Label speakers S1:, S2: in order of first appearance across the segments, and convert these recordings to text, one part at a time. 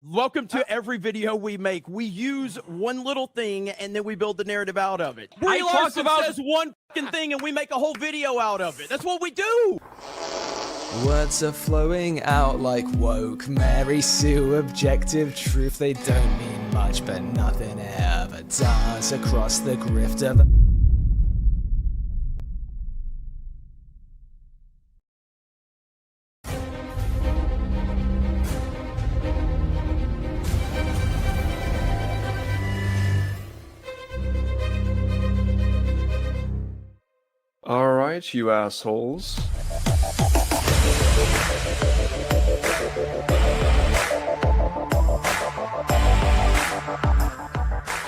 S1: Welcome to every video we make. We use one little thing and then we build the narrative out of it. Brie Larson says one fucking thing and we make a whole video out of it. That's what we do.
S2: Words are flowing out like woke Mary Sue, objective truth. They don't mean much, but nothing ever does across the grift of
S3: Alright, you assholes.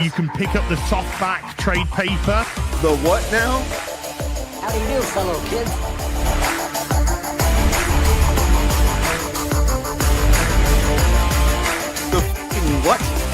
S4: You can pick up the softback trade paper.
S3: The what now?
S5: How do you do, fellow kid?
S3: The f***ing what?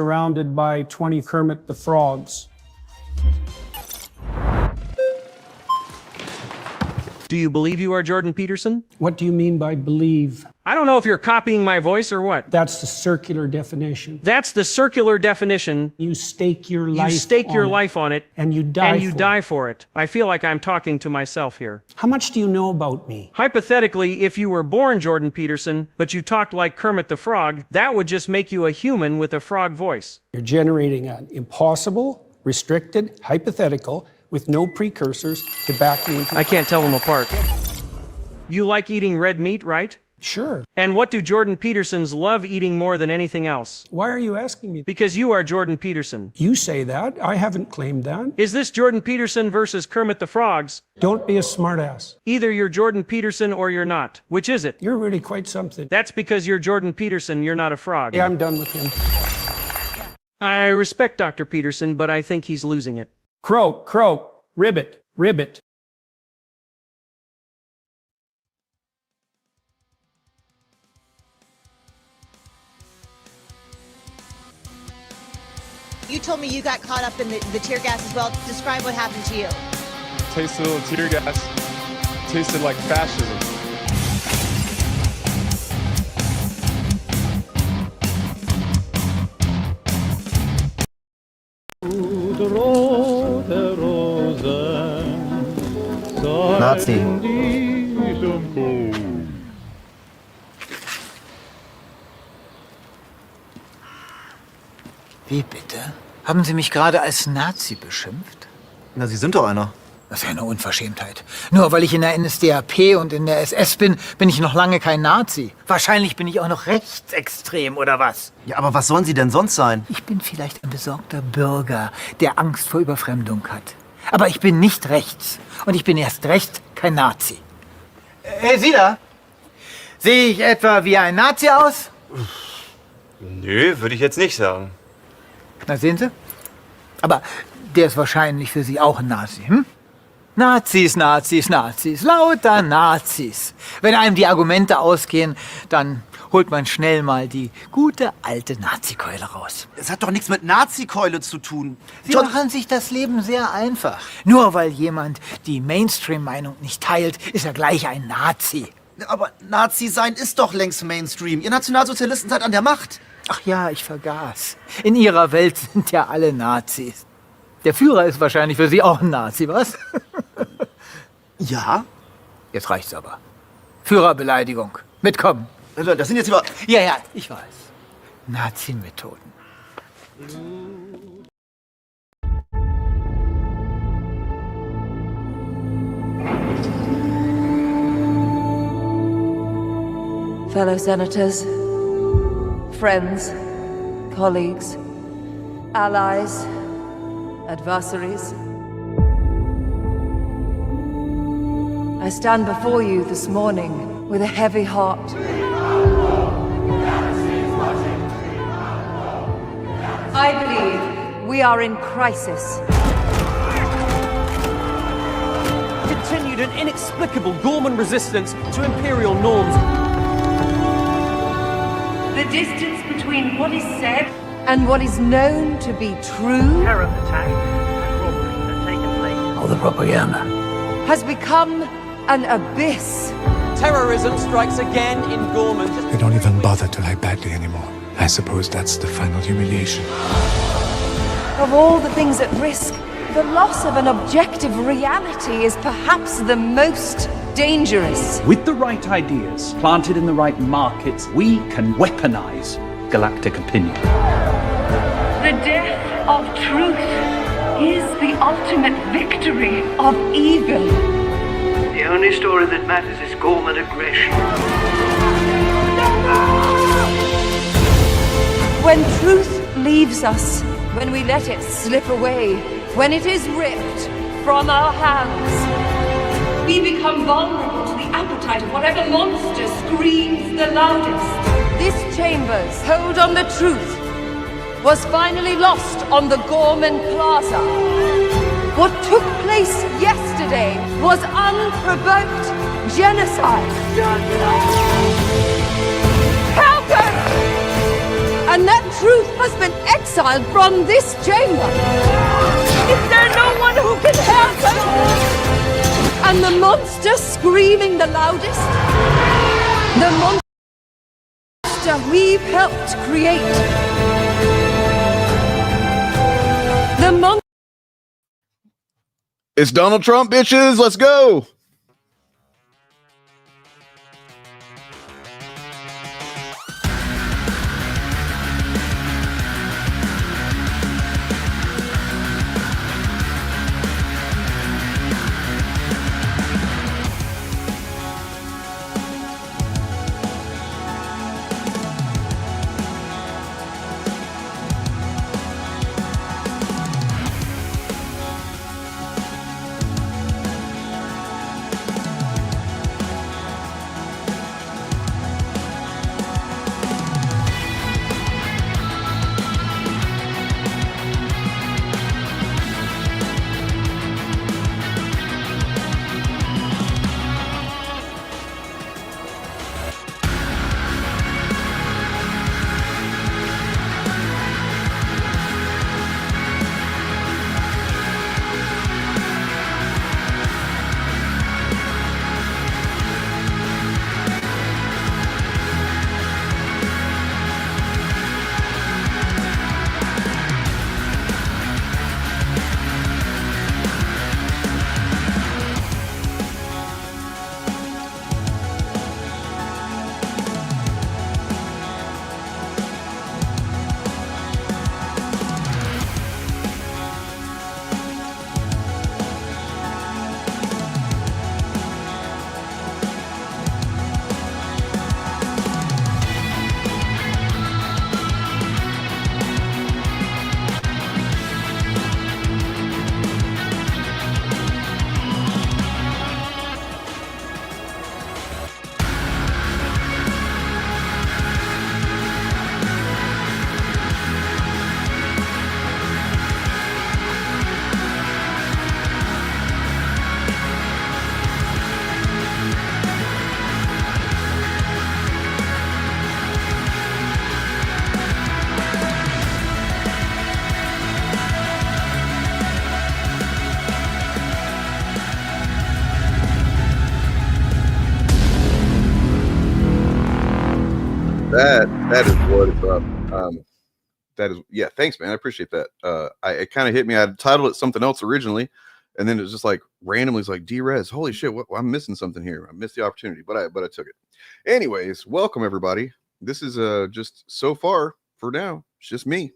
S6: surrounded by 20 Kermit the Frogs.
S7: Do you believe you are Jordan Peterson?
S6: What do you mean by believe?
S7: I don't know if you're copying my voice or what.
S6: That's the circular definition.
S7: That's the circular definition.
S6: You stake your life.
S7: You stake your life on it.
S6: And you die
S7: and you die for it. I feel like I'm talking to myself here.
S6: How much do you know about me?
S7: Hypothetically, if you were born Jordan Peterson, but you talked like Kermit the Frog, that would just make you a human with a frog voice.
S6: You're generating an impossible, restricted, hypothetical, with no precursors to back you into...
S7: I can't tell them apart. You like eating red meat, right?
S6: Sure.
S7: And what do Jordan Petersons love eating more than anything else?
S6: Why are you asking me?
S7: Because you are Jordan Peterson.
S6: You say that. I haven't claimed that.
S7: Is this Jordan Peterson versus Kermit the Frogs?
S6: Don't be a smartass.
S7: Either you're Jordan Peterson or you're not. Which is it?
S6: You're really quite something.
S7: That's because you're Jordan Peterson, you're not a frog.
S6: Yeah, I'm done with him.
S7: I respect Dr. Peterson, but I think he's losing it.
S6: Croak, croak, ribbit, ribbit.
S8: You told me you got caught up in the tear gas as well. Describe what happened to you.
S3: Tasted a little tear gas. Tasted like fascism.
S9: Nazi.
S5: Wie bitte? Haben Sie mich gerade als Nazi beschimpft?
S9: Na, Sie sind doch einer.
S5: Das ist ja eine Unverschämtheit. Nur weil ich in der NSDAP und in der SS bin, bin ich noch lange kein Nazi. Wahrscheinlich bin ich auch noch rechtsextrem, oder was?
S9: Ja, aber was sollen Sie denn sonst sein?
S5: Ich bin vielleicht ein besorgter Bürger, der Angst vor Überfremdung hat. Aber ich bin nicht rechts. Und ich bin erst recht kein Nazi. Hey, Sie da? Sehe ich etwa wie ein Nazi aus?
S10: Nö, würde ich jetzt nicht sagen.
S5: Na, sehen Sie? Aber der ist wahrscheinlich für Sie auch ein Nazi, hm? Nazis, Nazis, Nazis, lauter Nazis. Wenn einem die Argumente ausgehen, dann holt man schnell mal die gute alte Nazi-Keule raus.
S9: Es hat doch nichts mit Nazi-Keule zu tun.
S5: Sie machen sich das Leben sehr einfach. Nur weil jemand die Mainstream-Meinung nicht teilt, ist er gleich ein Nazi.
S9: Aber Nazi sein ist doch längst Mainstream. Ihr Nationalsozialisten seid an der Macht.
S5: Ach ja, ich vergaß. In Ihrer Welt sind ja alle Nazis. Der Führer ist wahrscheinlich für Sie auch ein Nazi, was?
S9: Ja?
S5: Jetzt reicht's aber. Führerbeleidigung. Mitkommen.
S9: Das sind jetzt über...
S5: Ja, ja, ich weiß. Nazi-Methoden.
S11: Fellow senators, friends, colleagues, allies, adversaries. I stand before you this morning with a heavy heart. I believe we are in crisis.
S1: Continued and inexplicable Gorman resistance to imperial norms.
S11: The distance between what is said and what is known to be true
S5: All the propaganda
S11: has become an abyss.
S1: Terrorism strikes again in Gorman.
S12: They don't even bother to lie badly anymore. I suppose that's the final humiliation.
S11: Of all the things at risk, the loss of an objective reality is perhaps the most dangerous.
S13: With the right ideas, planted in the right markets, we can weaponize galactic opinion.
S11: The death of truth is the ultimate victory of evil.
S14: The only story that matters is Gorman aggression.
S11: When truth leaves us, when we let it slip away, when it is ripped from our hands, we become vulnerable to the appetite of whatever monster screams the loudest. This chamber's hold on the truth was finally lost on the Gorman Plaza. What took place yesterday was unprovoked genocide. Help us! And that truth has been exiled from this chamber. Is there no one who can help us? And the monster screaming the loudest? The monster we've helped create. The monster.
S15: It's Donald Trump, bitches. Let's go. That is what it's up. That is, yeah, thanks, man. I appreciate that. It kind of hit me. I titled it something else originally, and then it was just like randomly, it's like D-Rez. Holy shit, I'm missing something here. I missed the opportunity, but I took it. Anyways, welcome everybody. This is just so far for now. It's just me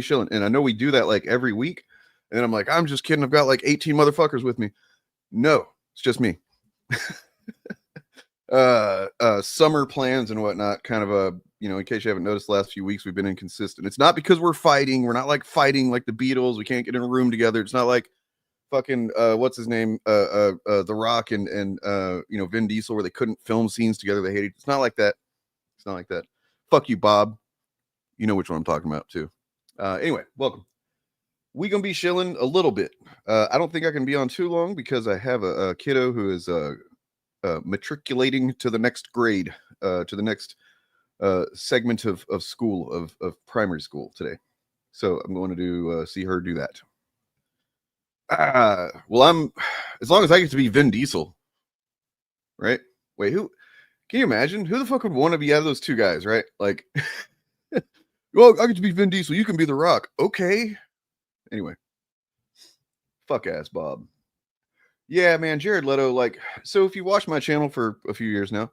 S15: chilling. And I know we do that like every week, and then I'm like, I'm just kidding. I've got like 18 motherfuckers with me. No, it's just me. Summer plans and whatnot, kind of in case you haven't noticed, the last few weeks we've been inconsistent. It's not because we're fighting. We're not like fighting like the Beatles. We can't get in a room together. It's not like fucking what's his name, The Rock and Vin Diesel, where they couldn't film scenes together. They hated. It's not like that. It's not like that. Fuck you, Bob. You know which one I'm talking about too. Anyway, welcome. We gonna be chilling a little bit. I don't think I can be on too long because I have a kiddo who is matriculating to the next grade, to the next segment of school, of primary school today. So I'm going to see her do that. Well, as long as I get to be Vin Diesel, right? Wait, who? Can you imagine? Who the fuck would want to be out of those two guys, right? Like, well, I get to be Vin Diesel. You can be The Rock. Okay. Anyway. Fuck ass Bob. Yeah, man, Jared Leto, like, so if you watch my channel for a few years now,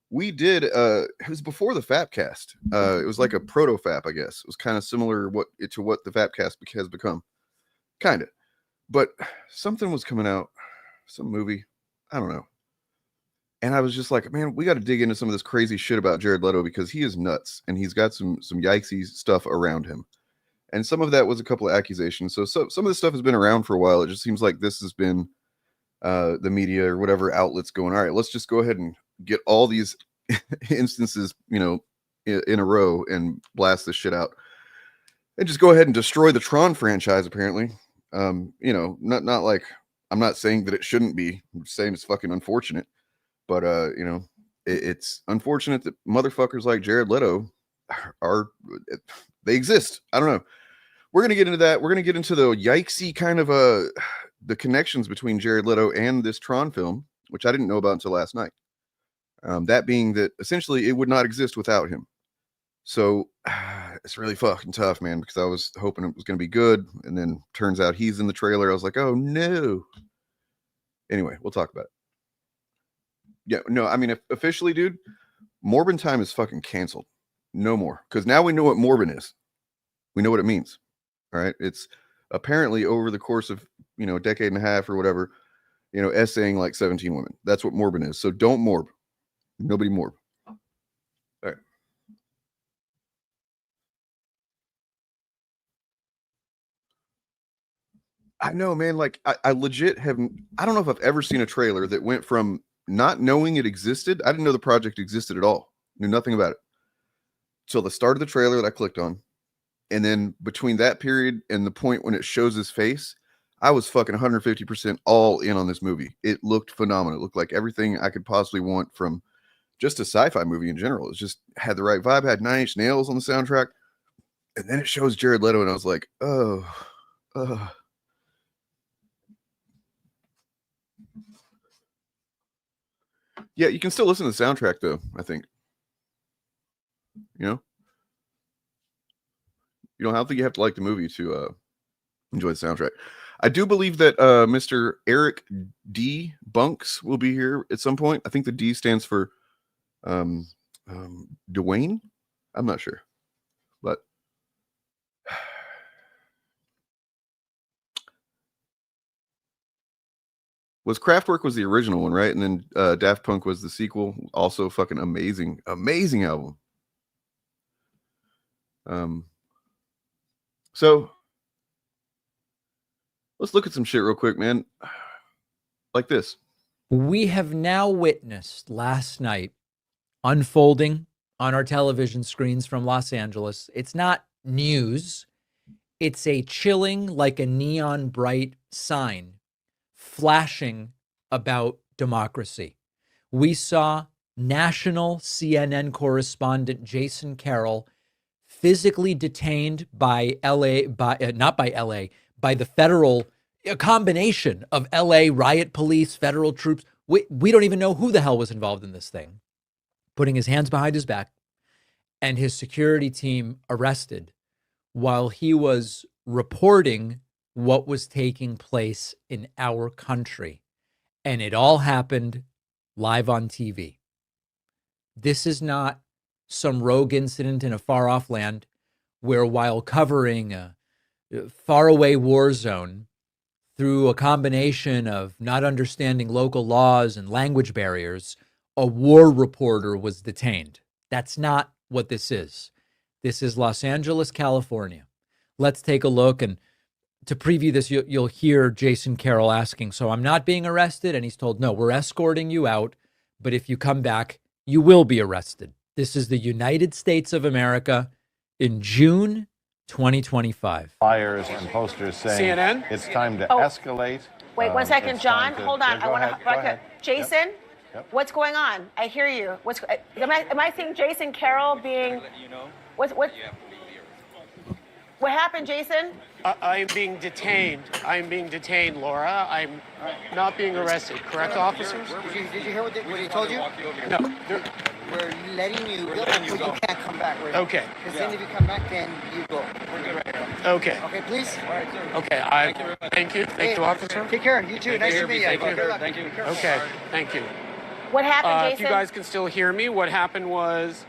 S15: we did, it was before the Fapcast. It was like a proto-Fap, I guess. It was kind of similar to what the Fapcast has become. Kind of. But something was coming out, some movie, I don't know. And I was just like, man, we got to dig into some of this crazy shit about Jared Leto because he is nuts and he's got some yikesy stuff around him. And some of that was a couple of accusations. So some of this stuff has been around for a while. It just seems like this has been the media or whatever outlets going, all right, let's just go ahead and get all these instances, in a row and blast this shit out. And just go ahead and destroy the Tron franchise, apparently. Not like, I'm not saying that it shouldn't be. I'm saying it's fucking unfortunate. But, it's unfortunate that motherfuckers like Jared Leto they exist. I don't know. We're gonna get into that. We're gonna get into the yikesy kind of the connections between Jared Leto and this Tron film, which I didn't know about until last night. That being that essentially it would not exist without him. So it's really fucking tough, man, because I was hoping it was going to be good. And then turns out he's in the trailer. I was like, oh no. Anyway, we'll talk about it. Yeah, no, I mean, officially, dude, Morbin time is fucking canceled. No more. Because now we know what Morbin is. We know what it means. All right. It's apparently over the course of, a decade and a half or whatever, essaying like 17 women. That's what Morbin is. So don't morb. Nobody morb. All right. I know, man. Like, I legit haven't. I don't know if I've ever seen a trailer that went from not knowing it existed. I didn't know the project existed at all. Knew nothing about it till the start of the trailer that I clicked on, and then between that period and the point when it shows his face, I was fucking 150% all in on this movie. It looked phenomenal. It looked like everything I could possibly want from just a sci-fi movie in general. It just had the right vibe. Had 9 Inch Nails on the soundtrack, and then it shows Jared Leto, and I was like, oh. Yeah, you can still listen to the soundtrack, though, I think. You don't think you have to like the movie to enjoy the soundtrack. I do believe that Mr. Eric D. Bunks will be here at some point. I think the D stands for Dwayne. I'm not sure. But Kraftwerk was the original one, right? And then Daft Punk was the sequel. Also fucking amazing album. So let's look at some shit real quick, man. Like this.
S16: We have now witnessed last night unfolding on our television screens from Los Angeles. It's not news. It's a chilling, like a neon bright sign flashing about democracy. We saw national CNN correspondent Jason Carroll physically detained by the federal, a combination of LA riot police, federal troops. We don't even know who the hell was involved in this thing. Putting his hands behind his back, and his security team arrested while he was reporting what was taking place in our country. And it all happened live on TV. This is not some rogue incident in a far-off land where, while covering a faraway war zone through a combination of not understanding local laws and language barriers, a war reporter was detained. That's not what this is. This is Los Angeles, California. Let's take a look. And to preview this, you'll hear Jason Carroll asking, so I'm not being arrested? And he's told, no, we're escorting you out, but if you come back, you will be arrested. This is the United States of America in June 2025.
S17: Flyers and posters saying
S18: CNN?
S17: It's time to escalate.
S8: Wait 1 second, John. Hold on. I want
S17: to.
S8: Jason, what's going on? I hear you. Am I seeing Jason Carroll being? What happened, Jason?
S18: I'm being detained. I'm being detained, Laura. I'm not being arrested. Correct, officers?
S9: Did you hear what he told you?
S18: No.
S9: We're letting you go, but you can't come back.
S18: Okay.
S9: Because then if you come back, then you go.
S18: Okay.
S9: Okay, please.
S18: Okay. Thank you. Thank you, officer.
S9: Take care. You too. Nice to meet you.
S18: Thank you. Okay. Thank you.
S8: What happened, Jason?
S18: If you guys can still hear me, what happened was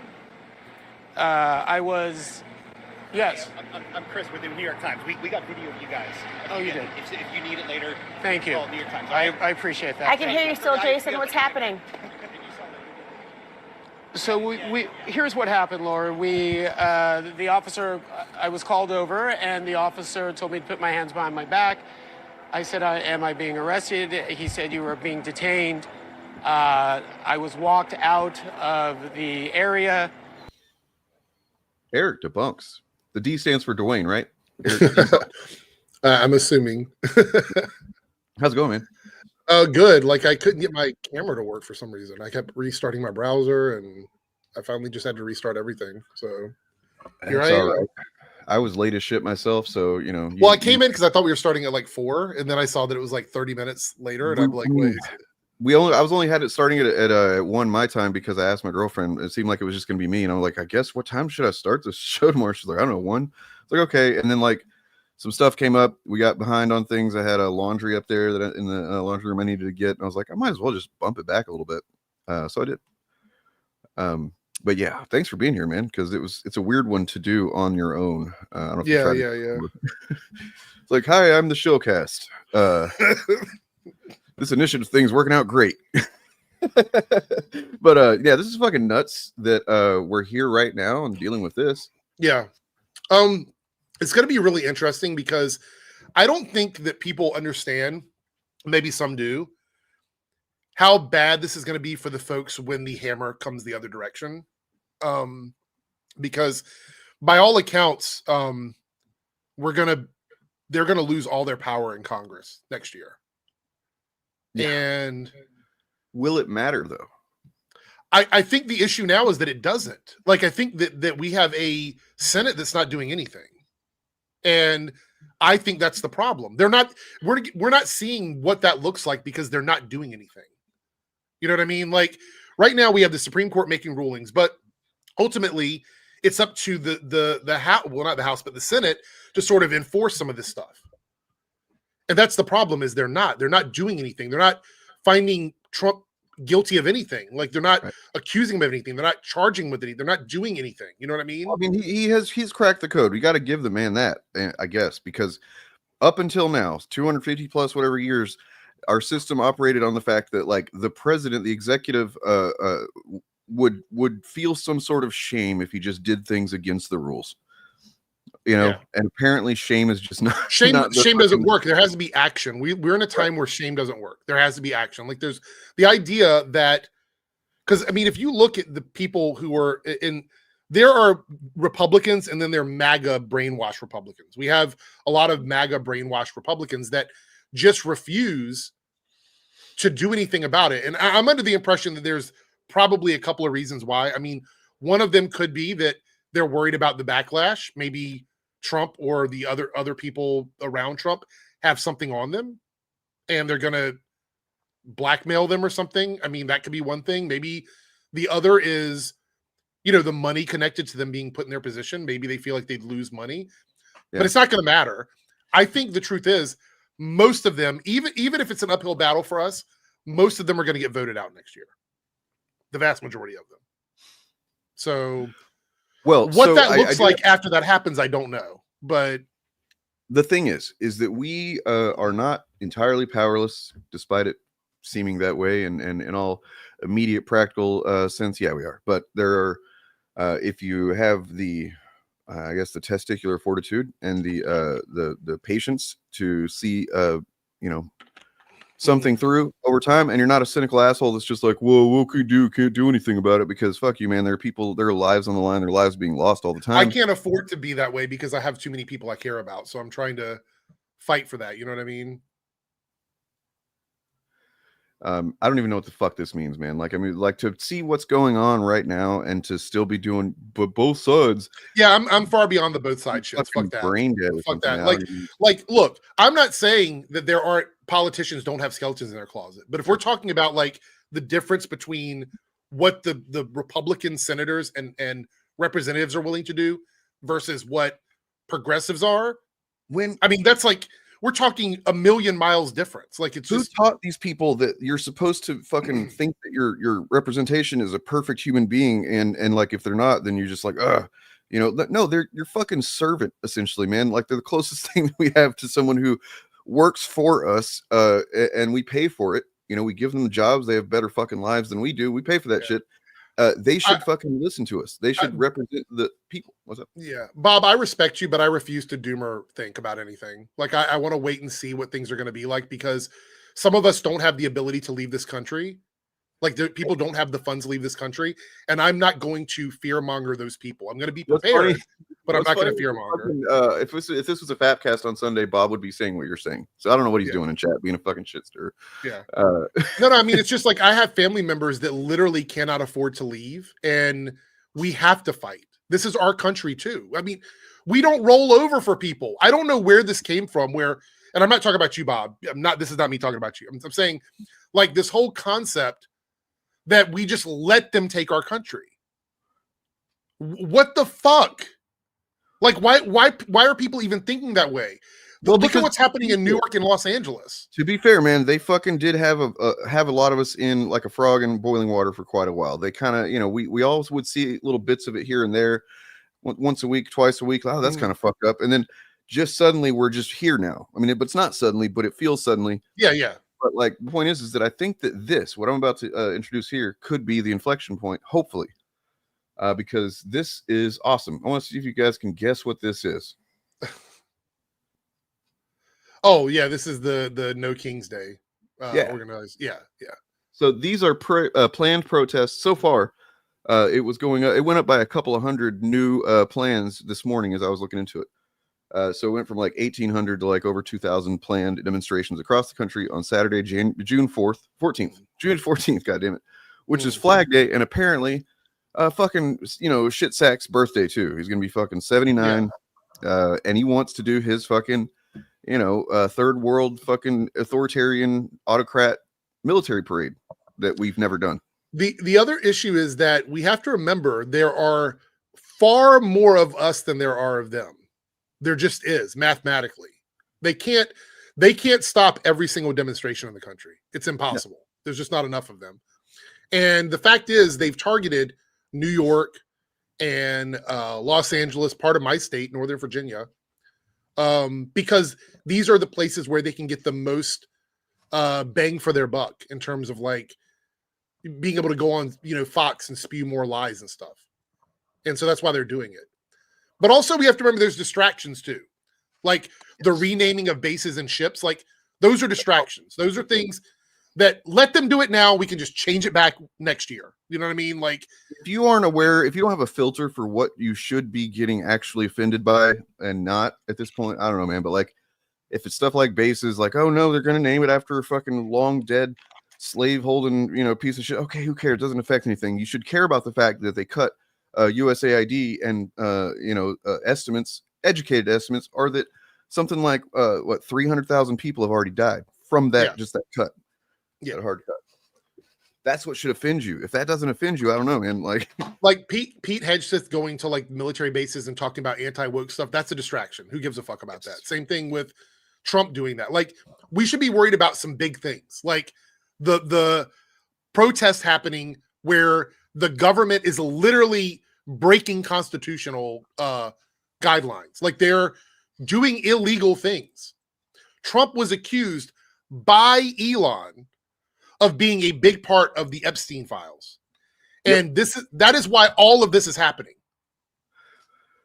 S18: Yes.
S19: I'm Chris with the New York Times. We got video of you guys.
S18: Oh, you did?
S19: If you need it later,
S18: thank you.
S19: Call New York Times.
S18: I appreciate that.
S8: I can hear you still, Jason. What's happening?
S18: So here's what happened, Laura. The officer, I was called over, and the officer told me to put my hands behind my back. I said, am I being arrested? He said, you were being detained. I was walked out of the area.
S15: Eric debunks. The D stands for Dwayne, right?
S20: I'm assuming.
S15: How's it going, man?
S20: Good. Like, I couldn't get my camera to work for some reason. I kept restarting my browser, and I finally just had to restart everything. So Here
S15: That's
S20: I
S15: all
S20: am.
S15: right. I was late as shit myself, so you know.
S20: Well, I came in because I thought we were starting at like 4, and then I saw that it was like 30 minutes later, and I'm like, wait.
S15: I was only had it starting at 1 my time because I asked my girlfriend. It seemed like it was just gonna be me, and I'm like, I guess what time should I start this show tomorrow? She's like, I don't know, 1. It's like okay, and then like some stuff came up. We got behind on things. I had a laundry up there that in the laundry room I needed to get, and I was like, I might as well just bump it back a little bit. So I did. But yeah, thanks for being here, man. Because it's a weird one to do on your own. I don't know if you tried It's like, hi, I'm the Shillcast. This initiative thing's working out great. But yeah, this is fucking nuts that we're here right now and dealing with this.
S20: Yeah. It's going to be really interesting because I don't think that people understand, maybe some do, how bad this is going to be for the folks when the hammer comes the other direction. Because by all accounts, they're going to lose all their power in Congress next year. Yeah. And
S15: will it matter though?
S20: I think the issue now is that it doesn't. Like, I think that we have a Senate that's not doing anything. And I think that's the problem. We're not seeing what that looks like because they're not doing anything. You know what I mean? Like right now we have the Supreme Court making rulings, but ultimately it's up to the House, well, not the House, but the Senate to sort of enforce some of this stuff. And that's the problem is they're not doing anything. They're not finding Trump guilty of anything. Like they're not accusing him of anything. They're not charging him with anything. They're not doing anything. You know what I mean?
S15: I mean, he's cracked the code. We got to give the man that, I guess, because up until now, 250 plus whatever years, our system operated on the fact that like the president, the executive, would feel some sort of shame if he just did things against the rules. You know, and apparently shame is just not
S20: shame doesn't work. There has to be action. We're in a time where shame doesn't work. There has to be action. Like there's the idea that, because I mean, if you look at the people who are there are Republicans and then there are MAGA brainwashed Republicans. We have a lot of MAGA brainwashed Republicans that just refuse to do anything about it. And I'm under the impression that there's probably a couple of reasons why. I mean, one of them could be that they're worried about the backlash. Maybe Trump or the other people around Trump have something on them and they're going to blackmail them or something. I mean, that could be one thing. Maybe the other is, you know, the money connected to them being put in their position. Maybe they feel like they'd lose money, but it's not going to matter. I think the truth is most of them, even if it's an uphill battle for us, most of them are going to get voted out next year. The vast majority of them. So what that looks like after that happens, I don't know. But
S15: the thing is that we are not entirely powerless, despite it seeming that way. And in all immediate practical sense, yeah, we are. But there are, if you have the, I guess, the testicular fortitude and the patience to see, you know, something through over time, and you're not a cynical asshole that's just like, whoa, what could you do? Can't do anything about it because fuck you, man. There are people, their lives on the line, their lives being lost all the time.
S20: I can't afford to be that way because I have too many people I care about. So I'm trying to fight for that. You know what I mean?
S15: I don't even know what the fuck this means, man. Like, I mean, like to see what's going on right now and to still be doing both sides.
S20: Yeah, I'm far beyond the both side shit. Fuck that.
S15: Brain dead.
S20: Fuck that. Like, look, I'm not saying that there aren't politicians don't have skeletons in their closet, but if we're talking about like the difference between what the Republican senators and representatives are willing to do versus what progressives are, that's like we're talking a million miles difference. Like it's just
S15: taught these people that you're supposed to fucking think that your representation is a perfect human being, and like if they're not, then you're just like, you know, no, they're your fucking servant essentially, man. Like they're the closest thing that we have to someone who works for us, and we pay for it. You know, we give them the jobs. They have better fucking lives than we do. We pay for that shit. They should fucking listen to us. They should represent the people. What's up?
S20: Yeah, Bob, I respect you, but I refuse to doom or think about anything. Like I want to wait and see what things are going to be like because some of us don't have the ability to leave this country. Like people don't have the funds to leave this country, and I'm not going to fearmonger those people. I'm going to be prepared, but I'm not going to fearmonger.
S15: If this was a Fatcast on Sunday, Bob would be saying what you're saying. So I don't know what he's doing in chat, being a fucking shitster.
S20: Yeah. No, I mean it's just like I have family members that literally cannot afford to leave, and we have to fight. This is our country too. I mean, we don't roll over for people. I don't know where this came from, and I'm not talking about you, Bob. This is not me talking about you. I'm saying like this whole concept that we just let them take our country. What the fuck? Like, why are people even thinking that way? Well, look at what's happening in New York and Los Angeles.
S15: To be fair, man, they fucking did have a lot of us in like a frog in boiling water for quite a while. They kind of, you know, we always would see little bits of it here and there, once a week, twice a week. Oh, that's kind of fucked up. And then just suddenly we're just here now. I mean, it's not suddenly, but it feels suddenly.
S20: Yeah.
S15: But like the point is that I think that what I'm about to introduce here could be the inflection point, hopefully, because this is awesome. I want to see if you guys can guess what this is.
S20: Oh yeah, this is the No King's Day organized. Yeah.
S15: So these are planned protests so far. It went up by a couple of hundred new plans this morning as I was looking into it. So it went from like 1,800 to like over 2,000 planned demonstrations across the country on Saturday, June 14th, God damn it, which is Flag Day, and apparently fucking, you know, shit sack's birthday too. He's gonna be fucking 79, and he wants to do his fucking, you know, third world fucking authoritarian autocrat military parade that we've never done.
S20: The other issue is that we have to remember there are far more of us than there are of them. There just is, mathematically. They can't stop every single demonstration in the country. It's impossible. No. There's just not enough of them. And the fact is they've targeted New York and Los Angeles, part of my state, Northern Virginia, because these are the places where they can get the most bang for their buck in terms of like being able to go on, you know, Fox and spew more lies and stuff. And so that's why they're doing it. But also we have to remember there's distractions too. Like the renaming of bases and ships, like those are distractions. Those are things that let them do it now. We can just change it back next year. You know what I mean? Like
S15: if you aren't aware, if you don't have a filter for what you should be getting actually offended by and not at this point, I don't know, man. But like if it's stuff like bases, like, oh no, they're going to name it after a fucking long dead slave holding, you know, piece of shit. Okay, who cares? It doesn't affect anything. You should care about the fact that they cut USAID and, you know, estimates, educated estimates are that something like 300,000 people have already died from that, just that cut. Yeah, that hard cut. That's what should offend you. If that doesn't offend you, I don't know, man. Like
S20: Pete Hegseth going to like military bases and talking about anti-woke stuff, that's a distraction. Who gives a fuck about that? Same thing with Trump doing that. Like we should be worried about some big things, like the protest happening where the government is literally breaking constitutional guidelines. Like they're doing illegal things. Trump was accused by Elon of being a big part of the Epstein files. And that is why all of this is happening.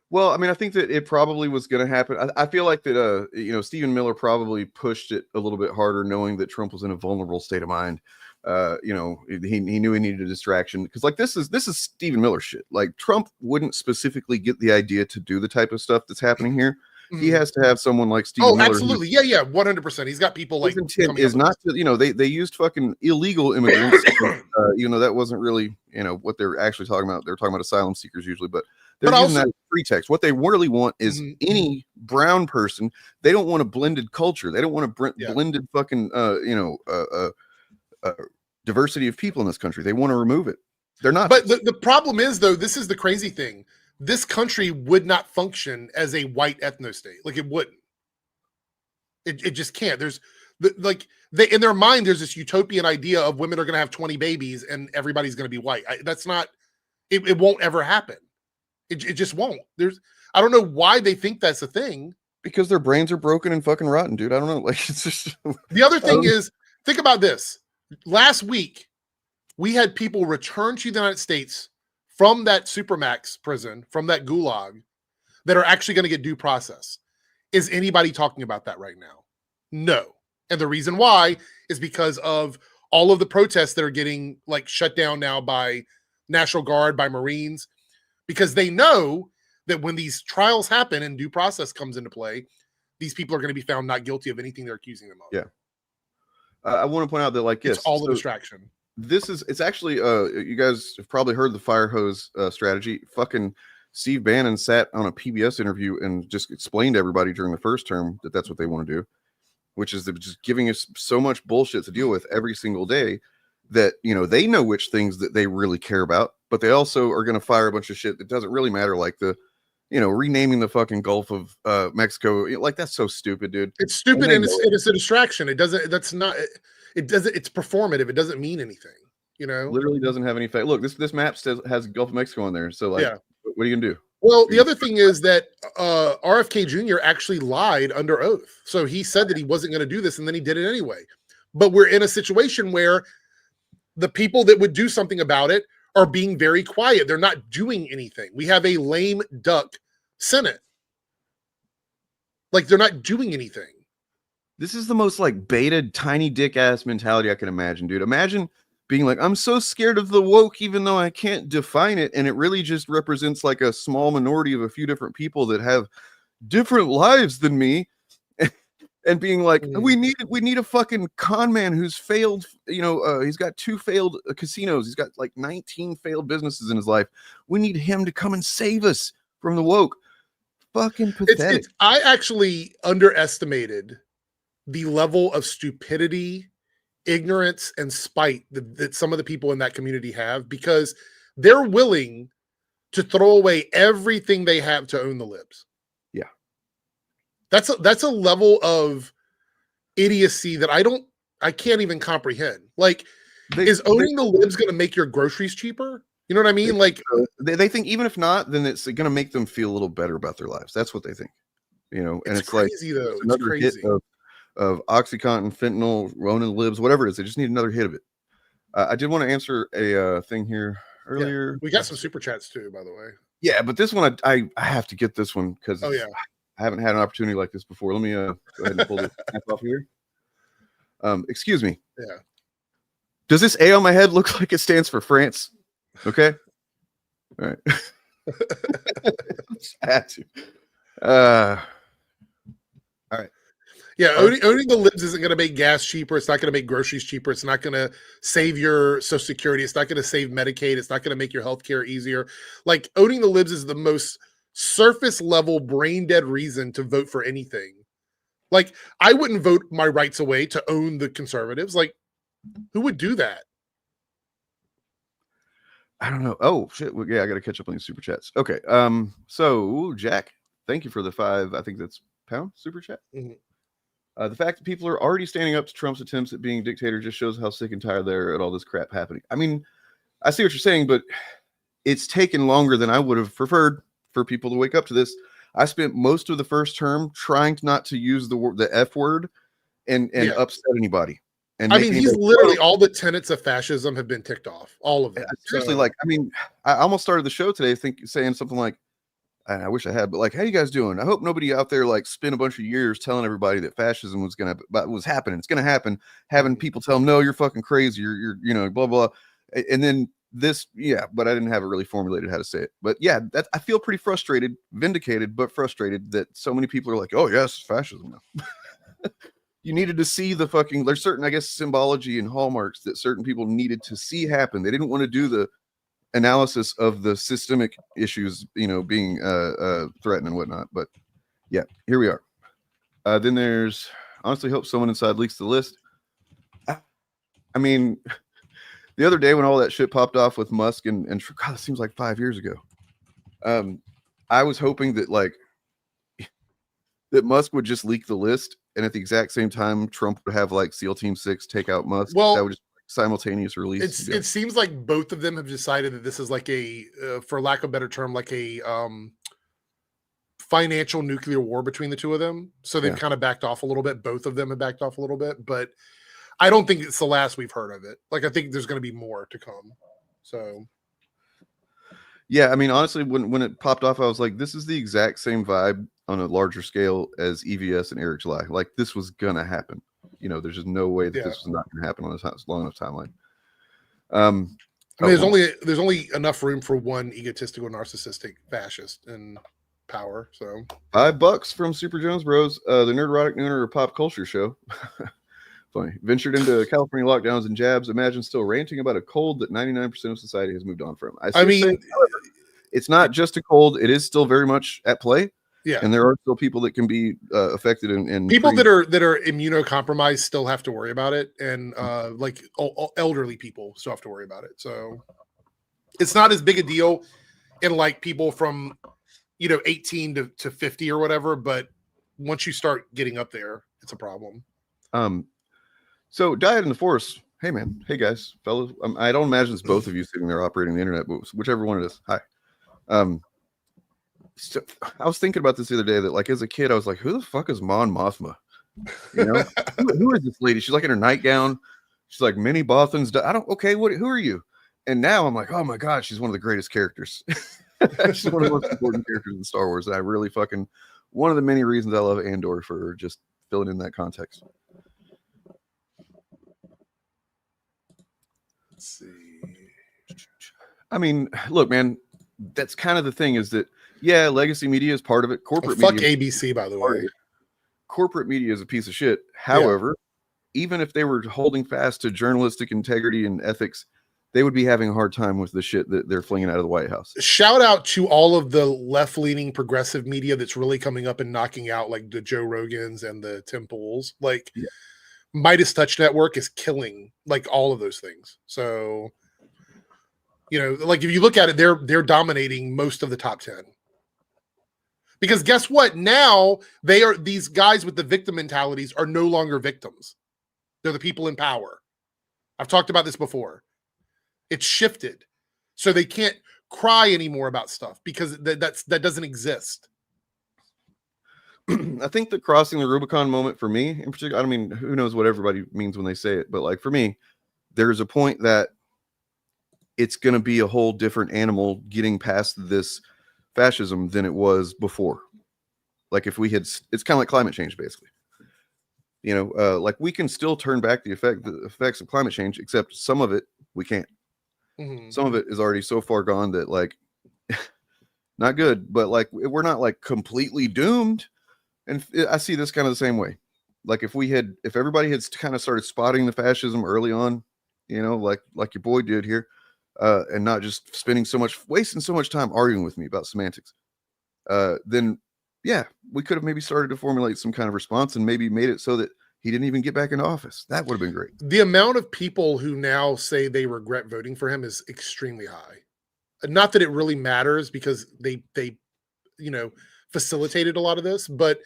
S15: Well, I mean, I think that it probably was going to happen. I feel like that, you know, Stephen Miller probably pushed it a little bit harder, knowing that Trump was in a vulnerable state of mind. You know, he knew he needed a distraction because, like, this is Stephen Miller shit. Like, Trump wouldn't specifically get the idea to do the type of stuff that's happening here. He has to have someone like Stephen Miller.
S20: Absolutely. Yeah, 100%. He's got people like.
S15: His intent is not to, you know, they used fucking illegal immigrants. You know, that wasn't really, you know, what they're actually talking about. They're talking about asylum seekers usually, but they're using that as pretext. What they really want is any brown person. They don't want a blended culture. They don't want a blended fucking, you know, diversity of people in this country. They want to remove it. They're not.
S20: But the problem is, though, this is the crazy thing. This country would not function as a white ethno state. Like it wouldn't. It just can't. There's like in their mind, there's this utopian idea of women are going to have 20 babies and everybody's going to be white. That's not. It won't ever happen. It just won't. I don't know why they think that's a thing.
S15: Because their brains are broken and fucking rotten, dude. I don't know. Like it's just.
S20: The other thing is, think about this. Last week, we had people return to the United States from that Supermax prison, from that gulag, that are actually going to get due process. Is anybody talking about that right now? No. And the reason why is because of all of the protests that are getting like shut down now by National Guard, by Marines, because they know that when these trials happen and due process comes into play, these people are going to be found not guilty of anything they're accusing them of.
S15: Yeah. I want to point out that like
S20: it's all the distraction.
S15: It's actually you guys have probably heard the fire hose strategy. Fucking Steve Bannon sat on a PBS interview and just explained to everybody during the first term that that's what they want to do, which is just giving us so much bullshit to deal with every single day that, you know, they know which things that they really care about, but they also are going to fire a bunch of shit that doesn't really matter, like the, you know, renaming the fucking Gulf of Mexico. Like, that's so stupid, dude.
S20: It's stupid and it's a distraction. It doesn't, it's performative. It doesn't mean anything, you know?
S15: Literally doesn't have any fact. Look, this map has Gulf of Mexico on there. So, like,
S20: yeah.
S15: What are you gonna do?
S20: Well, the other thing is that RFK Jr. actually lied under oath. So he said that he wasn't going to do this, and then he did it anyway. But we're in a situation where the people that would do something about it are being very quiet. They're not doing anything. We have a lame duck Senate. Like, they're not doing anything.
S15: This is the most, like, baited, tiny dick ass mentality I can imagine, dude. Imagine being like, I'm so scared of the woke, even though I can't define it. And it really just represents like a small minority of a few different people that have different lives than me. And being like, we need a fucking con man who's failed. You know, he's got 2 failed casinos. He's got like 19 failed businesses in his life. We need him to come and save us from the woke. Fucking pathetic.
S20: I actually underestimated the level of stupidity, ignorance, and spite that some of the people in that community have, because they're willing to throw away everything they have to own the libs.
S15: Yeah.
S20: That's a level of idiocy that I can't even comprehend. Like, is owning the libs going to make your groceries cheaper? You know what I mean? Like,
S15: they think even if not, then it's going to make them feel a little better about their lives. That's what they think, you know. And it's
S20: crazy,
S15: like,
S20: though.
S15: It's another hit of OxyContin, fentanyl, Ronin libs, whatever it is. They just need another hit of it. I did want to answer a thing here earlier.
S20: Yeah, we got some super chats too, by the way.
S15: Yeah, but this one I have to get this one because
S20: I
S15: haven't had an opportunity like this before. Let me go ahead and pull this off here. Excuse me.
S20: Yeah.
S15: Does this A on my head look like it stands for France? Okay. All right. I had to. All right.
S20: Yeah, owning the libs isn't going to make gas cheaper. It's not going to make groceries cheaper. It's not going to save your Social Security. It's not going to save Medicaid. It's not going to make your healthcare easier. Like, owning the libs is the most surface level, brain dead reason to vote for anything. Like, I wouldn't vote my rights away to own the conservatives. Like, who would do that?
S15: I don't know. Oh shit! Yeah, I got to catch up on these super chats. Okay. So Jack, thank you for the 5. I think that's pound super chat.
S20: Mm-hmm.
S15: The fact that people are already standing up to Trump's attempts at being a dictator just shows how sick and tired they are at all this crap happening. I mean, I see what you're saying, but it's taken longer than I would have preferred for people to wake up to this. I spent most of the first term trying not to use the F word and upset anybody. And
S20: I mean, he's literally all the tenets of fascism have been ticked off. All of them.
S15: Seriously, like, I mean, I almost started the show today saying something like, I wish I had, but like, how you guys doing? I hope nobody out there like spent a bunch of years telling everybody that fascism was happening. It's gonna happen. Having people tell them, no, you're fucking crazy. You're you know, blah blah. And then this, yeah, but I didn't have it really formulated how to say it. But yeah, I feel pretty frustrated, vindicated, but frustrated that so many people are like, oh yes, fascism now. You needed to see the fucking. There's certain, I guess, symbology and hallmarks that certain people needed to see happen. They didn't want to do the analysis of the systemic issues, you know, being threatened and whatnot. But yeah, here we are. Then there's honestly hope someone inside leaks the list. I mean, the other day when all that shit popped off with Musk and God, it seems like 5 years ago. I was hoping that like that Musk would just leak the list, and at the exact same time, Trump would have like SEAL Team 6 take out Musk.
S20: Well,
S15: that would just simultaneous release.
S20: It seems like both of them have decided that this is like a, for lack of a better term, like a financial nuclear war between the two of them. So they've kind of backed off a little bit. Both of them have backed off a little bit, but I don't think it's the last we've heard of it. Like, I think there's going to be more to come. So.
S15: Yeah, I mean, honestly, when it popped off, I was like, this is the exact same vibe on a larger scale as EVS and Eric July. Like, this was going to happen. You know, there's just no way that this was not going to happen on a long enough timeline.
S20: I mean, there's only enough room for one egotistical, narcissistic fascist in power. So
S15: $5 from Super Jones Bros. The Nerdrotic Nooner Pop Culture Show. Funny. Ventured into California lockdowns and jabs. Imagine still ranting about a cold that 99% of society has moved on from.
S20: I mean,
S15: it's not just a cold. It is still very much at play.
S20: Yeah.
S15: And there are still people that can be affected and
S20: people that are immunocompromised still have to worry about it. And like elderly people still have to worry about it. So it's not as big a deal in like people from, 18 to 50 or whatever. But once you start getting up there, it's a problem.
S15: So Diet in the Forest. Hey man. Hey guys, fellas. I don't imagine it's both of you sitting there operating the internet, but whichever one it is. Hi. So I was thinking about this the other day that like as a kid, I was like, who the fuck is Mon Mothma? Who is this lady? She's like in her nightgown. She's like Minnie Bothan's. Who are you? And now I'm like, oh my God, she's one of the greatest characters. She's one of the most important characters in Star Wars. And I really one of the many reasons I love Andor for just filling in that context.
S20: Let's see.
S15: I mean, look, man, that's kind of the thing is that, yeah, legacy media is part of it. Corporate
S20: fuck
S15: media.
S20: ABC, by the way.
S15: Corporate media is a piece of shit. However, even if they were holding fast to journalistic integrity and ethics, they would be having a hard time with the shit that they're flinging out of the White House.
S20: Shout out to all of the left-leaning progressive media that's really coming up and knocking out like the Joe Rogans and the Tim Pools. Like Midas Touch Network is killing like all of those things. So, like if you look at it, they're dominating most of the top 10. Because guess what? Now these guys with the victim mentalities are no longer victims. They're the people in power. I've talked about this before. It's shifted. So they can't cry anymore about stuff because that doesn't exist.
S15: I think the crossing the Rubicon moment for me in particular, I mean, who knows what everybody means when they say it, but like for me, there's a point that it's going to be a whole different animal getting past this fascism than it was before. Like if it's kind of like climate change, basically. Like we can still turn back the effects of climate change, except some of it we can't.
S20: Mm-hmm.
S15: Some of it is already so far gone that like not good, but like we're not like completely doomed. And I see this kind of the same way. Like if everybody had kind of started spotting the fascism early on, like your boy did here, and not just wasting so much time arguing with me about semantics, then yeah, we could have maybe started to formulate some kind of response and maybe made it so that he didn't even get back into office. That would have been great.
S20: The amount of people who now say they regret voting for him is extremely high. Not that it really matters because they facilitated a lot of this, but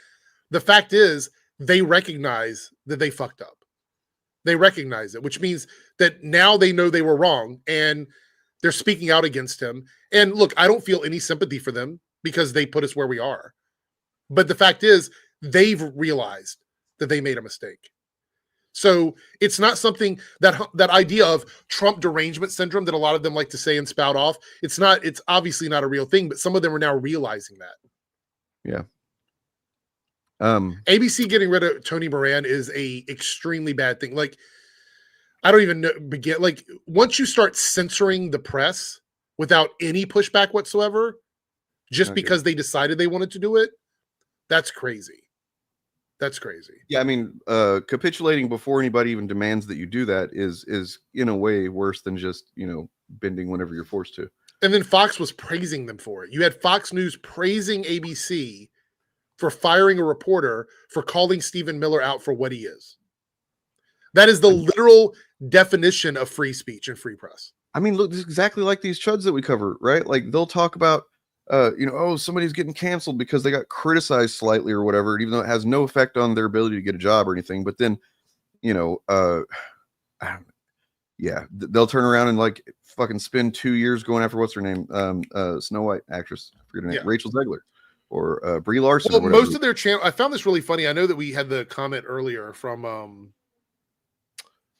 S20: the fact is they recognize that they fucked up. They recognize it, which means that now they know they were wrong and they're speaking out against him. And look, I don't feel any sympathy for them because they put us where we are. But the fact is they've realized that they made a mistake. So it's not something that idea of Trump derangement syndrome that a lot of them like to say and spout off. It's obviously not a real thing, but some of them are now realizing that.
S15: Yeah.
S20: ABC getting rid of Tony Moran is a extremely bad thing. Like, I don't even know, like once you start censoring the press without any pushback whatsoever, just because they decided they wanted to do it, that's crazy. That's crazy.
S15: Yeah, I mean, capitulating before anybody even demands that you do that is in a way worse than just, bending whenever you're forced to.
S20: And then Fox was praising them for it. You had Fox News praising ABC for firing a reporter for calling Stephen Miller out for what he is. That is the literal definition of free speech and free press.
S15: I mean, look, this is exactly like these chuds that we cover, right? Like they'll talk about, somebody's getting canceled because they got criticized slightly or whatever, even though it has no effect on their ability to get a job or anything. But then, they'll turn around and like fucking spend 2 years going after what's her name, Snow White actress, I forget her name, Rachel Zegler or Brie Larson.
S20: Well, most of their channel, I found this really funny. I know that we had the comment earlier from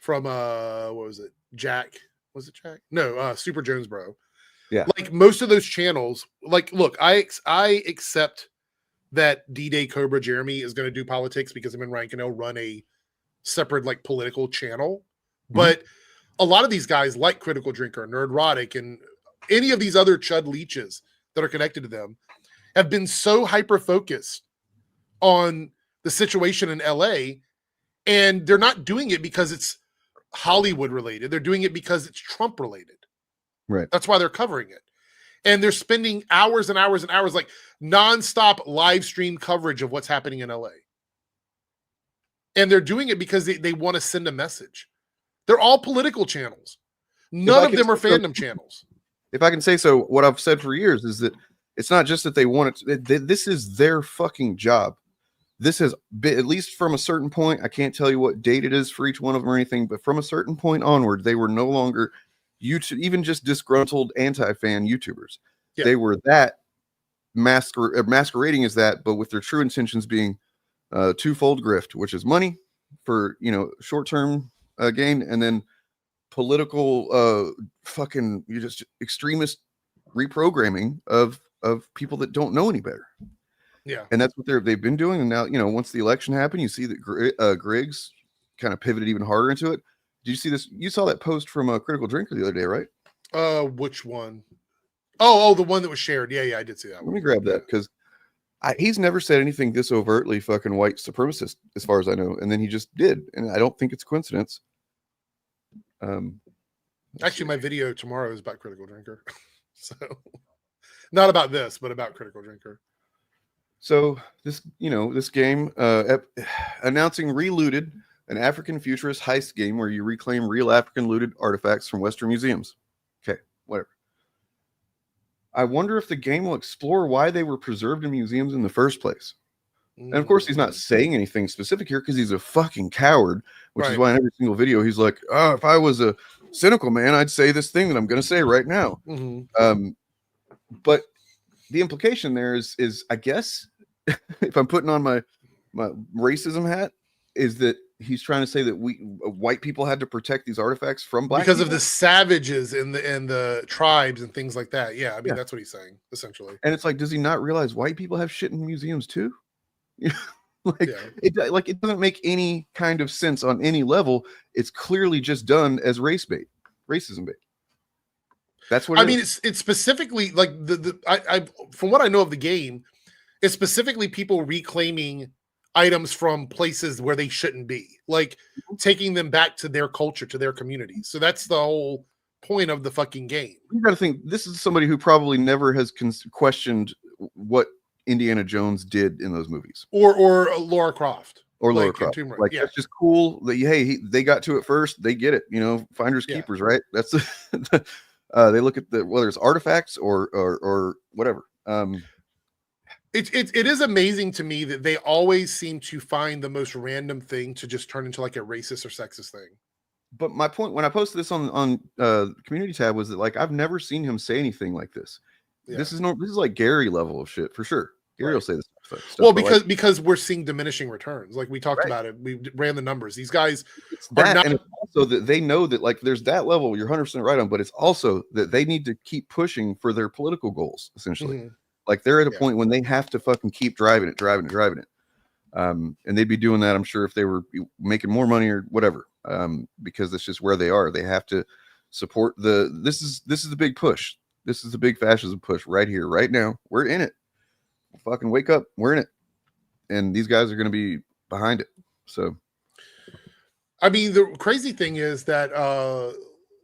S20: what was it, Jack? Was it Jack? No, Super Jones Bro.
S15: Yeah,
S20: like most of those channels, like, look, I accept that D-Day Cobra Jeremy is going to do politics because him and Ryan Cannell run a separate like political channel. But a lot of these guys like Critical Drinker, Nerdrotic, and any of these other chud leeches that are connected to them have been so hyper-focused on the situation in LA, and they're not doing it because it's Hollywood related. They're doing it because it's Trump related.
S15: Right.
S20: That's why they're covering it. And they're spending hours and hours and hours, like nonstop live stream coverage of what's happening in LA. And they're doing it because they want to send a message. They're all political channels. None of them are fandom channels.
S15: If I can say so, what I've said for years is that it's not just that they want it. This is their fucking job. This has been, at least from a certain point, I can't tell you what date it is for each one of them or anything, but from a certain point onward, they were no longer YouTube, even just disgruntled anti-fan YouTubers.
S20: Yeah.
S15: They were that masquerading as that, but with their true intentions being twofold grift, which is money for, you know, short-term gain, and then political fucking just extremist reprogramming of people that don't know any better.
S20: Yeah.
S15: And that's what they've been doing. And now, you know, once the election happened, you see that Griggs kind of pivoted even harder into it. Did you see this? You saw that post from a Critical Drinker the other day, right?
S20: Which one? Oh, the one that was shared. Yeah, I did see that one.
S15: Let me grab that, because he's never said anything this overtly fucking white supremacist, as far as I know. And then he just did. And I don't think it's a coincidence.
S20: Actually, my video tomorrow is about Critical Drinker. So not about this, but about Critical Drinker.
S15: So this, you know, this game announcing Relooted, an African futurist heist game where you reclaim real African looted artifacts from Western museums. Okay, whatever. I wonder if the game will explore why they were preserved in museums in the first place. And of course, he's not saying anything specific here because he's a fucking coward, which is why in every single video he's like, "Oh, if I was a cynical man, I'd say this thing that I'm going to say right now." But the implication there is I guess, if I'm putting on my racism hat, is that he's trying to say that we white people had to protect these artifacts from black
S20: because
S15: people?
S20: of the savages and the tribes and things like that. Yeah, I mean that's what he's saying essentially.
S15: And it's like, does he not realize white people have shit in museums too? It doesn't make any kind of sense on any level. It's clearly just done as racism bait. That's what
S20: I mean. It's specifically like I from what I know of the game, it's specifically people reclaiming items from places where they shouldn't be, like taking them back to their culture, to their community. So that's the whole point of the fucking game.
S15: You got to think, this is somebody who probably never has questioned what Indiana Jones did in those movies,
S20: or Laura Croft,
S15: or Laura Croft. Like that's just cool. That they got to it first. They get it. You know, finders keepers, right? That's they look at whether it's artifacts or whatever.
S20: It is amazing to me that they always seem to find the most random thing to just turn into like a racist or sexist thing.
S15: But my point when I posted this on community tab was that, like, I've never seen him say anything like this. Yeah. This is like Gary level of shit for sure. Gary will say this stuff.
S20: Well, because we're seeing diminishing returns, like we talked about it. We ran the numbers. These guys
S15: and it's also that they know that, like, there's that level you're 100% right on, but it's also that they need to keep pushing for their political goals. Essentially, like they're at a point when they have to fucking keep driving it. And they'd be doing that, I'm sure, if they were making more money or whatever. Because that's just where they are. They have to support this is the big push. This is the big fascism push right here, right now. We're in it. Fucking wake up. We're in it. And these guys are going to be behind it. So,
S20: I mean, the crazy thing is that,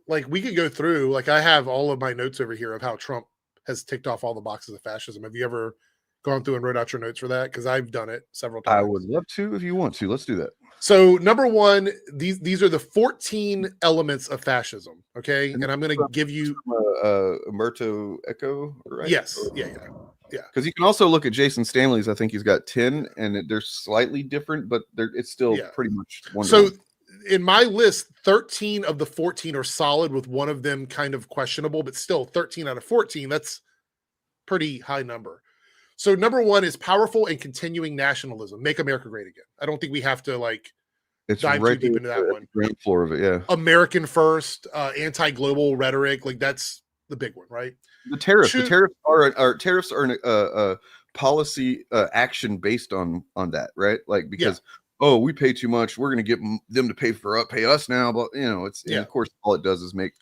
S20: like, we could go through, like, I have all of my notes over here of how Trump has ticked off all the boxes of fascism. Have you ever gone through and wrote out your notes for that? Because I've done it several times.
S15: I would love to if you want to. Let's do that.
S20: So, number one, these are the 14 elements of fascism. Okay, and I'm going to give you
S15: Umberto Eco, right?
S20: Yes, yeah.
S15: Because you can also look at Jason Stanley's. I think he's got 10, and they're slightly different, but it's still pretty much one.
S20: So, in my list, 13 of the 14 are solid, with one of them kind of questionable, but still 13 out of 14. That's pretty high number. So number one is powerful and continuing nationalism. Make America great again. I don't think we have to dive too deep into that one.
S15: Ground floor of it, yeah.
S20: American first, anti-global rhetoric, like that's the big one, right?
S15: The tariffs. The tariffs are a policy action based on that, right? Like, because we pay too much, we're going to get them to pay us now, but it's of course all it does is make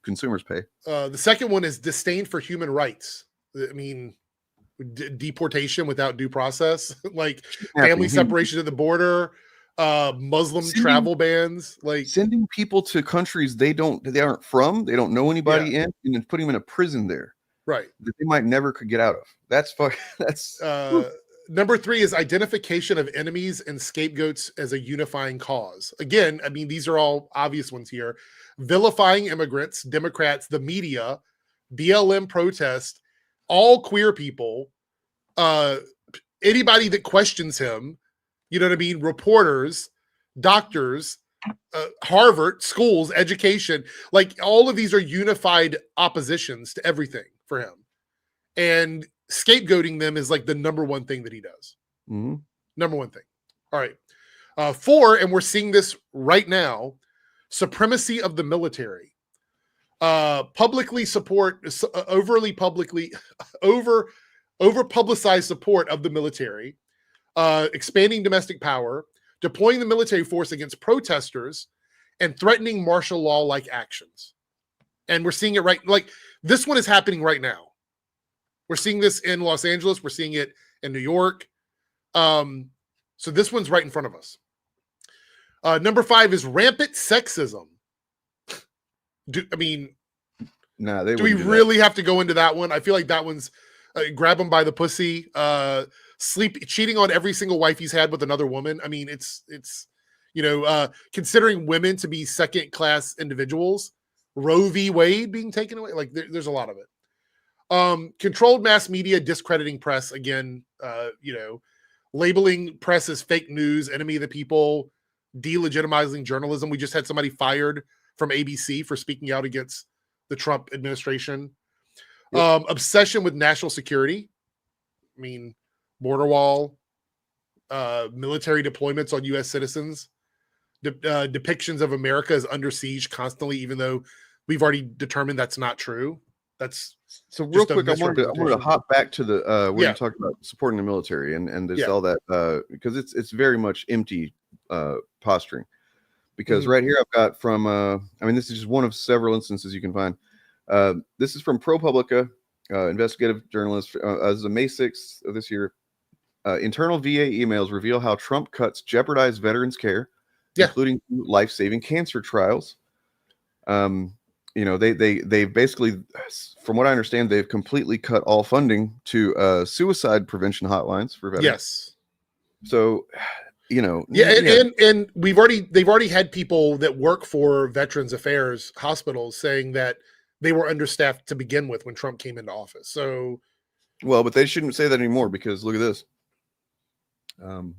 S15: consumers pay.
S20: The second one is disdain for human rights. I mean, deportation without due process, like family separation at the border, Muslim travel bans, like
S15: sending people to countries they aren't from, they don't know anybody in, and then putting them in a prison there.
S20: Right.
S15: that they might never could get out of. That's
S20: number 3 is identification of enemies and scapegoats as a unifying cause. Again, I mean, these are all obvious ones here. Vilifying immigrants, Democrats, the media, BLM protest, all queer people, anybody that questions him, you know what I mean? Reporters, doctors, Harvard, schools, education, like all of these are unified oppositions to everything for him. And scapegoating them is like the number one thing that he does.
S15: Mm-hmm.
S20: Number one thing. All right. 4, and we're seeing this right now, supremacy of the military. Publicly support, over publicized support of the military, expanding domestic power, deploying the military force against protesters, and threatening martial law like actions. And we're seeing it right, like this one is happening right now. We're seeing this in Los Angeles. We're seeing it in New York. So this one's right in front of us. Number 5 is rampant sexism. Do we really have to go into that one? I feel like that one's grab him by the pussy, cheating on every single wife he's had with another woman. I mean, it's considering women to be second-class individuals, Roe v. Wade being taken away. Like there's a lot of it. Controlled mass media discrediting press again, labeling press as fake news, enemy of the people, delegitimizing journalism. We just had somebody fired from ABC for speaking out against the Trump administration. Yep. Obsession with national security. I mean, border wall, military deployments on U.S. citizens, depictions of America as under siege constantly, even though we've already determined that's not true. That's
S15: so real quick. I wanted to hop back to the where you talked about supporting the military and there's all that because it's very much empty posturing. Because right here I've got from this is just one of several instances you can find. This is from ProPublica, investigative journalist. As of May 6th of this year, internal VA emails reveal how Trump cuts jeopardize veterans' care, including life-saving cancer trials. They basically, from what I understand, they've completely cut all funding to suicide prevention hotlines for veterans.
S20: Yes.
S15: So,
S20: and they've already had people that work for Veterans Affairs hospitals saying that they were understaffed to begin with when Trump came into office. So,
S15: well, but they shouldn't say that anymore because look at this. Trump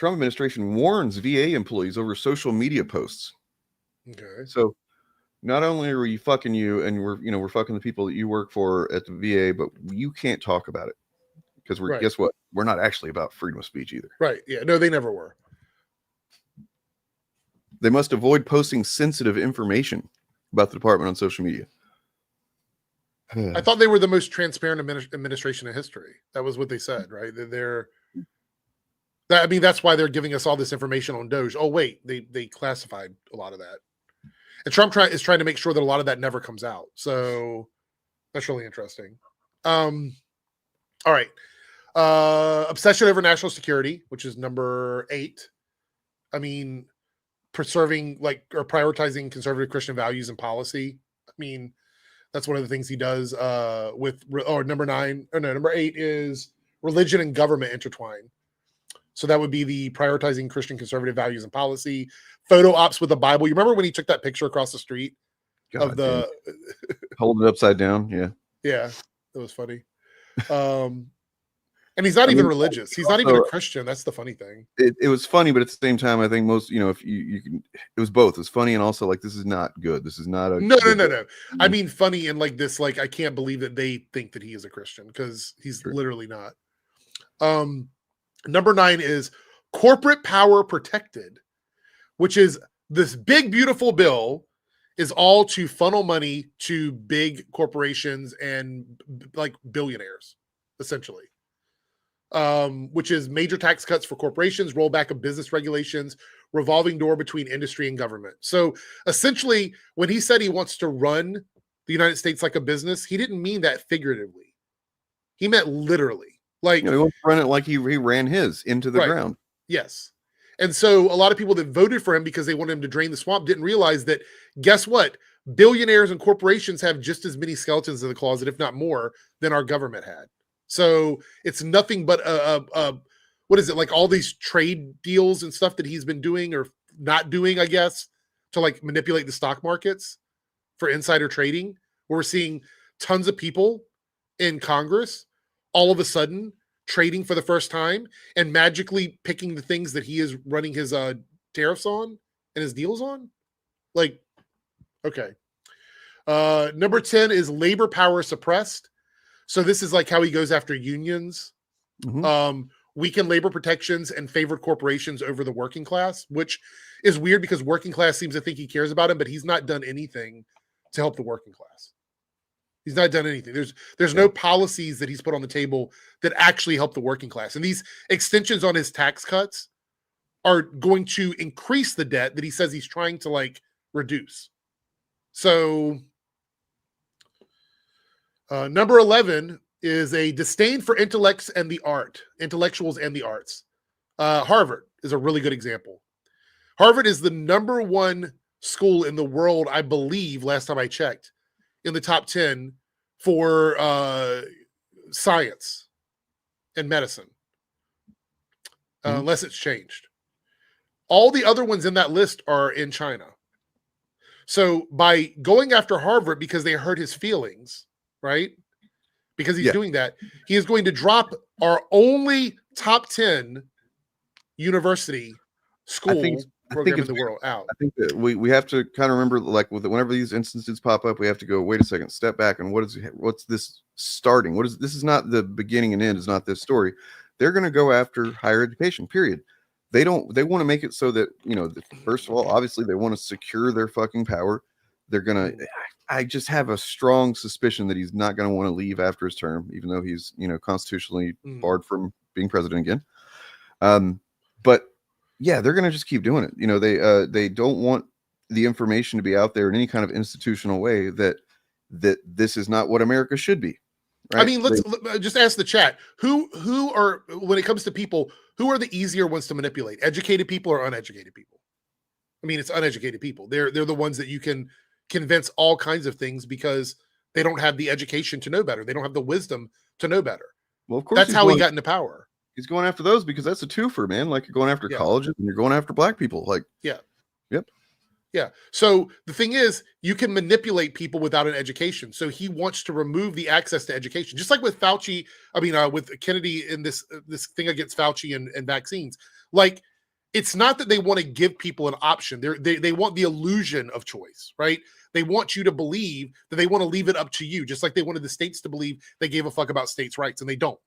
S15: administration warns VA employees over social media posts.
S20: Okay.
S15: So not only are we fucking you and we're fucking the people that you work for at the VA, but you can't talk about it because guess what? We're not actually about freedom of speech either.
S20: Right. Yeah. No, they never were.
S15: They must avoid posting sensitive information about the department on social media.
S20: I thought they were the most transparent administration in history. That was what they said, right? That's why they're giving us all this information on Doge. Oh, wait, they classified a lot of that. And Trump is trying to make sure that a lot of that never comes out. So that's really interesting. All right. Obsession over national security, which is number 8. I mean, prioritizing conservative Christian values and policy. I mean, that's one of the things he does number 8 is religion and government intertwined. So that would be the prioritizing Christian conservative values and policy. Photo ops with the Bible. You remember when he took that picture across the street of the
S15: hold it upside down? Yeah.
S20: Yeah, that was funny. And he's not even religious. He's not even a Christian. That's the funny thing.
S15: It was funny, but at the same time, I think most, if you can, it was both. It was funny and also like, this is not good. This is not a
S20: no. I mean, funny and like this, like, I can't believe that they think that he is a Christian because he's literally not. Number 9 is corporate power protected, which is this big, beautiful bill is all to funnel money to big corporations and like billionaires, essentially. Which is major tax cuts for corporations, rollback of business regulations, revolving door between industry and government. So essentially, when he said he wants to run the United States like a business, he didn't mean that figuratively. He meant literally. Like
S15: he wants to run it like he ran his into the ground.
S20: Yes. And so a lot of people that voted for him because they wanted him to drain the swamp didn't realize that, guess what? billionaires and corporations have just as many skeletons in the closet, if not more, than our government had. So it's nothing but what is it, like all these trade deals and stuff that he's been doing or not doing, I guess, to like manipulate the stock markets for insider trading, where we're seeing tons of people in Congress all of a sudden trading for the first time and magically picking the things that he is running his tariffs on and his deals on. Like, okay. Number 10 is labor power suppressed. So this is like how he goes after unions, weaken labor protections and favored corporations over the working class, which is weird because working class seems to think he cares about him, but he's not done anything to help the working class. He's not done anything. There's no policies that he's put on the table that actually help the working class. And these extensions on his tax cuts are going to increase the debt that he says he's trying to like reduce. So number 11 is a disdain for intellectuals and the arts. Harvard is a really good example. Harvard is the number one school in the world, I believe, last time I checked, in the top 10 for science and medicine, unless it's changed. All the other ones in that list are in China. So by going after Harvard because they hurt his feelings, right? Because he's doing that, he is going to drop our only top 10 university school program in the world out.
S15: I think that we have to kind of remember, like, whenever these instances pop up, we have to go, wait a second, step back, and what's this starting? This is not the beginning and end, is not this story. They're going to go after higher education, period. They want to make it so that, first of all, obviously they want to secure their fucking power. They're going to, I just have a strong suspicion that he's not going to want to leave after his term, even though he's, constitutionally barred from being president again. But yeah, they're going to just keep doing it. They don't want the information to be out there in any kind of institutional way that this is not what America should be. Right?
S20: I mean, let's just ask the chat. Who are, when it comes to people, who are the easier ones to manipulate? Educated people or uneducated people? I mean, it's uneducated people. They're the ones that you can convince all kinds of things because they don't have the education to know better. They don't have the wisdom to know better.
S15: Well, of course,
S20: that's how he got into power.
S15: He's going after those because that's a twofer, man. Like, you're going after colleges and you're going after black people. Like,
S20: yeah. So the thing is, you can manipulate people without an education. So he wants to remove the access to education, just like with Fauci. I mean, with Kennedy in this thing against Fauci and vaccines. Like, it's not that they want to give people an option. They want the illusion of choice, right? They want you to believe that they want to leave it up to you, just like they wanted the states to believe they gave a fuck about states' rights, and they don't.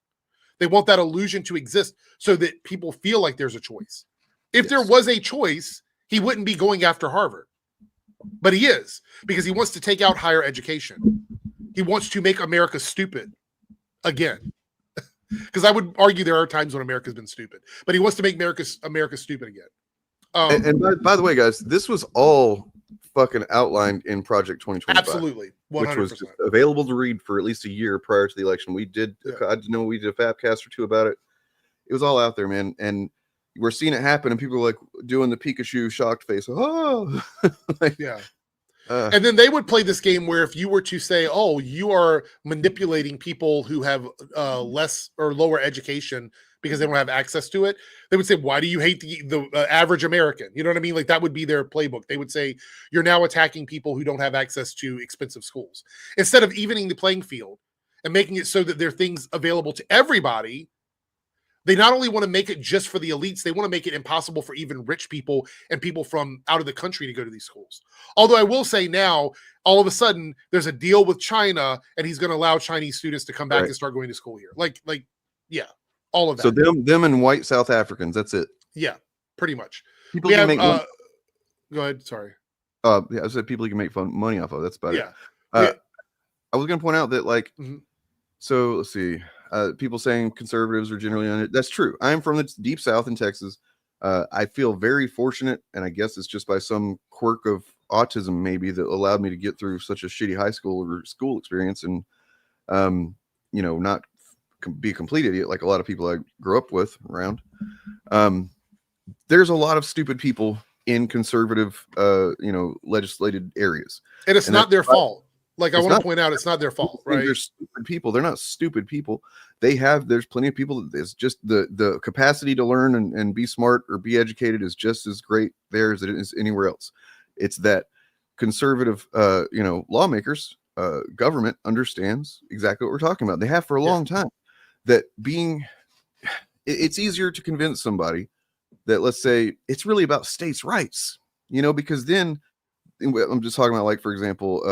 S20: They want that illusion to exist so that people feel like there's a choice. If there was a choice, he wouldn't be going after Harvard. But he is, because he wants to take out higher education. He wants to make America stupid again. Because I would argue there are times when America's been stupid. But he wants to make America stupid again.
S15: And by the way, guys, this was all fucking outlined in Project 2025.
S20: Absolutely. 100%.
S15: Which was just available to read for at least a year prior to the election. We did, I know we did a Fapcast or two about it. It was all out there, man. And we're seeing it happen, and people are like doing the Pikachu shocked face. Oh,
S20: and then they would play this game where if you were to say, "Oh, you are manipulating people who have less or lower education because they don't have access to it," they would say, "Why do you hate the average American?" You know what I mean? Like, that would be their playbook. They would say, "You're now attacking people who don't have access to expensive schools," instead of evening the playing field and making it so that there are things available to everybody. They not only want to make it just for the elites, they want to make it impossible for even rich people and people from out of the country to go to these schools. Although I will say now, all of a sudden, there's a deal with China, and he's going to allow Chinese students to come back and start going to school here. Like, yeah, all of that.
S15: So them and white South Africans, that's it.
S20: Yeah, pretty much.
S15: People can make
S20: go ahead. Sorry.
S15: Yeah, I said people you can make money off of. That's about it. I was going to point out that, like, so let's see. People saying conservatives are generally that's true. I'm from the deep South in Texas. I feel very fortunate, and I guess it's just by some quirk of autism maybe that allowed me to get through such a shitty high school or school experience and not be a complete idiot like a lot of people I grew up with around. There's a lot of stupid people in conservative, legislated areas.
S20: And it's not their fault. Like, I want to point out, it's not their fault, right?
S15: They're stupid people. They're not stupid people. There's plenty of people. It's just the capacity to learn and be smart or be educated is just as great there as it is anywhere else. It's that conservative, lawmakers, government understands exactly what we're talking about. They have for a long time. That it's easier to convince somebody that, let's say, it's really about states' rights, because then I'm just talking about, like, for example,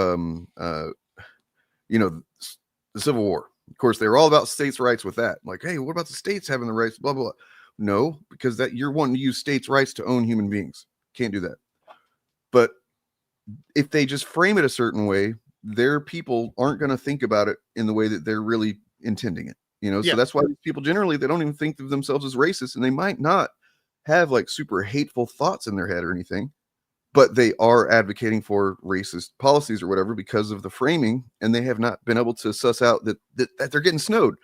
S15: the Civil War. Of course, they were all about states' rights with that. Like, hey, what about the states having the rights? Blah, blah, blah. No, because that you're wanting to use states' rights to own human beings. Can't do that. But if they just frame it a certain way, their people aren't going to think about it in the way that they're really intending it. So that's why these people generally, they don't even think of themselves as racist, and they might not have like super hateful thoughts in their head or anything, but they are advocating for racist policies or whatever because of the framing, and they have not been able to suss out that they're getting snowed.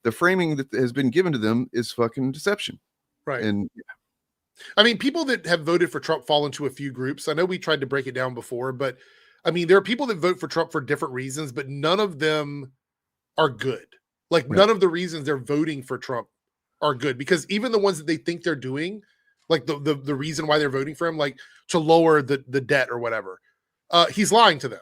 S15: The framing that has been given to them is fucking deception.
S20: Right.
S15: And
S20: I mean, people that have voted for Trump fall into a few groups. I know we tried to break it down before, but I mean, there are people that vote for Trump for different reasons, but none of them are good. Like, none of the reasons they're voting for Trump are good, because even the ones that they think they're doing, like the reason why they're voting for him, like to lower the debt or whatever, he's lying to them.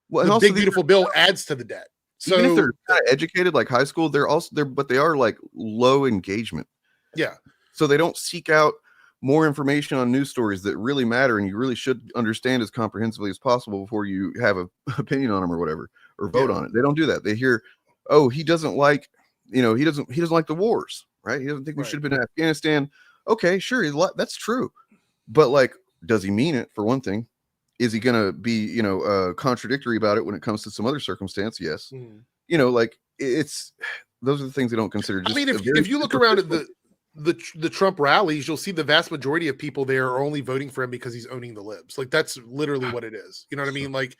S15: Well,
S20: the
S15: also
S20: big beautiful bill adds to the debt. So
S15: even if they're kind of educated, like high school, but they are like low engagement.
S20: Yeah.
S15: So they don't seek out more information on news stories that really matter, and you really should understand as comprehensively as possible before you have an opinion on them or whatever, or vote on it. They don't do that. They hear, oh, he doesn't like, he doesn't like the wars, right? He doesn't think we should have been in Afghanistan. Okay, sure, that's true, but like, does he mean it? For one thing, is he gonna be, contradictory about it when it comes to some other circumstance? Yes. Like, it's those are the things they don't consider.
S20: I mean, if you look around at the Trump rallies, you'll see the vast majority of people there are only voting for him because he's owning the libs. Like, that's literally what it is. You know what I mean? Like,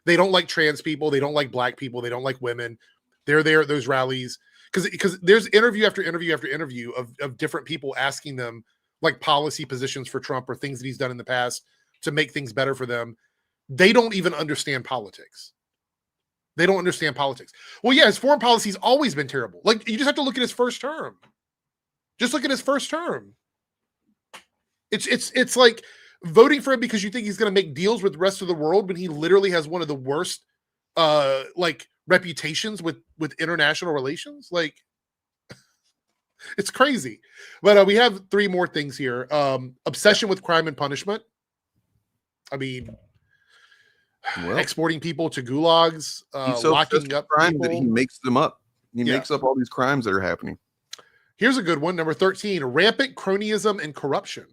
S20: they don't like trans people, they don't like black people, they don't like women. They're there at those rallies because there's interview after interview after interview of different people asking them like policy positions for Trump or things that he's done in the past to make things better for them. They don't even understand politics. They don't understand politics. Well, yeah, his foreign policy's always been terrible. Like, you just have to look at his first term. Just look at his first term. It's like voting for him because you think he's going to make deals with the rest of the world when he literally has one of the worst reputations with international relations. Like, it's crazy. But we have three more things here. Obsession with crime and punishment. I mean, exporting people to gulags,
S15: he's so
S20: locking up
S15: crime
S20: people.
S15: that he makes them up. He makes up all these crimes that are happening.
S20: Here's a good one, number 13, rampant cronyism and corruption.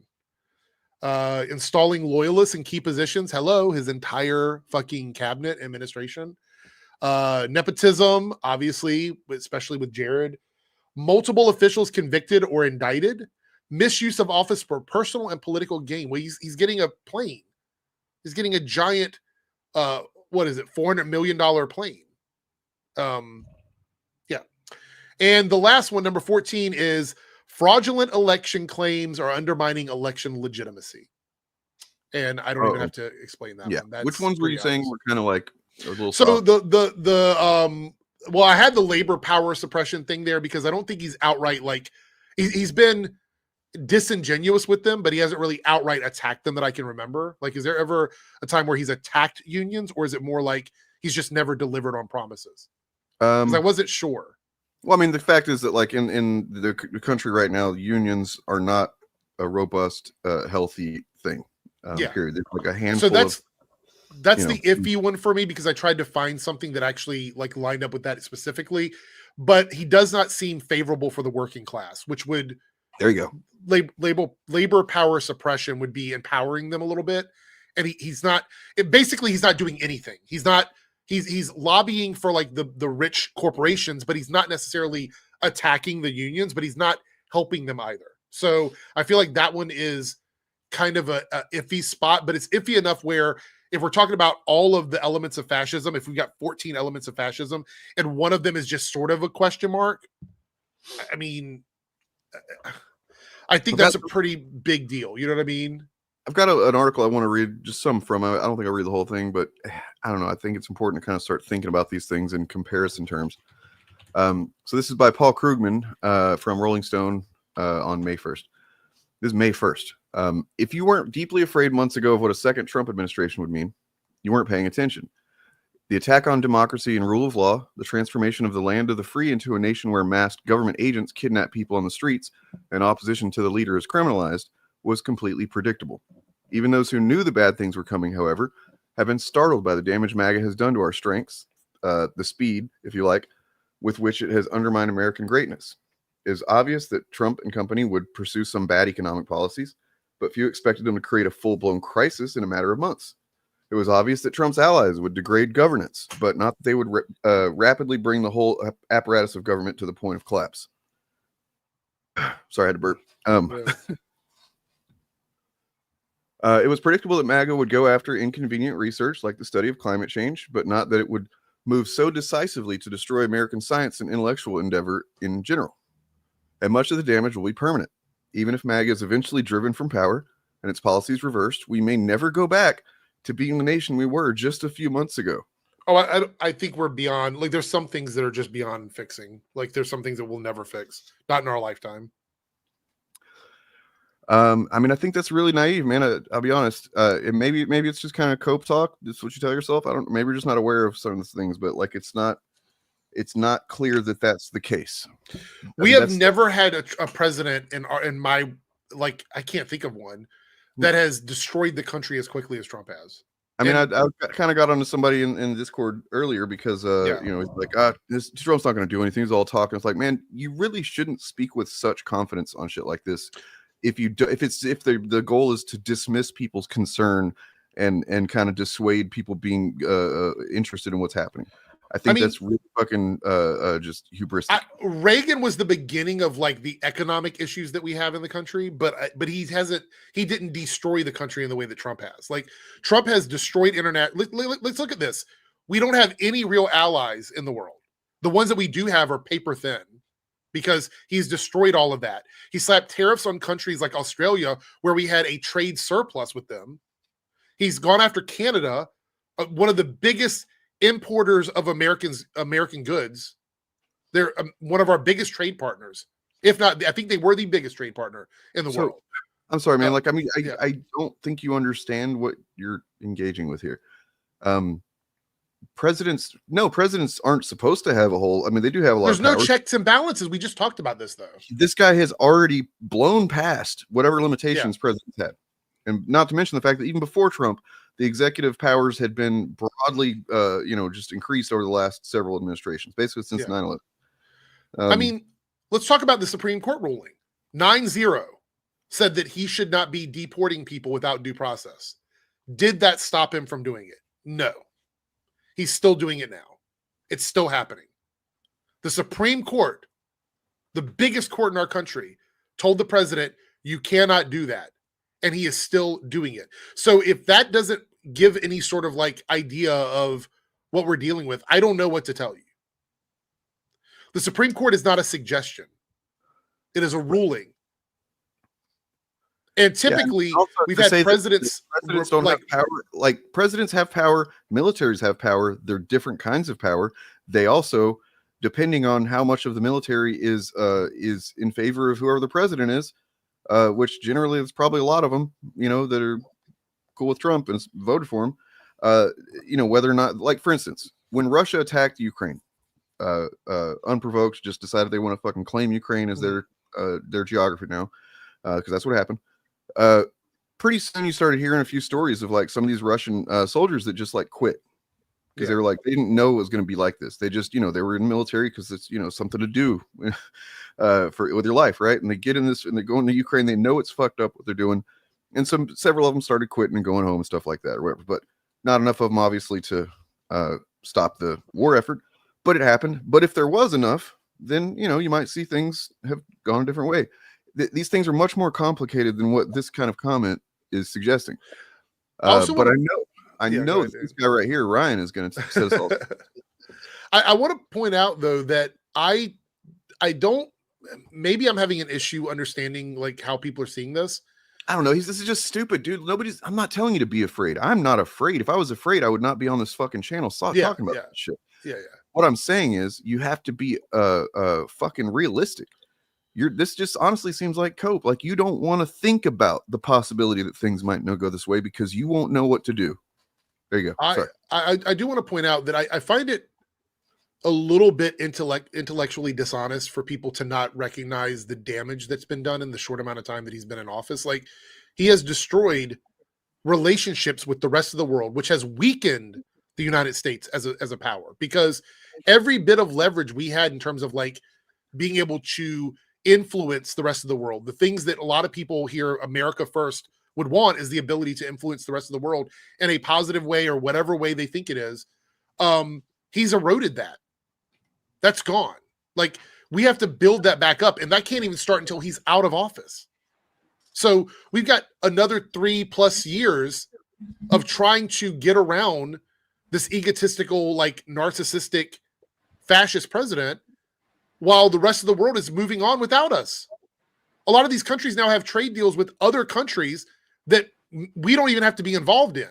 S20: Installing loyalists in key positions. Hello, his entire fucking cabinet administration. Nepotism, obviously, especially with Jared. Multiple officials convicted or indicted. Misuse of office for personal and political gain. Well, he's getting a plane. He's getting a giant, what is it, $400 million plane. Yeah. And the last one, number 14, is fraudulent election claims are undermining election legitimacy. And I don't even have to explain that one. That's
S15: which ones were you saying were kind of like a little
S20: so
S15: soft?
S20: Well, I had the labor power suppression thing there because I don't think he's outright like he's been disingenuous with them, but he hasn't really outright attacked them that I can remember. Like, is there ever a time where he's attacked unions, or is it more like he's just never delivered on promises? Because I wasn't sure.
S15: Well, I mean, the fact is that like in the country right now, unions are not a robust, healthy thing. Period. There's like a handful.
S20: So that's the iffy one for me, because I tried to find something that actually like lined up with that specifically, but he does not seem favorable for the working class, which would,
S15: there you go.
S20: Labor power suppression would be empowering them a little bit. And he's not doing anything. He's lobbying for like the rich corporations, but he's not necessarily attacking the unions, but he's not helping them either. So I feel like that one is kind of a iffy spot, but it's iffy enough where if we're talking about all of the elements of fascism, if we've got 14 elements of fascism and one of them is just sort of a question mark, I mean, I think that's a pretty big deal. You know what I mean?
S15: I've got an article I want to read just some from. I don't think I'll read the whole thing, but I don't know. I think it's important to kind of start thinking about these things in comparison terms. So this is by Paul Krugman from Rolling Stone on May 1st. This is May 1st. If you weren't deeply afraid months ago of what a second Trump administration would mean, you weren't paying attention. The attack on democracy and rule of law, the transformation of the land of the free into a nation where masked government agents kidnap people on the streets and opposition to the leader is criminalized, was completely predictable. Even those who knew the bad things were coming, however, have been startled by the damage MAGA has done to our strengths, the speed, if you like, with which it has undermined American greatness. It is obvious that Trump and company would pursue some bad economic policies, but few expected them to create a full-blown crisis in a matter of months. It was obvious that Trump's allies would degrade governance, but not that they would rapidly bring the whole apparatus of government to the point of collapse. Sorry, I had to burp. It was predictable that MAGA would go after inconvenient research like the study of climate change, but not that it would move so decisively to destroy American science and intellectual endeavor in general. And much of the damage will be permanent. Even if MAGA is eventually driven from power and its policies reversed, we may never go back to being the nation we were just a few months ago.
S20: Oh, I think we're beyond, like, there's some things that are just beyond fixing. Like, there's some things that we'll never fix, not in our lifetime.
S15: I mean, I think that's really naive, man. I'll be honest. Maybe it's just kind of cope talk. That's what you tell yourself. Maybe you're just not aware of some of the things, but like, it's not clear that that's the case.
S20: We have never had a president in my, like, I can't think of one that has destroyed the country as quickly as Trump has.
S15: I mean, I kind of got onto somebody in Discord earlier because, you know, he's like, Trump's not going to do anything. He's all talking. It's like, man, you really shouldn't speak with such confidence on shit like this. If the goal is to dismiss people's concern and kind of dissuade people being interested in what's happening. I mean, that's really fucking just hubristic.
S20: Reagan was the beginning of like the economic issues that we have in the country, but he didn't destroy the country in the way that Trump has. Like, Trump has destroyed internet. Let's look at this. We don't have any real allies in the world. The ones that we do have are paper thin because he's destroyed all of that. He slapped tariffs on countries like Australia where we had a trade surplus with them. He's gone after Canada, one of the biggest importers of American goods. They're one of our biggest trade partners. If not, I think they were the biggest trade partner in the world.
S15: I'm sorry, man. Like, I mean, I don't think you understand what you're engaging with here. Presidents aren't supposed to have a whole. I mean, they do have a lot.
S20: There's
S15: of power.
S20: No checks and balances. We just talked about this, though.
S15: This guy has already blown past whatever limitations presidents had, and not to mention the fact that even before Trump, the executive powers had been broadly, just increased over the last several administrations, basically since 9/11.
S20: I mean, let's talk about the Supreme Court ruling. 9-0 said that he should not be deporting people without due process. Did that stop him from doing it? No. He's still doing it now. It's still happening. The Supreme Court, the biggest court in our country, told the president, you cannot do that. And he is still doing it. So if that doesn't give any sort of like idea of what we're dealing with, I don't know what to tell you. The Supreme Court is not a suggestion. It is a ruling. And typically we've had presidents
S15: don't have power. Like, presidents have power, militaries have power. They're different kinds of power. They also, depending on how much of the military is in favor of whoever the president is, which generally is probably a lot of them, that are cool with Trump and voted for him. Whether or not, like, for instance, when Russia attacked Ukraine, unprovoked, just decided they want to fucking claim Ukraine as their geography now, because that's what happened. Pretty soon you started hearing a few stories of like some of these Russian soldiers that just like quit because they were like, they didn't know it was going to be like this. They just, they were in the military because it's, something to do with your life, right? And they get in this and they go into Ukraine. They know it's fucked up what they're doing, and several of them started quitting and going home and stuff like that, or whatever. But not enough of them, obviously, to stop the war effort. But it happened. But if there was enough, then you might see things have gone a different way. These things are much more complicated than what this kind of comment is suggesting. But I know this guy right here, Ryan, is going to set us all.
S20: I want to point out though that I don't. Maybe I'm having an issue understanding like how people are seeing this.
S15: I don't know. This is just stupid, dude. I'm not telling you to be afraid. I'm not afraid. If I was afraid, I would not be on this fucking channel talking about this shit.
S20: Yeah.
S15: What I'm saying is you have to be fucking realistic. This just honestly seems like cope. Like you don't want to think about the possibility that things might not go this way because you won't know what to do. There you go. Sorry.
S20: I do want to point out that I find it a little bit intellectually dishonest for people to not recognize the damage that's been done in the short amount of time that he's been in office. Like he has destroyed relationships with the rest of the world, which has weakened the United States as a power, because every bit of leverage we had in terms of like being able to influence the rest of the world, the things that a lot of people here, America first, would want is the ability to influence the rest of the world in a positive way or whatever way they think it is. He's eroded that. That's gone. Like we have to build that back up, and that can't even start until he's out of office. So we've got another 3+ years of trying to get around this egotistical, like narcissistic fascist president while the rest of the world is moving on without us. A lot of these countries now have trade deals with other countries that we don't even have to be involved in.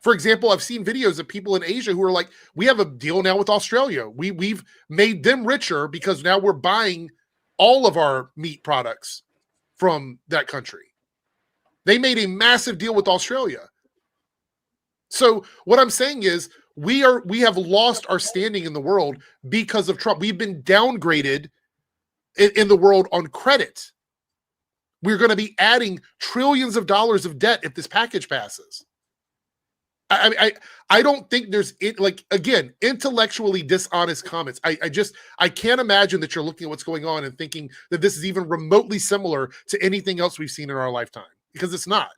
S20: For example, I've seen videos of people in Asia who are like, we have a deal now with Australia. We've made them richer because now we're buying all of our meat products from that country. They made a massive deal with Australia. So what I'm saying is we have lost our standing in the world because of Trump. We've been downgraded in the world on credit. We're going to be adding trillions of dollars of debt if this package passes. I don't think there's again, intellectually dishonest comments. I can't imagine that you're looking at what's going on and thinking that this is even remotely similar to anything else we've seen in our lifetime, because it's not.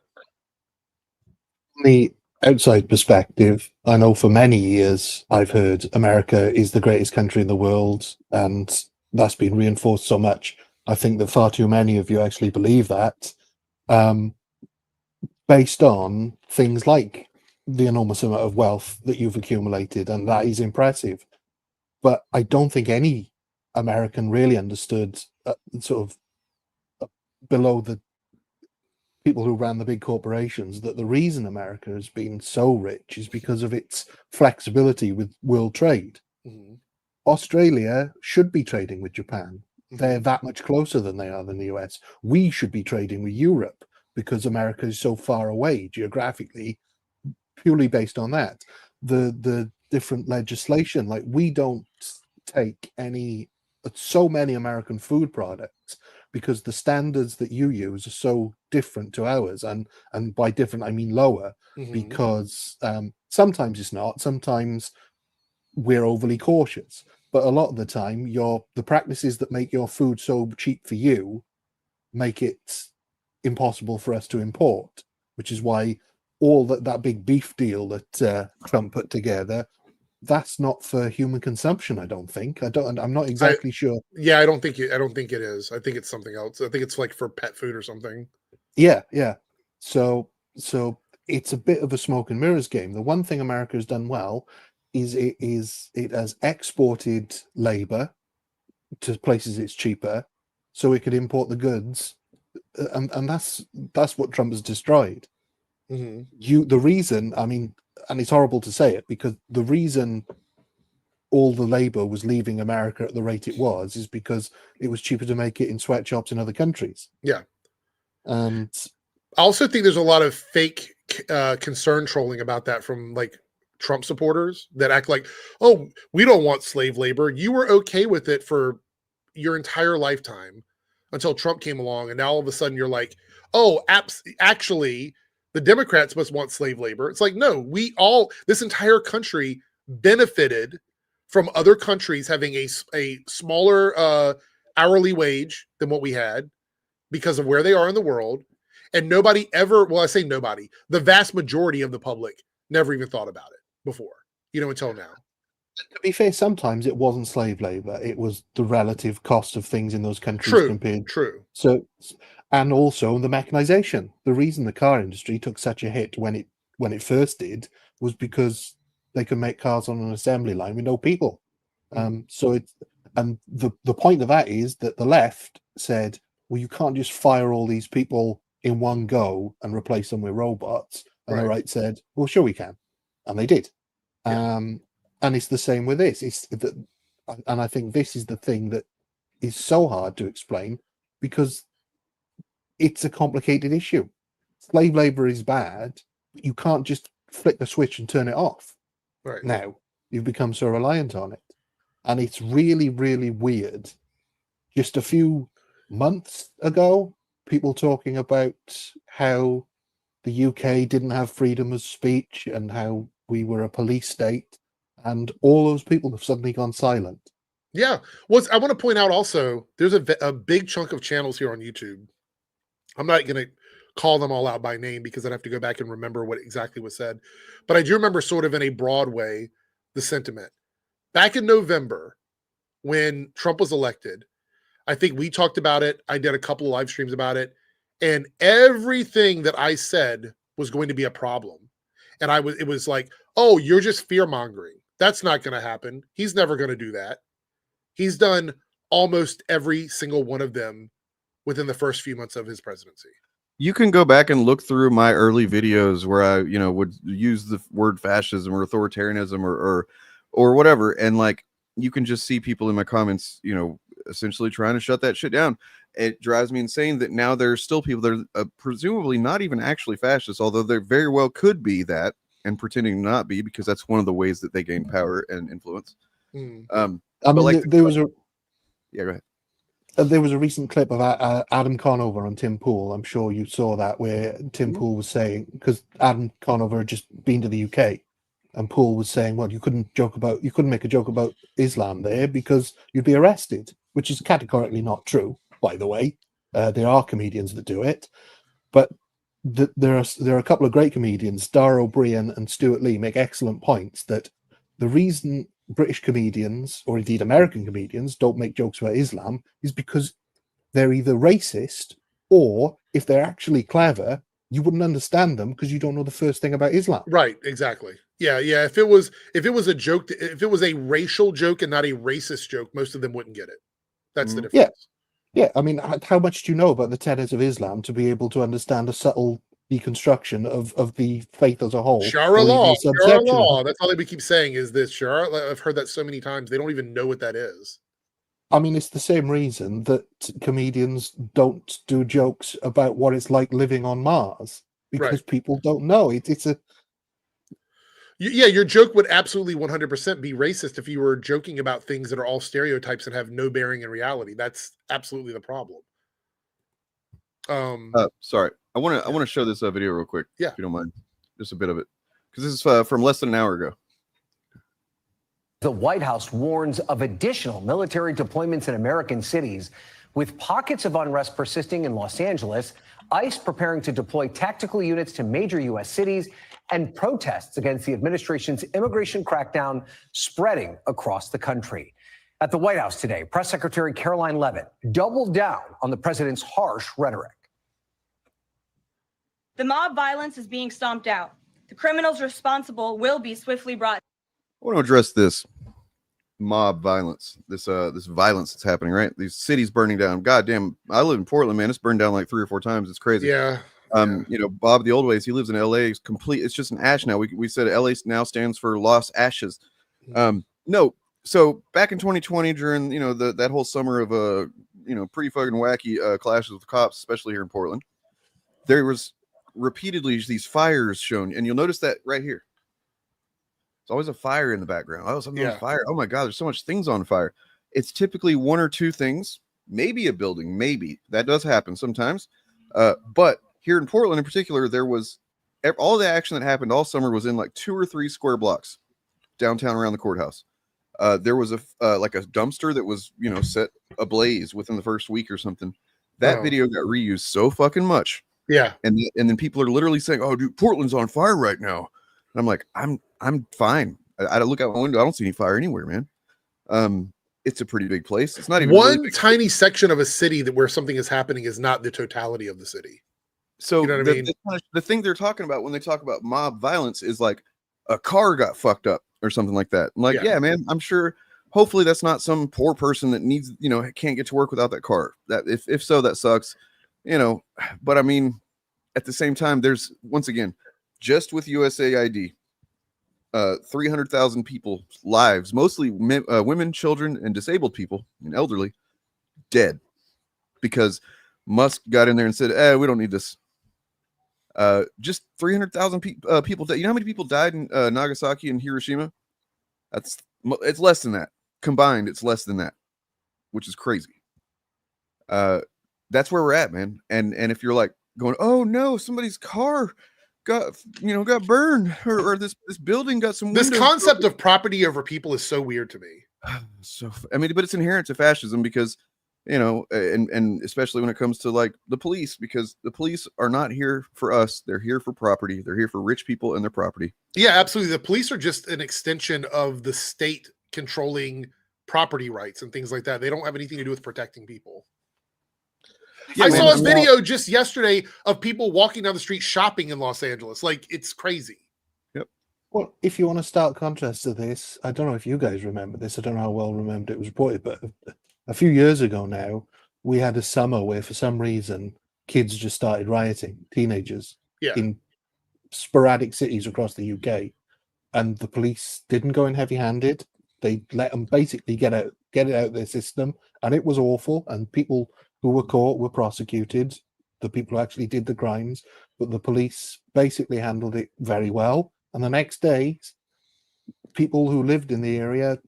S21: The outside perspective, I know for many years I've heard America is the greatest country in the world, and that's been reinforced so much. I think that far too many of you actually believe that, based on things like the enormous amount of wealth that you've accumulated, and that is impressive. But I don't think any American really understood sort of below the people who ran the big corporations that the reason America has been so rich is because of its flexibility with world trade.
S20: Mm-hmm.
S21: Australia should be trading with Japan. They're that much closer than they are than the US. We should be trading with Europe because America is so far away geographically, purely based on that. The different legislation, like we don't take so many American food products because the standards that you use are so different to ours, and by different I mean lower.
S20: Mm-hmm.
S21: Because sometimes it's not, sometimes we're overly cautious, but a lot of the time the practices that make your food so cheap for you make it impossible for us to import, which is why all that big beef deal that Trump put together, that's not for human consumption. I don't think. I'm not exactly sure.
S20: Yeah, I don't think it is. I think it's something else. I think it's like for pet food or something.
S21: Yeah. So it's a bit of a smoke and mirrors game. The one thing America has done well is it has exported labor to places it's cheaper, so it could import the goods, and that's what Trump has destroyed.
S20: Mm-hmm.
S21: The reason, I mean, and it's horrible to say it, because the reason all the labor was leaving America at the rate it was is because it was cheaper to make it in sweatshops in other countries.
S20: Yeah.
S21: And
S20: I also think there's a lot of fake concern trolling about that from like Trump supporters that act like, oh, we don't want slave labor. You were okay with it for your entire lifetime until Trump came along, and now all of a sudden you're like, oh, actually the Democrats must want slave labor. It's like, no, this entire country benefited from other countries having a smaller hourly wage than what we had because of where they are in the world. And nobody ever, well, I say nobody, the vast majority of the public never even thought about it before, until now.
S21: To be fair, sometimes it wasn't slave labor. It was the relative cost of things in those countries compared.
S20: True.
S21: So, and also the mechanization. The reason the car industry took such a hit when it first did was because they could make cars on an assembly line with no people. The point of that is that the left said, well, you can't just fire all these people in one go and replace them with robots. And the
S20: Right.
S21: right said, well, sure we can. And they did. And it's the same with this. And I think this is the thing that is so hard to explain because it's a complicated issue. Slave labor is bad. But you can't just flick the switch and turn it off.
S20: Right.
S21: Now you've become so reliant on it. And it's really, really weird. Just a few months ago, people talking about how the UK didn't have freedom of speech and how we were a police state. And all those people have suddenly gone silent.
S20: Yeah. I want to point out also, there's a big chunk of channels here on YouTube. I'm not going to call them all out by name because I'd have to go back and remember what exactly was said. But I do remember sort of in a broad way, the sentiment. Back in November, when Trump was elected, I think we talked about it. I did a couple of live streams about it. And everything that I said was going to be a problem. And it was like, oh, you're just fear mongering. That's not going to happen. He's never going to do that. He's done almost every single one of them within the first few months of his presidency.
S15: You can go back and look through my early videos where I, would use the word fascism or authoritarianism or whatever. And like, you can just see people in my comments, essentially trying to shut that shit down. It drives me insane that now there's still people that are presumably not even actually fascists, although they very well could be that and pretending to not be, because that's one of the ways that they gain power and influence.
S21: I mean, there was a
S15: go ahead.
S21: There was a recent clip of Adam Conover on Tim Pool. I'm sure you saw that, where Tim Pool was saying, because Adam Conover had just been to the UK, and Pool was saying, well, you couldn't make a joke about Islam there because you'd be arrested, which is categorically not true, by the way. There are comedians that do it, but there are a couple of great comedians, Dara O'Brien and Stuart Lee, make excellent points that the reason British comedians, or indeed American comedians, don't make jokes about Islam is because they're either racist, or if they're actually clever, you wouldn't understand them because you don't know the first thing about Islam.
S20: Right, exactly. Yeah. If it was a joke, if it was a racial joke and not a racist joke, most of them wouldn't get it. That's the difference.
S21: Yeah. I mean, how much do you know about the tenets of Islam to be able to understand a subtle deconstruction of the faith as a whole?
S20: Shara law. That's all they keep saying is this. Shara. I've heard that so many times. They don't even know what that is.
S21: I mean, it's the same reason that comedians don't do jokes about what it's like living on Mars, because people don't know.
S20: Your joke would absolutely 100% be racist if you were joking about things that are all stereotypes and have no bearing in reality. That's absolutely the problem.
S15: Sorry, I want to show this video real quick.
S20: Yeah,
S15: if you don't mind, just a bit of it, because this is from less than an hour ago.
S2: The White House warns of additional military deployments in American cities. With pockets of unrest persisting in Los Angeles, ICE preparing to deploy tactical units to major U.S. cities, and protests against the administration's immigration crackdown spreading across the country. At the White House today, Press Secretary Caroline Leavitt doubled down on the president's harsh rhetoric.
S22: The mob violence is being stomped out. The criminals responsible will be swiftly brought.
S15: I want to address this mob violence, this violence that's happening, right? These cities burning down. God damn, I live in Portland, man. It's burned down like 3 or 4 times. It's crazy.
S20: Yeah.
S15: Bob the old ways, he lives in LA. It's complete. It's just an ash now. We said LA now stands for Lost Ashes. No. So back in 2020, during that whole summer of pretty fucking wacky clashes with cops, especially here in Portland, there was repeatedly these fires shown, and you'll notice that right here. It's always a fire in the background. Oh, something on fire. Oh my God, there's so much things on fire. It's typically 1 or 2 things, maybe a building, maybe that does happen sometimes. But here in Portland in particular, there was all the action that happened all summer was in like 2 or 3 square blocks downtown around the courthouse. There was a dumpster that was, set ablaze within the first week or something. That video got reused so fucking much.
S20: Yeah.
S15: And then people are literally saying, "Oh, dude, Portland's on fire right now." And I'm like, I'm fine. I don't look out my window. I don't see any fire anywhere, man. It's a pretty big place. It's not even
S20: one
S15: really
S20: tiny section of a city where something is happening is not the totality of the city.
S15: So
S20: you know what I mean?
S15: The thing they're talking about when they talk about mob violence is like a car got fucked up or something like that. I'm like, yeah, man, I'm sure. Hopefully that's not some poor person that needs, can't get to work without that car. That if so, that sucks. But I mean, at the same time, there's once again, just with USAID, 300,000 people's lives, mostly women, children, and disabled people and elderly, dead because Musk got in there and said, we don't need this. Just 300,000 people. You know how many people died in Nagasaki and Hiroshima? It's less than that. Combined, it's less than that, which is crazy. That's where we're at, man. And if you're like going, oh no, somebody's car got burned, or this building got some
S20: This
S15: windows
S20: concept
S15: broken.
S20: of property over people is so weird to me.
S15: So I mean, but it's inherent to fascism because and especially when it comes to like the police, because the police are not here for us. They're here for property. They're here for rich people and their property.
S20: Yeah, absolutely. The police are just an extension of the state controlling property rights and things like that. They don't have anything to do with protecting people.
S15: Yeah,
S20: I
S15: man,
S20: saw a video just yesterday of people walking down the street shopping in Los Angeles. Like, it's crazy.
S15: Yep.
S21: Well, if you want to start contrast to this, I don't know if you guys remember this. I don't know how well remembered it was reported, but a few years ago now, we had a summer where for some reason kids just started rioting, teenagers, in sporadic cities across the UK, and the police didn't go in heavy-handed. They let them basically get it out of their system, and it was awful. And people who were caught were prosecuted. The people who actually did the crimes, but the police basically handled it very well. And the next day, people who lived in the area,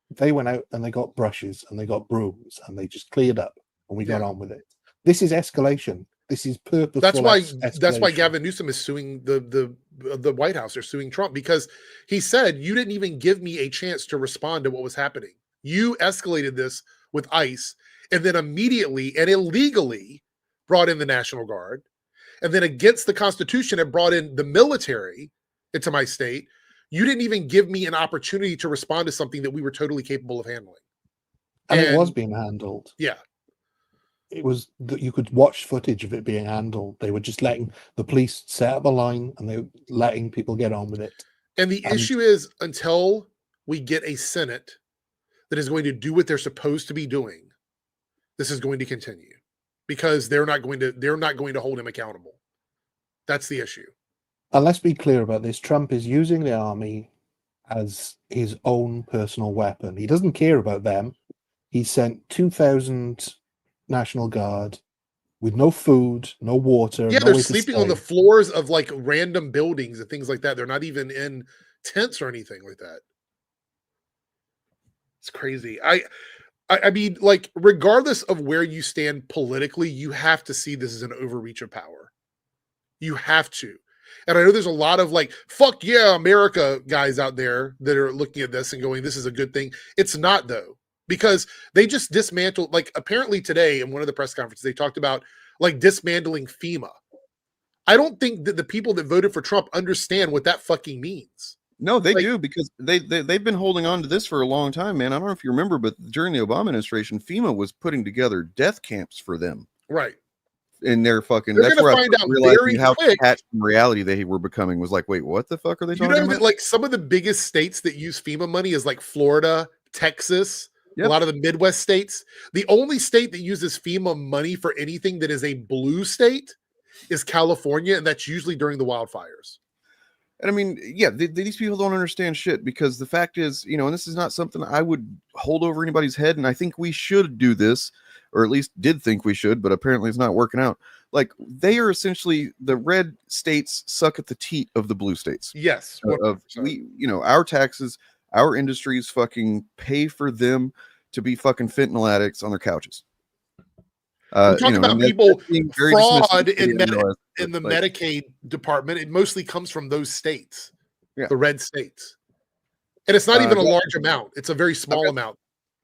S21: they went out and they got brushes and they got brooms and they just cleared up, and we got on with it. This is escalation. This is purposeful.
S20: That's why
S21: escalation.
S20: Gavin Newsom is suing the White House. They're suing Trump because he said, you didn't even give me a chance to respond to what was happening. You escalated this with ICE and then immediately and illegally brought in the National Guard, and then against the Constitution have brought in the military into my state. You didn't even give me an opportunity to respond to something that we were totally capable of handling.
S21: And it was being handled.
S20: Yeah.
S21: It was that you could watch footage of it being handled. They were just letting the police set up a line and they were letting people get on with it.
S20: And the issue is, until we get a Senate that is going to do what they're supposed to be doing, this is going to continue because they're not going to hold him accountable. That's the issue.
S21: And let's be clear about this. Trump is using the army as his own personal weapon. He doesn't care about them. He sent 2,000 National Guard with no food, no water.
S20: Yeah,
S21: no
S20: they're
S21: way to
S20: sleeping
S21: stay.
S20: on the floors of like random buildings and things like that. They're not even in tents or anything like that. It's crazy. I mean, like, regardless of where you stand politically, you have to see this as an overreach of power. You have to. And I know there's a lot of like, fuck yeah, America guys out there that are looking at this and going, this is a good thing. It's not, though, because they just dismantled, like, apparently today in one of the press conferences, they talked about like dismantling FEMA. I don't think that the people that voted for Trump understand what that fucking means.
S15: No, they do, because they've been holding on to this for a long time, man. I don't know if you remember, but during the Obama administration, FEMA was putting together death camps for them.
S20: Right.
S15: And they're fucking.
S20: They're
S15: That's where I
S20: find out
S15: realized
S20: very
S15: how
S20: quick.
S15: detached from reality they were becoming. Was like, wait, what the fuck are they
S20: You
S15: talking
S20: know
S15: about?
S20: that like some of the biggest states that use FEMA money is like Florida, Texas, a lot of the Midwest states. The only state that uses FEMA money for anything that is a blue state is California, and that's usually during the wildfires.
S15: And I mean, yeah, these people don't understand shit, because the fact is, you know, and this is not something I would hold over anybody's head. And I think we should do this, or at least did think we should, but apparently it's not working out. Like, they are essentially, the red states suck at the teat of the blue states.
S20: Yes.
S15: We, you know, our taxes, our industries fucking pay for them to be fucking fentanyl addicts on their couches.
S20: Talk about people fraud in the
S15: like,
S20: Medicaid department. It mostly comes from those states,
S15: yeah,
S20: the red states, and it's not even a large amount. It's a very small amount.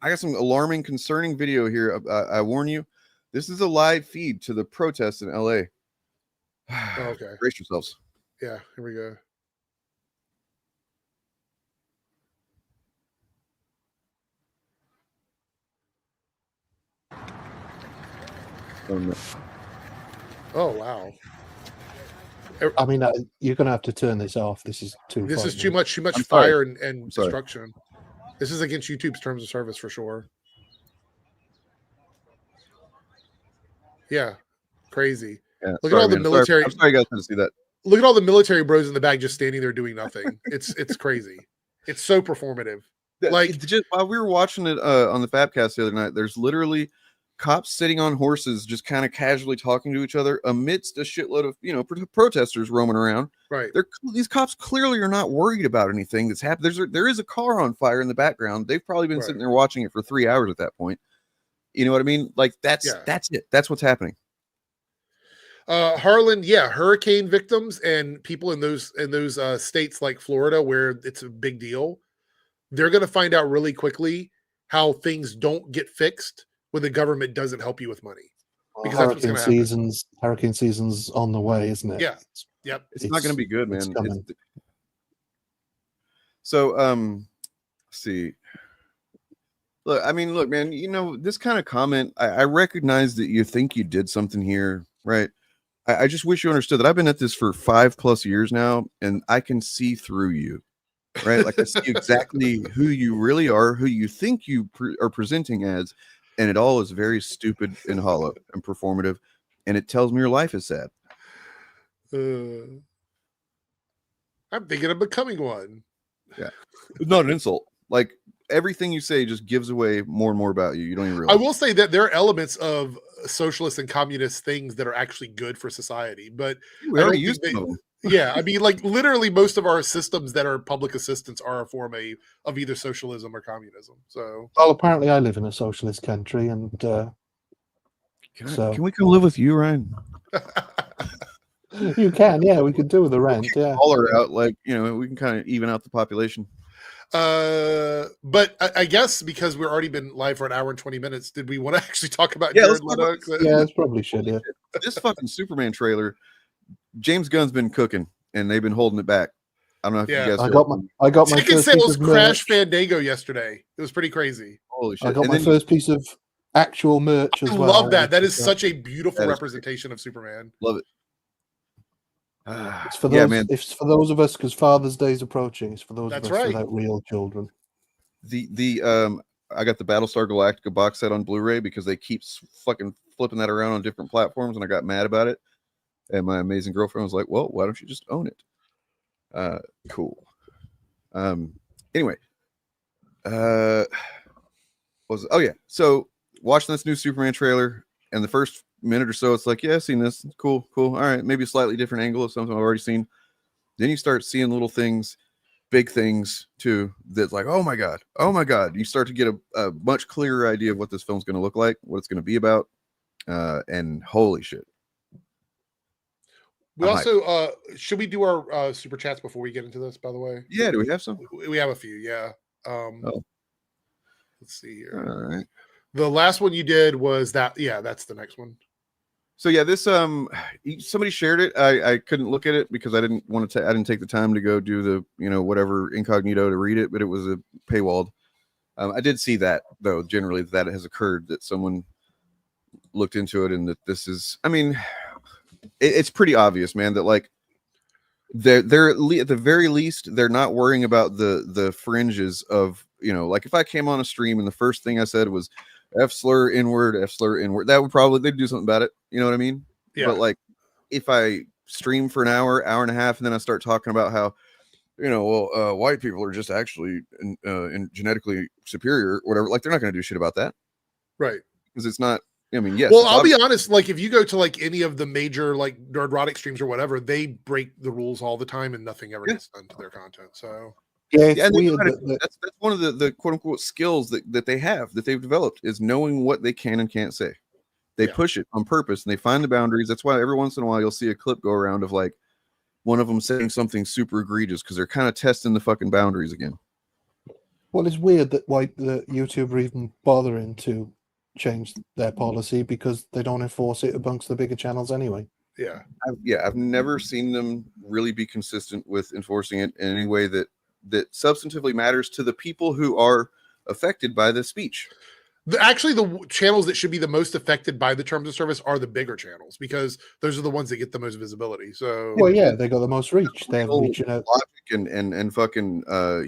S15: I got some alarming, concerning video here. I warn you, this is a live feed to the protests in LA.
S20: Okay,
S15: brace yourselves.
S20: Yeah, here we go.
S15: Oh, no.
S20: Oh wow.
S21: I mean, you're going to have to turn this off. This is too.
S20: This is
S21: frightening.
S20: too much fire and destruction. This is against YouTube's terms of service for sure. Yeah, crazy. Look at all the military.
S15: I'm sorry you guys couldn't see that.
S20: Look at all the military bros in the back just standing there doing nothing. It's crazy. It's so performative. Like
S15: just while we were watching it on the Fabcast the other night, there's literally cops sitting on horses, just kind of casually talking to each other amidst a shitload of protesters roaming around.
S20: Right.
S15: These cops clearly are not worried about anything that's happened. There is a car on fire in the background. They've probably been sitting there watching it for 3 hours at that point. You know what I mean? Like that's it. That's what's happening.
S20: Harlan, hurricane victims and people in those states like Florida where it's a big deal, they're going to find out really quickly how things don't get fixed when the government doesn't help you with money. Because
S21: hurricane season's on the way, isn't it?
S20: Yeah. Yep.
S15: It's not going to be good, man. So, let's see. Look, man, this kind of comment, I recognize that you think you did something here, right? I just wish you understood that I've been at this for 5+ years now, and I can see through you, right? Like I see exactly who you really are, who you think you are presenting as, and it all is very stupid and hollow and performative, and it tells me your life is sad.
S20: I'm thinking of becoming one.
S15: Yeah, it's not an insult. Like everything you say just gives away more and more about you. You don't even realize.
S20: I will say that there are elements of socialist and communist things that are actually good for society, but
S15: we already used them.
S20: Yeah, I mean, like literally most of our systems that are public assistance are a form of either socialism or communism. So,
S21: well, apparently I live in a socialist country, and
S15: can we come live with you, Ryan?
S21: You can, yeah. We could do with the rent, yeah.
S15: All are out, like we can kind of even out the population.
S20: But I guess because we've already been live for an hour and 20 minutes, did we want to actually talk about Jared Leto?
S21: Yeah, it's probably should. Yeah,
S15: this fucking Superman trailer. James Gunn's been cooking, and they've been holding it back. I don't know if you guys.
S21: I got my
S20: ticket
S21: first
S20: sales
S21: piece of
S20: crashed
S21: merch.
S20: Fandango yesterday. It was pretty crazy.
S15: Holy shit!
S21: I got my first piece of actual merch as well.
S20: I love that. That is such a beautiful representation of Superman.
S15: Love it.
S21: It's for those. Man. It's for those of us because Father's Day is approaching. It's for those of us without real children.
S15: I got the Battlestar Galactica box set on Blu-ray because they keep fucking flipping that around on different platforms, and I got mad about it. And my amazing girlfriend was like, "Well, why don't you just own it?" Cool. Anyway, so watching this new Superman trailer, and the first minute or so, it's like, yeah, I've seen this. Cool. All right, maybe a slightly different angle of something I've already seen. Then you start seeing little things, big things too. That's like, oh my god. You start to get a much clearer idea of what this film's going to look like, what it's going to be about, and holy shit.
S20: We also should we do our super chats before we get into this, by the way?
S15: Yeah, do we have some?
S20: We have a few, yeah. Let's see here.
S15: All right.
S20: The last one you did was that, that's the next one.
S15: So yeah, this somebody shared it. I couldn't look at it because I didn't want to I didn't take the time to go do the whatever incognito to read it, but it was a paywalled. I did see that though, generally that has occurred, that someone looked into it, and that this is, I mean, it's pretty obvious, man, that like they're at the very least they're not worrying about the fringes of, like if I came on a stream and the first thing I said was F slur inward, that would probably, they'd do something about it. You know what I mean?
S20: Yeah.
S15: But like if I stream for an hour and a half, and then I start talking about how, white people are just actually in genetically superior, whatever, like they're not going to do shit about that.
S20: Right.
S15: Because it's not, I mean, yes.
S20: Well, I'll be honest, like if you go to like any of the major like nerdrotic streams or whatever, they break the rules all the time and nothing ever gets done to their content. So
S21: yeah,
S15: that's one of the quote unquote skills that they have, that they've developed, is knowing what they can and can't say. They push it on purpose, and they find the boundaries. That's why every once in a while you'll see a clip go around of like one of them saying something super egregious because they're kind of testing the fucking boundaries again.
S21: Well, it's weird that the YouTube are even bothering to change their policy because they don't enforce it amongst the bigger channels anyway.
S20: Yeah.
S15: I've never seen them really be consistent with enforcing it in any way that substantively matters to the people who are affected by the speech.
S20: Actually, the channels that should be the most affected by the terms of service are the bigger channels, because those are the ones that get the most visibility. So,
S21: well, yeah, they got the most reach. They have reach
S15: logic and fucking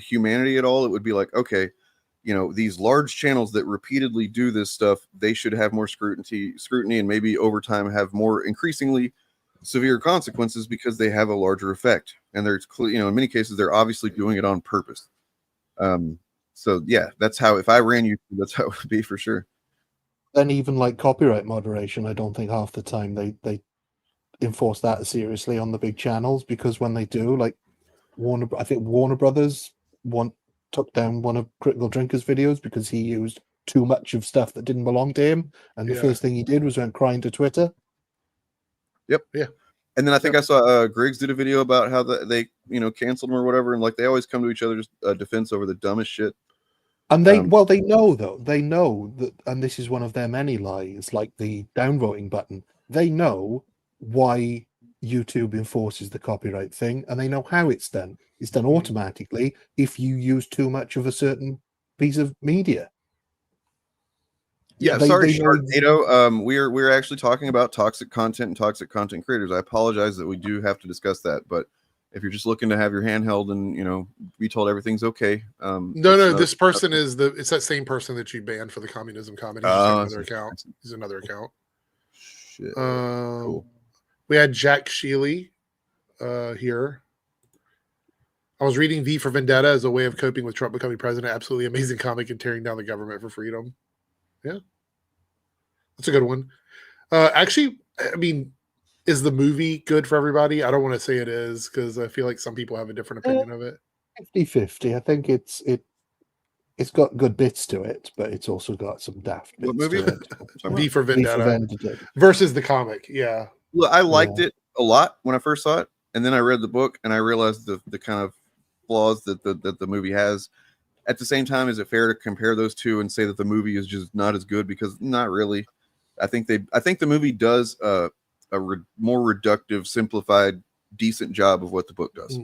S15: humanity at all. It would be like, okay, these large channels that repeatedly do this stuff, they should have more scrutiny, and maybe over time have more increasingly severe consequences because they have a larger effect, and there's in many cases they're obviously doing it on purpose. So yeah, that's how, if I ran YouTube, that's how it would be for sure.
S21: Then even like copyright moderation, I don't think half the time they enforce that seriously on the big channels, because when they do, like I think Warner Brothers took down one of Critical Drinker's videos because he used too much of stuff that didn't belong to him, and the first thing he did was went crying to Twitter.
S15: Yep.
S20: Yeah.
S15: And then I think I saw Griggs did a video about how they canceled him or whatever, and like they always come to each other's defense over the dumbest shit.
S21: And they know that, and this is one of their many lies, like the downvoting button. They know why YouTube enforces the copyright thing, and they know how it's done. It's done automatically if you use too much of a certain piece of media.
S15: Yeah, sorry, Sharknado. We're actually talking about toxic content and toxic content creators. I apologize that we do have to discuss that, but if you're just looking to have your hand held and be told everything's okay,
S20: no, this person it's that same person that you banned for the communism comedy. He's another account.
S15: Shit. Cool.
S20: We had Jack Sheely here. I was reading V for Vendetta as a way of coping with Trump becoming president. Absolutely amazing comic and tearing down the government for freedom. Yeah, that's a good one. Actually, I mean, is the movie good for everybody? I don't want to say it is, because I feel like some people have a different opinion of it.
S21: 50-50. I think it's got good bits to it, but it's also got some daft bits.
S15: What movie?
S21: To it.
S20: V for Vendetta versus the comic. Yeah.
S15: Well, I liked it a lot when I first saw it, and then I read the book and I realized the kind of flaws that the movie has. At the same time, is it fair to compare those two and say that the movie is just not as good? Because not really. I think the movie does a more reductive, simplified, decent job of what the book does.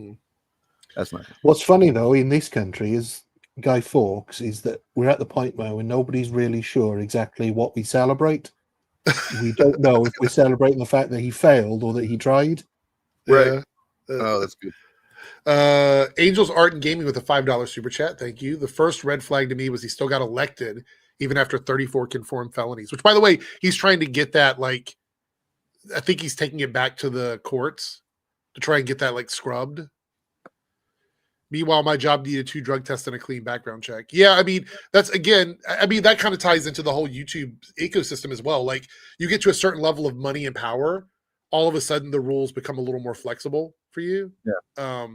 S15: That's my opinion.
S21: What's funny though in this country is Guy Fawkes is that we're at the point now where nobody's really sure exactly what we celebrate. We don't know if we're celebrating the fact that he failed or that he tried.
S15: Right. Oh, that's good.
S20: Angels Art and Gaming with a $5 super chat. Thank you. The first red flag to me was he still got elected even after 34 confirmed felonies, which, by the way, he's trying to get that, like, I think he's taking it back to the courts to try and get that, like, scrubbed. Meanwhile, my job needed 2 drug tests and a clean background check. Yeah, I mean, that's, again, I mean, that kind of ties into the whole YouTube ecosystem as well. Like, you get to a certain level of money and power, all of a sudden the rules become a little more flexible for you.
S15: Yeah.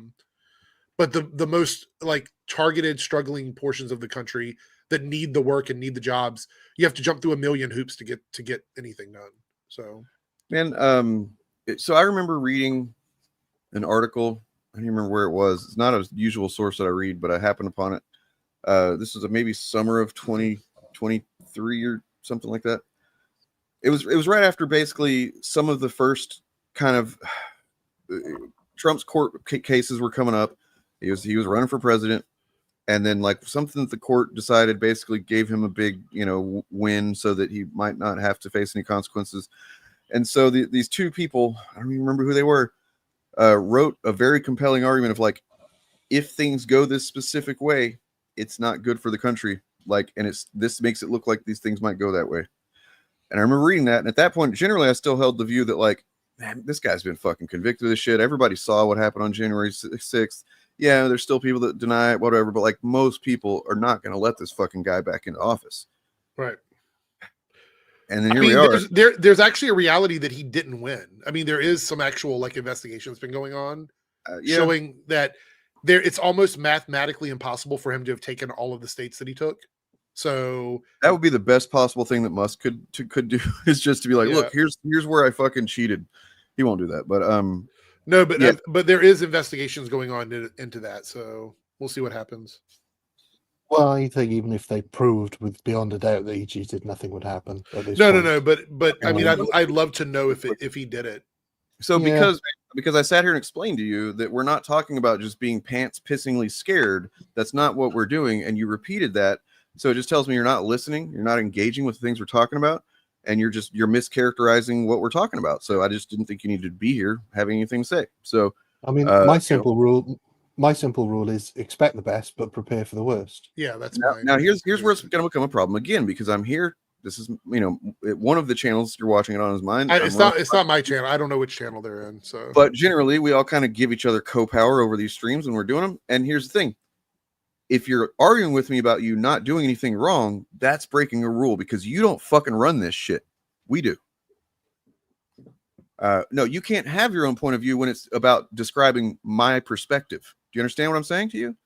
S20: But the most, like, targeted, struggling portions of the country that need the work and need the jobs, you have to jump through a million hoops to get anything done. So,
S15: man, so I remember reading an article. I don't remember where it was. It's not a usual source that I read, but I happened upon it. This was maybe summer of 2023 or something like that. It was right after basically some of the first kind of Trump's court cases were coming up. He was running for president, and then like something that the court decided basically gave him a big win, so that he might not have to face any consequences. And so these two people, I don't even remember who they were, wrote a very compelling argument of like, if things go this specific way, it's not good for the country. Like, and this makes it look like these things might go that way. And I remember reading that, and at that point, generally, I still held the view that, like, man, this guy's been fucking convicted of this shit. Everybody saw what happened on January 6th. Yeah, there's still people that deny it, whatever, but, like, most people are not going to let this fucking guy back into office.
S20: Right.
S15: And then here we are.
S20: There's actually a reality that he didn't win. I mean, there is some actual, like, investigation that's been going on showing that it's almost mathematically impossible for him to have taken all of the states that he took. So
S15: that would be the best possible thing that Musk could do, is just to be like, look, here's where I fucking cheated. He won't do that, but
S20: no, but there is investigations going on into that, so we'll see what happens.
S21: Well, I think even if they proved with beyond a doubt that he cheated, nothing would happen.
S20: No, but I mean, I'd love to know if he did it.
S15: So because I sat here and explained to you that we're not talking about just being pants pissingly scared. That's not what we're doing, and you repeated that. So it just tells me you're not listening, you're not engaging with the things we're talking about, and you're mischaracterizing what we're talking about. So I just didn't think you needed to be here having anything to say. So
S21: I mean, my simple rule is expect the best but prepare for the worst.
S20: Yeah, that's
S15: now here's where it's going to become a problem again, because I'm here This is, one of the channels you're watching it on is mine.
S20: It's not my channel. I don't know which channel they're in. So,
S15: but generally, we all kind of give each other co-power over these streams when we're doing them. And here's the thing: if you're arguing with me about you not doing anything wrong, that's breaking a rule because you don't fucking run this shit. We do. No, you can't have your own point of view when it's about describing my perspective. Do you understand what I'm saying to you?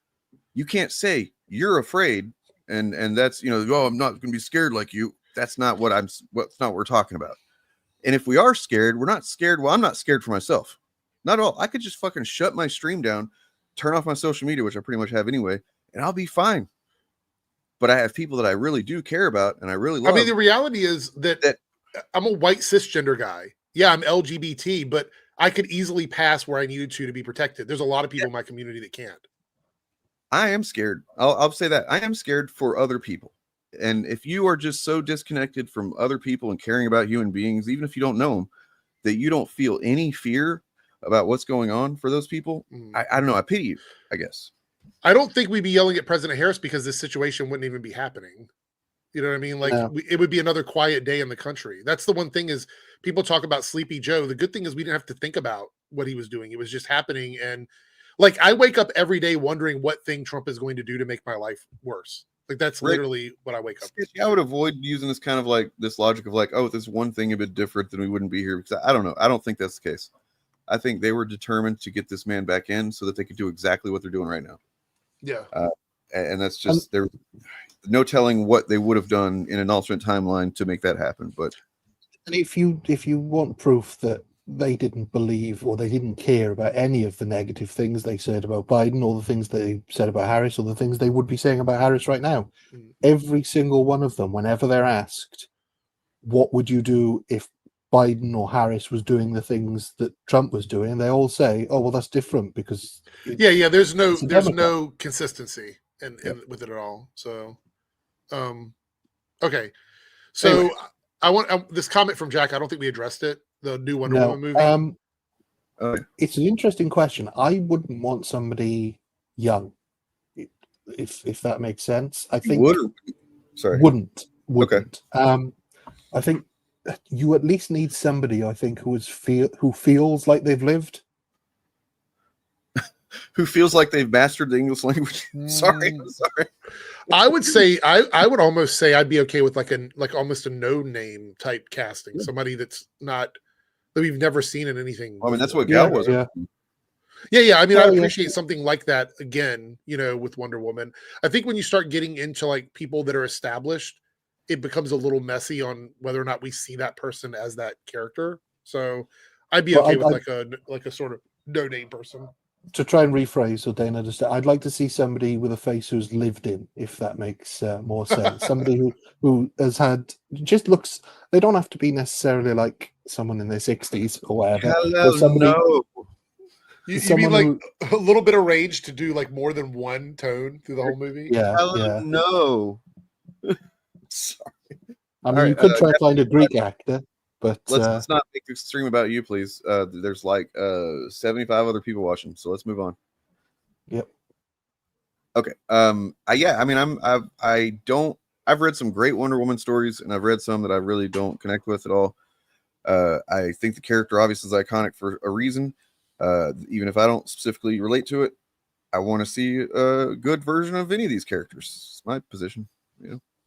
S15: You can't say you're afraid and that's, oh, I'm not going to be scared like you. That's not what's not what we're talking about. And if we are scared, we're not scared. Well, I'm not scared for myself. Not at all. I could just fucking shut my stream down, turn off my social media, which I pretty much have anyway, and I'll be fine. But I have people that I really do care about and I really love.
S20: I mean, the reality is that I'm a white cisgender guy. Yeah, I'm LGBT, but I could easily pass where I needed to be protected. There's a lot of people in my community that can't.
S15: I am scared. I'll say that. I am scared for other people. And if you are just so disconnected from other people and caring about human beings, even if you don't know them, that you don't feel any fear about what's going on for those people, I don't know. I pity you, I guess.
S20: I don't think we'd be yelling at President Harris because this situation wouldn't even be happening. You know what I mean? Like it would be another quiet day in the country. That's the one thing is people talk about Sleepy Joe. The good thing is we didn't have to think about what he was doing. It was just happening. And like, I wake up every day wondering what thing Trump is going to do to make my life worse. Like that's literally what I wake up to.
S15: I would avoid using this kind of like this logic of like, oh, if this one thing a bit different, then we wouldn't be here. Because I don't know. I don't think that's the case. I think they were determined to get this man back in so that they could do exactly what they're doing right now.
S20: Yeah.
S15: And that's just there. No telling what they would have done in an alternate timeline to make that happen. But
S21: and if you want proof that they didn't believe or they didn't care about any of the negative things they said about Biden or the things they said about Harris or the things they would be saying about Harris right now, every single one of them, whenever they're asked, what would you do if Biden or Harris was doing the things that Trump was doing, they all say, oh, well, that's different because
S20: there's no consistency in with it at all. So okay, so anyway. I want this comment from Jack. I don't think we addressed it. The new Wonder Woman movie.
S21: It's an interesting question. I wouldn't want somebody young, if that makes sense. I think wouldn't. Okay. I think you at least need somebody. I think who feels like they've lived.
S15: Who feels like they've mastered the English language? Sorry.
S20: I would say I would almost say I'd be okay with like almost a no name type casting. Somebody that's not that we've never seen in anything.
S15: I mean, that's what Gal was.
S20: Yeah. I mean, I appreciate something like that again, with Wonder Woman. I think when you start getting into like people that are established, it becomes a little messy on whether or not we see that person as that character. So I'd be okay with like a sort of no name person.
S21: To try and rephrase so Dana understand, I'd like to see somebody with a face who's lived in, if that makes more sense. Somebody who has had, just looks, they don't have to be necessarily like someone in their 60s or whatever.
S20: You mean like a little bit of range to do like more than one tone through the whole movie?
S21: Yeah.
S15: No.
S21: Sorry. I mean, you could try to find a Greek actor. But
S15: let's not make this stream about you, please. There's like 75 other people watching, so let's move on.
S21: Yep.
S15: Okay. I've read some great Wonder Woman stories, and I've read some that I really don't connect with at all. I think the character obviously is iconic for a reason. Even if I don't specifically relate to it, I want to see a good version of any of these characters. It's my position.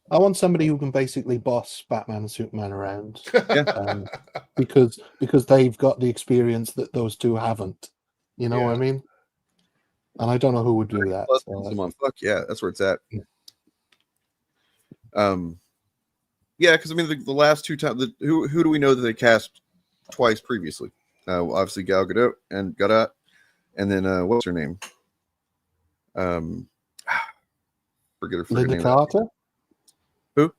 S21: I want somebody who can basically boss Batman and Superman around, because they've got the experience that those two haven't. You know what I mean? And I don't know who would do that.
S15: Fuck yeah, that's where it's at. Because I mean the last two times, who do we know that they cast twice previously? Obviously Gal Gadot, and then what's her name? Forget her
S21: Linda
S15: name.
S21: Carter.
S15: Who?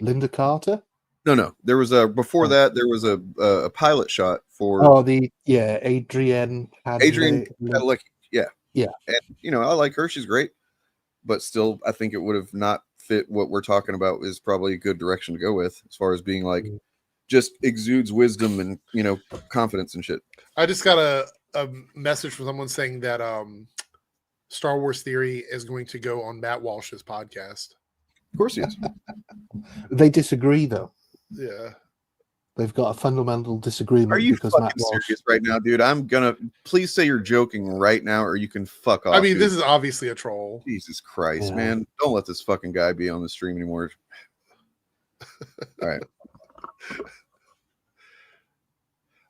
S21: Linda Carter?
S15: No. There was before that. There was a pilot shot for.
S21: Adrienne
S15: Padalecki.
S21: Yeah.
S15: And I like her. She's great, but still, I think it would have not fit what we're talking about. Is probably a good direction to go with as far as being like just exudes wisdom and confidence and shit.
S20: I just got a message from someone saying that Star Wars Theory is going to go on Matt Walsh's podcast.
S15: Of course he is.
S21: They disagree, though.
S20: Yeah.
S21: They've got a fundamental disagreement.
S15: Are you
S21: because
S15: fucking
S21: Matt Walsh...
S15: serious right now, dude? I'm gonna please say you're joking right now, or you can fuck off.
S20: I mean,
S15: dude.
S20: this is obviously a troll.
S15: Jesus Christ,
S21: Yeah.
S15: man! Don't let this fucking guy be on the stream anymore. All right.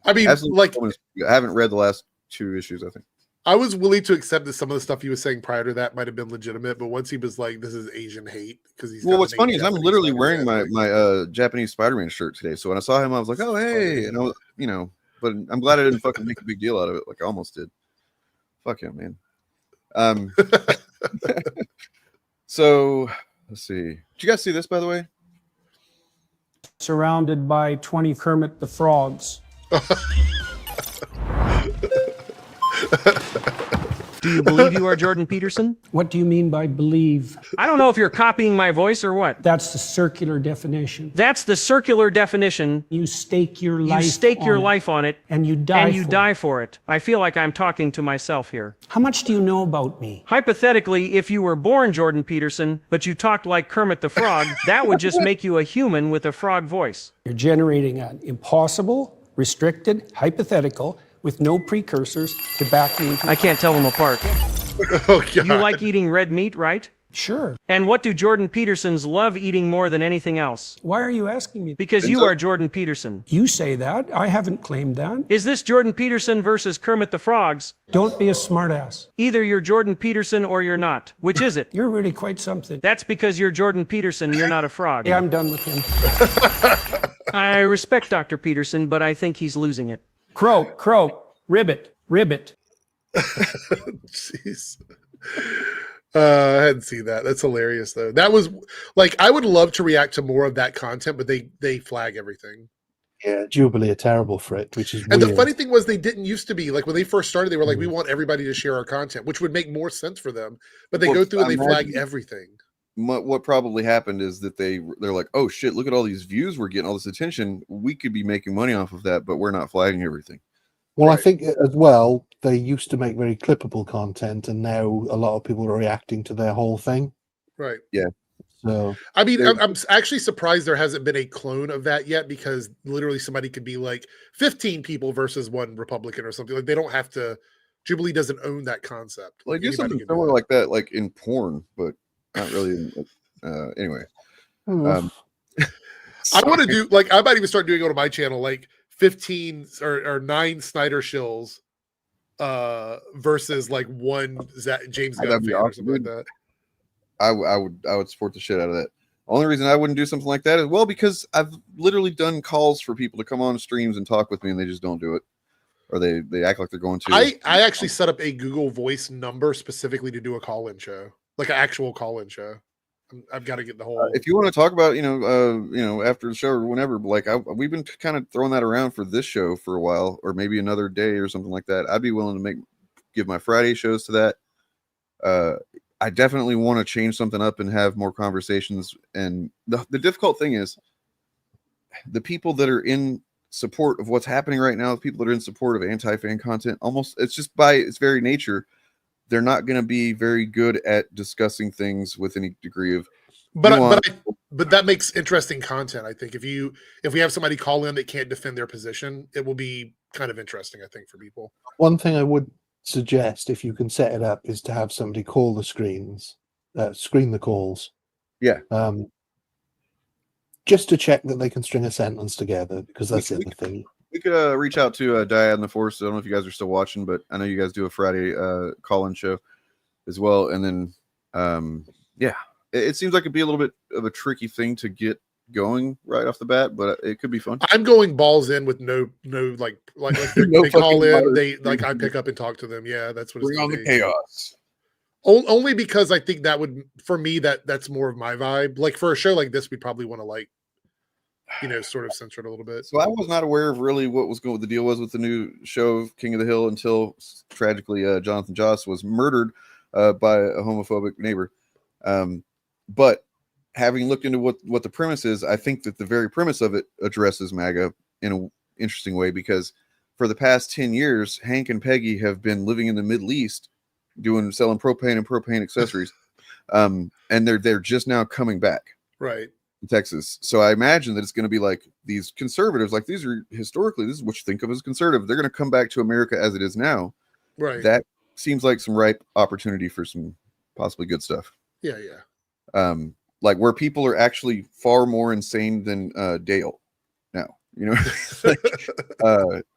S20: I mean, like,
S15: I haven't read the last 2 issues. I think
S20: I was willing to accept that some of the stuff he was saying prior to that might have been legitimate, but once he was like, "This is Asian hate," because he's
S15: well, what's funny is I'm
S20: Japanese
S15: literally
S20: Spider-Man,
S15: wearing my Japanese Spider-Man shirt today. So when I saw him, I was like, "Oh, hey," and I was, but I'm glad I didn't fucking make a big deal out of it, like I almost did. Fuck him, man. So let's see. Did you guys see this, by the way?
S6: Surrounded by 20 Kermit the Frogs.
S4: Do you believe you are Jordan Peterson?
S6: What do you mean by believe?
S4: I don't know if you're copying my voice or what.
S6: That's the circular definition.
S4: That's the circular definition.
S6: You stake your life.
S4: You stake your life on it.
S6: And you die.
S4: And you die for it. I feel like I'm talking to myself here.
S6: How much do you know about me?
S4: Hypothetically, if you were born Jordan Peterson, but you talked like Kermit the Frog, that would just make you a human with a frog voice.
S6: You're generating an impossible, restricted, hypothetical, with no precursors to back me into...
S4: I can't tell them apart.
S20: Oh, God.
S4: You like eating red meat, right?
S6: Sure.
S4: And what do Jordan Petersons love eating more than anything else?
S6: Why are you asking me?
S4: Because you are Jordan Peterson.
S6: You say that. I haven't claimed that.
S4: Is this Jordan Peterson versus Kermit the Frogs?
S6: Don't be a smartass.
S4: Either you're Jordan Peterson or you're not. Which is it?
S6: You're really quite something.
S4: That's because you're Jordan Peterson, you're not a frog.
S6: Yeah, I'm done with him.
S4: I respect Dr. Peterson, but I think he's losing it.
S6: Crow, ribbit.
S20: Jeez. I hadn't seen that. That's hilarious, though. That was like, I would love to react to more of that content, but they flag everything.
S21: Yeah, Jubilee are terrible for it, which is
S20: And
S21: weird.
S20: the funny thing was, they didn't used to be like when they first started. They were like, "We want everybody to share our content," which would make more sense for them. But they go through and they flag everything.
S15: What probably happened is that they're like, "Oh shit, look at all these views we're getting, all this attention. We could be making money off of that, but we're not flagging everything."
S21: Well, I think as well, they used to make very clippable content, and now a lot of people are reacting to their whole thing.
S20: Right.
S15: Yeah.
S21: So
S20: I mean, I'm actually surprised there hasn't been a clone of that yet, because literally somebody could be like 15 people versus one Republican or something. Like, they don't have to. Jubilee doesn't own that concept.
S15: Like, do
S20: Anybody
S15: something
S20: can do
S15: similar like that, like in porn, but not really. Anyway,
S20: I want to do, like, I might even start doing it on my channel, like 15 or 9 Snyder shills versus like one James Gunn
S15: that'd be
S20: fan or
S15: awesome,
S20: something
S15: dude.
S20: like that.
S15: I would support the shit out of that. Only reason I wouldn't do something like that is, well, because I've literally done calls for people to come on streams and talk with me, and they just don't do it, or they act like they're going to.
S20: I actually set up a Google Voice number specifically to do a call-in show, like an actual call-in show. I've got to get the whole.
S15: If you want to talk about, after the show or whenever, like we've been kind of throwing that around for this show for a while, or maybe another day or something like that. I'd be willing to give my Friday shows to that. I definitely want to change something up and have more conversations. And the difficult thing is, the people that are in support of what's happening right now, the people that are in support of anti-fan content, it's just by its very nature, they're not going to be very good at discussing things with any degree of
S20: but that makes interesting content. I think if we have somebody call in that can't defend their position, it will be kind of interesting, I think, for people.
S21: one thing I would suggest, if you can set it up, is to have somebody call the screen the calls.
S15: Yeah.
S21: Just to check that they can string a sentence together, because that's the other thing.
S15: We could reach out to Dyad in the Force. I don't know if you guys are still watching, but I know you guys do a Friday call-in show as well. And then, it seems like it'd be a little bit of a tricky thing to get going right off the bat, but it could be fun.
S20: I'm going balls in with no like
S15: No
S20: they call in,
S15: fucking
S20: I pick up and talk to them. Yeah, that's what
S15: Bring
S20: it's
S15: on
S20: gonna
S15: the
S20: be.
S15: chaos.
S20: Only because I think that would, for me, that's more of my vibe. Like, for a show like this, we'd probably want to sort of censor it a little bit.
S15: So I was not aware of really what the deal was with the new show King of the Hill until tragically Jonathan Joss was murdered by a homophobic neighbor. But having looked into what the premise is, I think that the very premise of it addresses MAGA in an interesting way, because for the past 10 years, Hank and Peggy have been living in the Middle East selling propane and propane accessories. And they're just now coming back.
S20: Right.
S15: In Texas. So I imagine that it's going to be like these conservatives, like these are historically, this is what you think of as conservative. They're going to come back to America as it is now.
S20: Right.
S15: That seems like some ripe opportunity for some possibly good stuff.
S20: Yeah, yeah.
S15: Like where people are actually far more insane than Dale now. You know,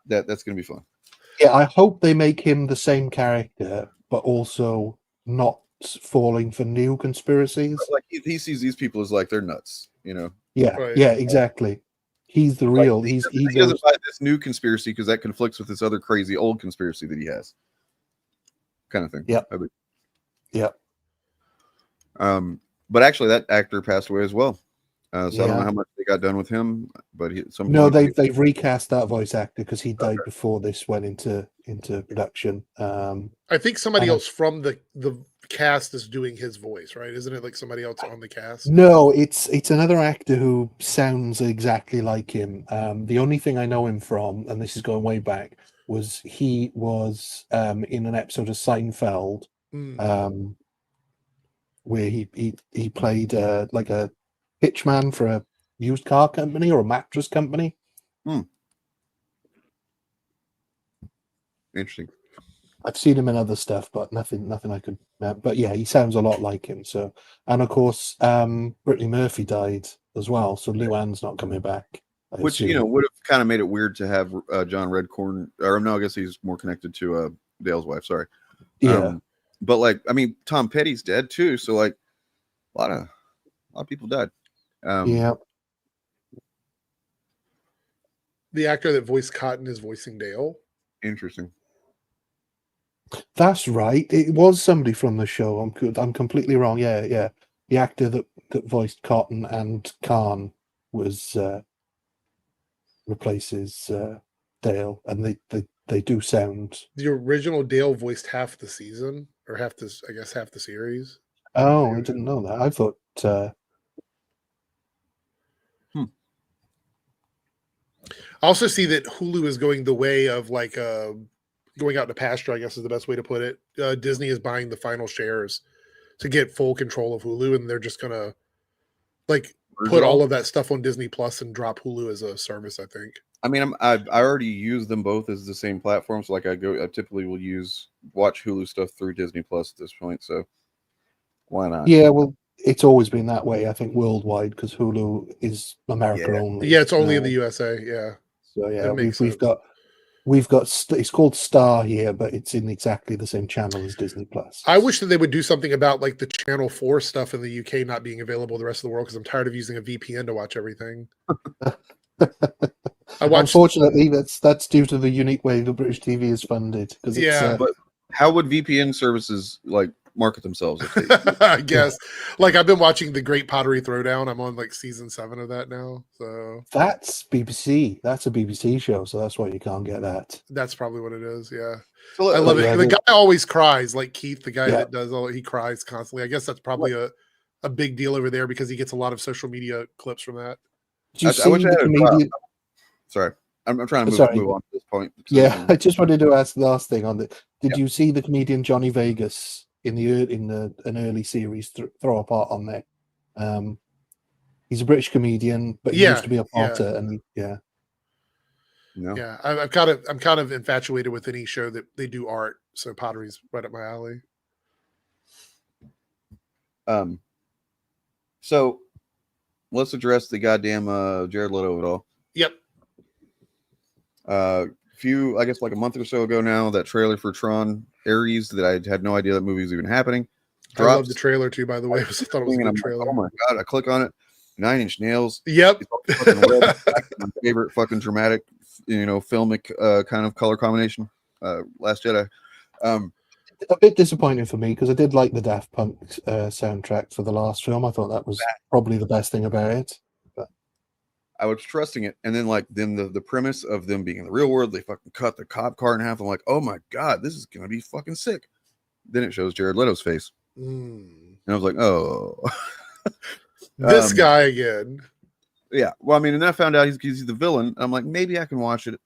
S15: that's going to be fun.
S21: Yeah, I hope they make him the same character, but also not falling for new conspiracies.
S15: Like he sees these people as like they're nuts, you know.
S21: Yeah, yeah, exactly. He's the real.
S15: Like,
S21: he
S15: doesn't buy this new conspiracy because that conflicts with this other crazy old conspiracy that he has, kind of thing.
S21: Yeah, yeah.
S15: But actually, that actor passed away as well. So I don't know how much they got done with him, but
S21: they've recast that voice actor because he died before this went into production.
S20: I think somebody else from the cast is doing his voice, right? Isn't it like somebody else on the cast?
S21: No, it's another actor who sounds exactly like him. The only thing I know him from, and this is going way back, was he was in an episode of Seinfeld, where he played like a pitchman for a used car company or a mattress company.
S15: Interesting.
S21: I've seen him in other stuff, but nothing I could. But yeah, he sounds a lot like him. So, and of course, Brittany Murphy died as well. So Luann's not coming back.
S15: Which would have kind of made it weird to have John Redcorn, or no, I guess he's more connected to Dale's wife. Sorry.
S21: Yeah.
S15: But like, I mean, Tom Petty's dead too. So like, a lot of people died.
S21: Yeah.
S20: The actor that voiced Cotton is voicing Dale.
S15: Interesting.
S21: That's right. It was somebody from the show. I'm completely wrong. Yeah, yeah. The actor that voiced Cotton and Khan was replaces Dale, and they do sound.
S20: The original Dale voiced half the season, or half the series.
S21: Oh, I didn't know that. I thought.
S20: I also see that Hulu is going the way of like going out to pasture, I guess is the best way to put it. Disney is buying the final shares to get full control of Hulu, and they're just gonna like put all of that stuff on Disney Plus and drop Hulu as a service, I think.
S15: I mean, I already use them both as the same platform. So like I typically will watch Hulu stuff through Disney Plus at this point. So why not?
S21: Yeah, well, it's always been that way. I think worldwide because Hulu is America only.
S20: Yeah, it's only in the USA. Yeah.
S21: So yeah, we've got it's called Star here, but it's in exactly the same channel as Disney Plus.
S20: I wish that they would do something about like the Channel 4 stuff in the UK not being available the rest of the world because I'm tired of using a VPN to watch everything.
S21: Unfortunately, that's due to the unique way the British TV is funded.
S15: But how would VPN services like market themselves? If they,
S20: I guess. Like I've been watching The Great Pottery Throwdown. I'm on like season 7 of that now. So
S21: that's BBC. That's a BBC show, so that's why you can't get that.
S20: That's probably what it is. Yeah. I love it. The guy always cries, like Keith, the guy that does he cries constantly. I guess that's probably a big deal over there because he gets a lot of social media clips from that.
S21: I wish I had comedian...
S15: Sorry. I'm trying to move on to this point.
S21: Yeah, I just wanted to ask the last thing on it. Did you see the comedian Johnny Vegas in an early series throw a part on there? He's a British comedian, but he used to be a potter, and
S15: No.
S20: Yeah, I'm kind of infatuated with any show that they do art. So pottery's right up my alley.
S15: So let's address the goddamn Jared Leto of it all.
S20: Yep.
S15: I guess like a month or so ago now, that trailer for Tron Ares that I had no idea that movie was even happening.
S20: I love the trailer too, by the way. I thought it was a good trailer.
S15: Like, oh my god! I click on it. 9 Inch Nails.
S20: Yep.
S15: My favorite fucking dramatic, filmic kind of color combination. Last Jedi.
S21: A bit disappointing for me because I did like the Daft Punk soundtrack for the last film. I thought that was probably the best thing about it. But
S15: I was trusting it, and then the premise of them being in the real world, they fucking cut the cop car in half. I'm like, oh my god, this is gonna be fucking sick. Then it shows Jared Leto's face, and I was like, oh.
S20: This guy again.
S15: Yeah. Well, I mean, and then I found out he's the villain. I'm like, maybe I can watch it.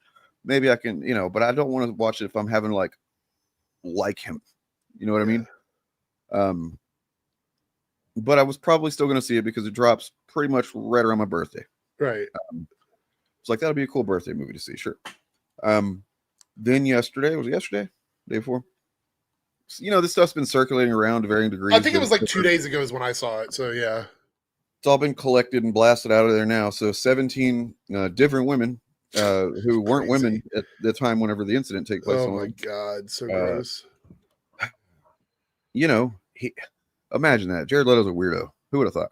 S15: Maybe I can, but I don't want to watch it if I'm having like him. You know what I mean? but I was probably still going to see it because it drops pretty much right around my birthday.
S20: Right.
S15: It's like, that'll be a cool birthday movie to see. Sure. Then yesterday, was it yesterday? Day before? You know, this stuff's been circulating around to varying degrees.
S20: I think it was like 2 days ago is when I saw it. So yeah.
S15: It's all been collected and blasted out of there now. So 17 different women who weren't women at the time whenever the incident took place.
S20: Oh my God. So gross.
S15: You know, imagine that. Jared Leto's a weirdo. Who would have thought?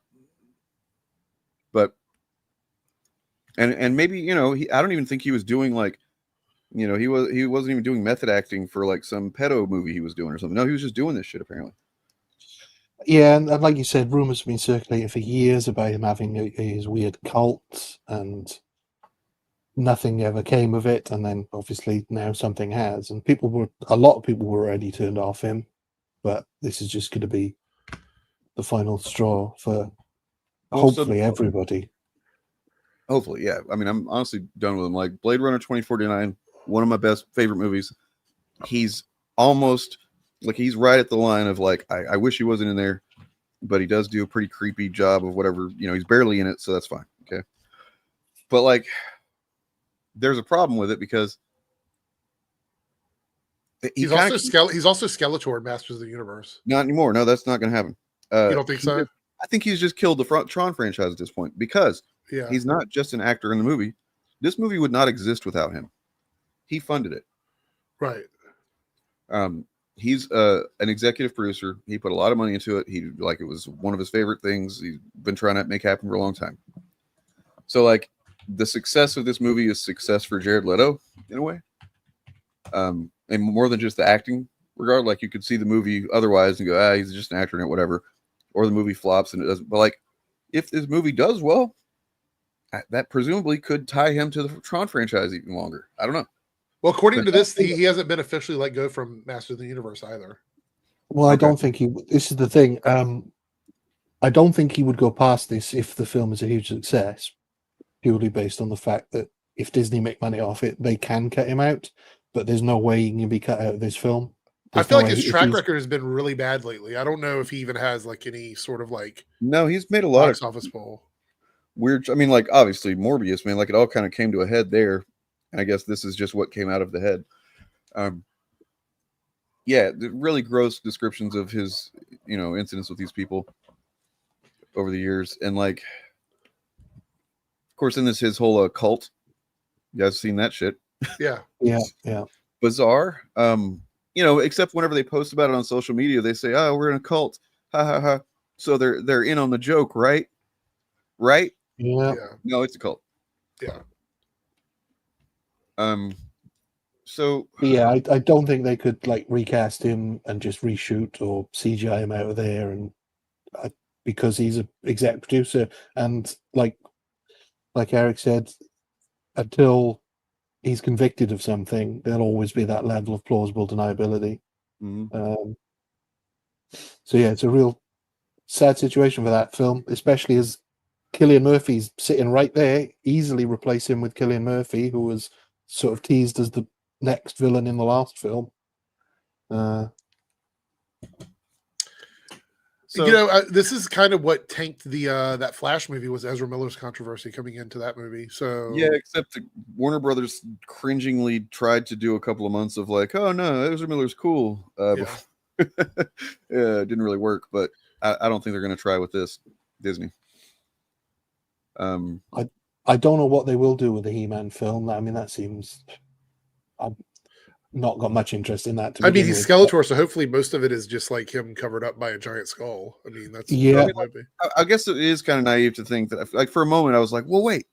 S15: But, and maybe, you know, I don't even think he was doing like, you know, he wasn't even doing method acting for like some pedo movie he was doing or something. No, he was just doing this shit apparently.
S21: Yeah, and like you said, rumors have been circulating for years about him having his weird cult, and nothing ever came of it. And then obviously now something has, and a lot of people were already turned off him, but this is just going to be the final straw for hopefully everybody.
S15: Hopefully, yeah. I mean, I'm honestly done with him. Like Blade Runner 2049, one of my best favorite movies. He's almost like he's right at the line of like, I wish he wasn't in there, but he does do a pretty creepy job of whatever, you know, he's barely in it, so that's fine. Okay. But like, there's a problem with it because
S20: he's also Skeletor in Masters of the Universe.
S15: Not anymore. No, that's not going to happen.
S20: You don't think so?
S15: I think he's just killed the Tron franchise at this point because he's not just an actor in the movie. This movie would not exist without him. He funded it.
S20: Right.
S15: He's an executive producer. He put a lot of money into it. He like it was one of his favorite things. He's been trying to make happen for a long time. So like the success of this movie is success for Jared Leto in a way. And more than just the acting regard, like you could see the movie otherwise and go, he's just an actor in it, whatever. Or the movie flops and it doesn't. But like if this movie does well, that presumably could tie him to the Tron franchise even longer. I don't know.
S20: Well, according to this, he hasn't been officially let go from Master of the Universe either.
S21: Well, I don't think this is the thing. I don't think he would go past this if the film is a huge success, purely based on the fact that if Disney make money off it, they can cut him out, but there's no way he can be cut out of this film.
S20: I feel like his track record has been really bad lately. I don't know if he even has like any sort of like.
S15: No, he's made a lot
S20: of office poll.
S15: Weird. I mean, like obviously Morbius, man, like it all kind of came to a head there. And I guess this is just what came out of the head. Yeah, really gross descriptions of his, you know, incidents with these people over the years. And like, of course, in this, his whole cult, you guys seen that shit?
S20: Yeah.
S21: Yeah.
S15: Bizarre. You know, except whenever they post about it on social media, they say, "Oh, we're in a cult." Ha ha ha. So they're in on the joke, right? Right?
S21: Yeah.
S15: No, it's a cult.
S20: Yeah.
S15: So
S21: yeah, I don't think they could like recast him and just reshoot or CGI him out of there, and because he's an exec producer, and like Eric said, until he's convicted of something, there'll always be that level of plausible deniability. So yeah, it's a real sad situation for that film, especially as Cillian Murphy's sitting right there. Easily replace him with Cillian Murphy, who was sort of teased as the next villain in the last film.
S20: So, you know, this is kind of what tanked the that Flash movie was Ezra Miller's controversy coming into that movie. So
S15: yeah, except Warner Brothers cringingly tried to do a couple of months of like, oh no, Ezra Miller's cool. Yeah, it didn't really work, but I don't think they're going to try with this Disney.
S21: I don't know what they will do with the He-Man film. I mean, that seems I've not got much interest in that.
S20: I mean, he's Skeletor, so hopefully most of it is just like him covered up by a giant skull. I mean, that's
S15: I guess it is kind of naive to think that. Like for a moment, I was like, well, wait,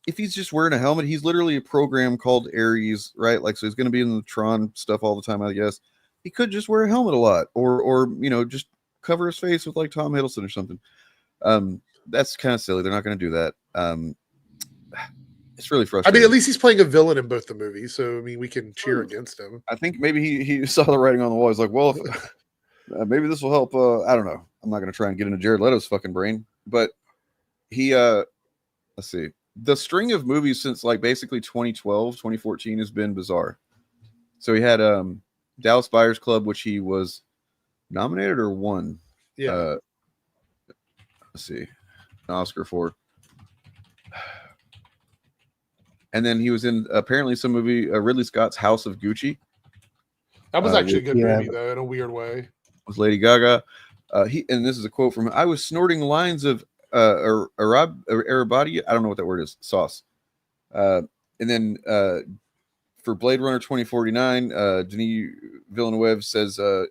S15: if he's just wearing a helmet, he's literally a program called Ares, right? Like, so he's going to be in the Tron stuff all the time. I guess he could just wear a helmet a lot, or you know, just cover his face with like Tom Hiddleston or something. That's kind of silly. They're not going to do that. It's really frustrating.
S20: I mean, at least he's playing a villain in both the movies, so I mean, we can cheer against him.
S15: I think maybe he saw the writing on the wall. He's like, well, maybe this will help. I don't know. I'm not going to try and get into Jared Leto's fucking brain, but he, let's see. The string of movies since like basically 2012, 2014 has been bizarre. So he had Dallas Buyers Club, which he was nominated or won.
S20: Yeah.
S15: let's see, an Oscar for. And then he was in apparently some movie, Ridley Scott's House of Gucci.
S20: That was actually a good movie, though, in a weird way.
S15: With Lady Gaga. And this is a quote from him. I was snorting lines of Arabati. I don't know what that word is. Sauce. And then for Blade Runner 2049, Denis Villeneuve says, oh,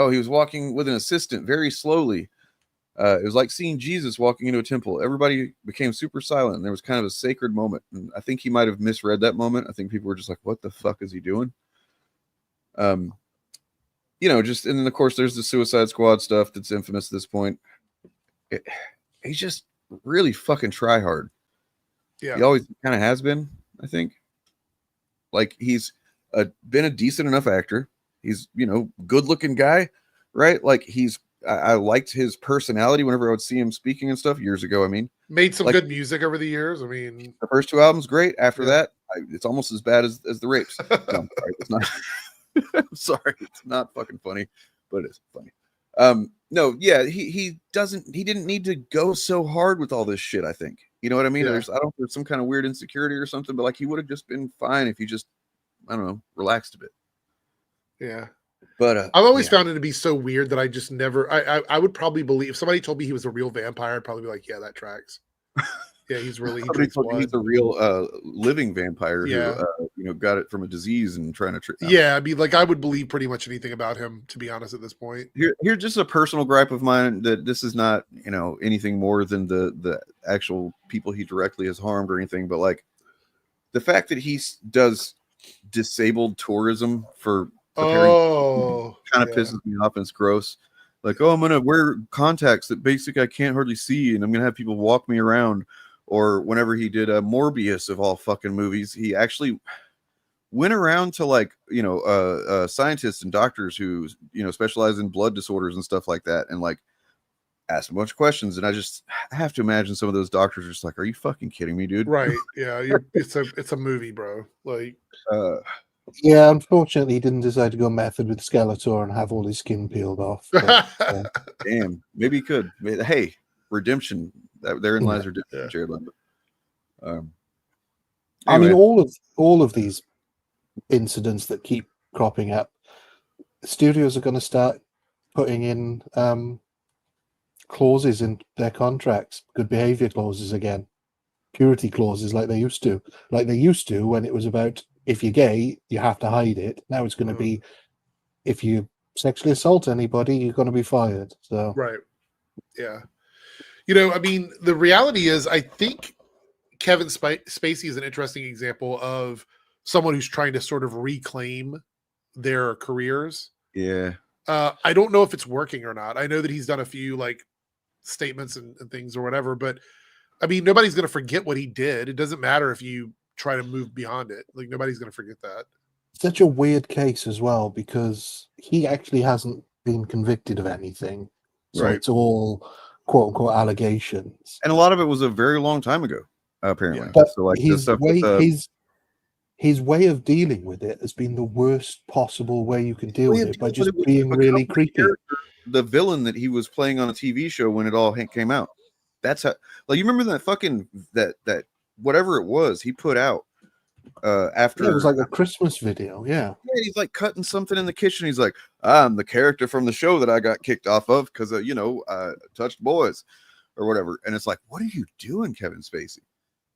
S15: he was walking with an assistant very slowly. It was like seeing Jesus walking into a temple. Everybody became super silent, and there was kind of a sacred moment. And I think he might have misread that moment. I think people were just like, what the fuck is he doing? You know, just, and then of course there's the Suicide Squad stuff that's infamous at this point. He's just really fucking try hard.
S20: Yeah.
S15: He always kind of has been, I think. Like, he's been a decent enough actor. He's, you know, good looking guy, right? Like, I liked his personality whenever I would see him speaking and stuff years ago. I mean,
S20: made some good music over the years. I mean,
S15: the first 2 albums, great. After that, it's almost as bad as the rapes. No, I'm sorry, it's not. I'm sorry, it's not fucking funny, but it's funny. No, yeah, he didn't need to go so hard with all this shit. I think, you know what I mean.
S20: Yeah.
S15: There's some kind of weird insecurity or something, but like, he would have just been fine if he just, I don't know, relaxed a bit.
S20: Yeah.
S15: But
S20: I've always found it to be so weird that I just never. I would probably believe if somebody told me he was a real vampire. I'd probably be like, yeah, that tracks. Yeah, he's really. He drinks blood.
S15: He's a real living vampire.
S20: Yeah.
S15: Who you know, got it from a disease and trying to.
S20: Yeah, I mean, like, I would believe pretty much anything about him, to be honest, at this point.
S15: Here's just a personal gripe of mine, that this is not, you know, anything more than the actual people he directly has harmed or anything, but like the fact that he does disabled tourism for preparing kind of pisses me off, and it's gross. Like, oh, I'm gonna wear contacts that basically I can't hardly see, and I'm gonna have people walk me around. Or whenever he did Morbius, of all fucking movies, he actually went around to, like, you know, scientists and doctors who, you know, specialize in blood disorders and stuff like that, and like asked a bunch of questions. And I have to imagine some of those doctors are just like, "Are you fucking kidding me, dude?"
S20: Right? Yeah, it's a movie, bro. Like,
S21: yeah, unfortunately, he didn't decide to go method with Skeletor and have all his skin peeled off. But,
S15: damn, maybe he could. Hey, redemption. Therein lies redemption, Jared Leto.
S21: I mean, all of these incidents that keep cropping up, studios are going to start putting in clauses in their contracts, good behavior clauses again, purity clauses like they used to when it was about, if you're gay, you have to hide it. Now it's going to be, if you sexually assault anybody, you're going to be fired. So
S20: right, yeah. You know, I mean, the reality is, I think Kevin Spacey is an interesting example of someone who's trying to sort of reclaim their careers.
S15: Yeah.
S20: I don't know if it's working or not. I know that he's done a few like statements and things or whatever, but I mean, nobody's going to forget what he did. It doesn't matter if you try to move beyond it. Like, nobody's going to forget that.
S21: Such a weird case as well, because he actually hasn't been convicted of anything. So
S15: Right.
S21: It's all quote unquote allegations.
S15: And a lot of it was a very long time ago, apparently.
S21: But
S15: So like
S21: his
S15: stuff
S21: way,
S15: with,
S21: his way of dealing with it has been the worst possible way you can deal with it, by just being really creepy.
S15: The villain that he was playing on a TV show when it all came out. That's how, like, you remember that fucking that whatever it was he put out after.
S21: Yeah, it was like a Christmas video. Yeah.
S15: Yeah, he's like cutting something in the kitchen. He's like, I'm the character from the show that I got kicked off of because you know, touched boys or whatever. And it's like, what are you doing, Kevin Spacey?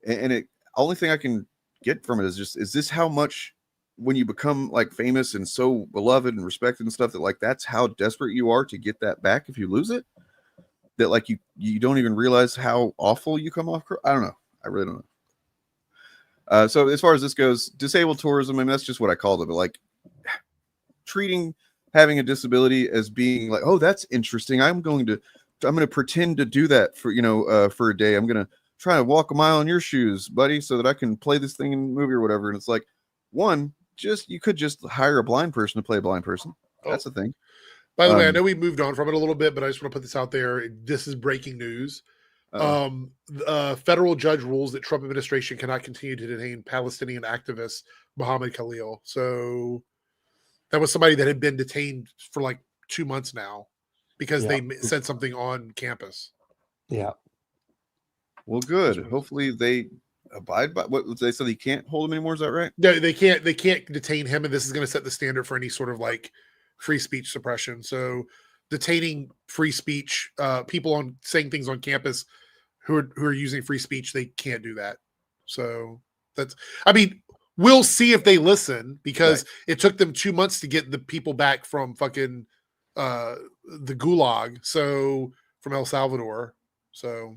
S15: And it, only thing I can get from it is just, is this how much, when you become like famous and so beloved and respected and stuff, that like that's how desperate you are to get that back if you lose it? That like you don't even realize how awful you come off. I don't know. I really don't know. So as far as this goes, disabled tourism, I mean, that's just what I called it. But like treating having a disability as being like, oh, that's interesting. I'm going to pretend to do that for, you know, for a day. I'm going to try to walk a mile in your shoes, buddy, so that I can play this thing in the movie or whatever. And it's like, one, you could just hire a blind person to play a blind person. That's the thing.
S20: By the way, I know we moved on from it a little bit, but I just want to put this out there. This is breaking news. Federal judge rules that Trump administration cannot continue to detain Palestinian activist Mohammed Khalil. So that was somebody that had been detained for like 2 months now because they said something on campus.
S21: Yeah.
S15: Well, good. Hopefully they abide by what they said. They can't hold him anymore. Is that right?
S20: No, they can't detain him, and this is going to set the standard for any sort of like free speech suppression. So detaining free speech, people on saying things on campus who are using free speech, they can't do that. So that's, I mean, we'll see if they listen, because it took them 2 months to get the people back from fucking the gulag, so from El Salvador. So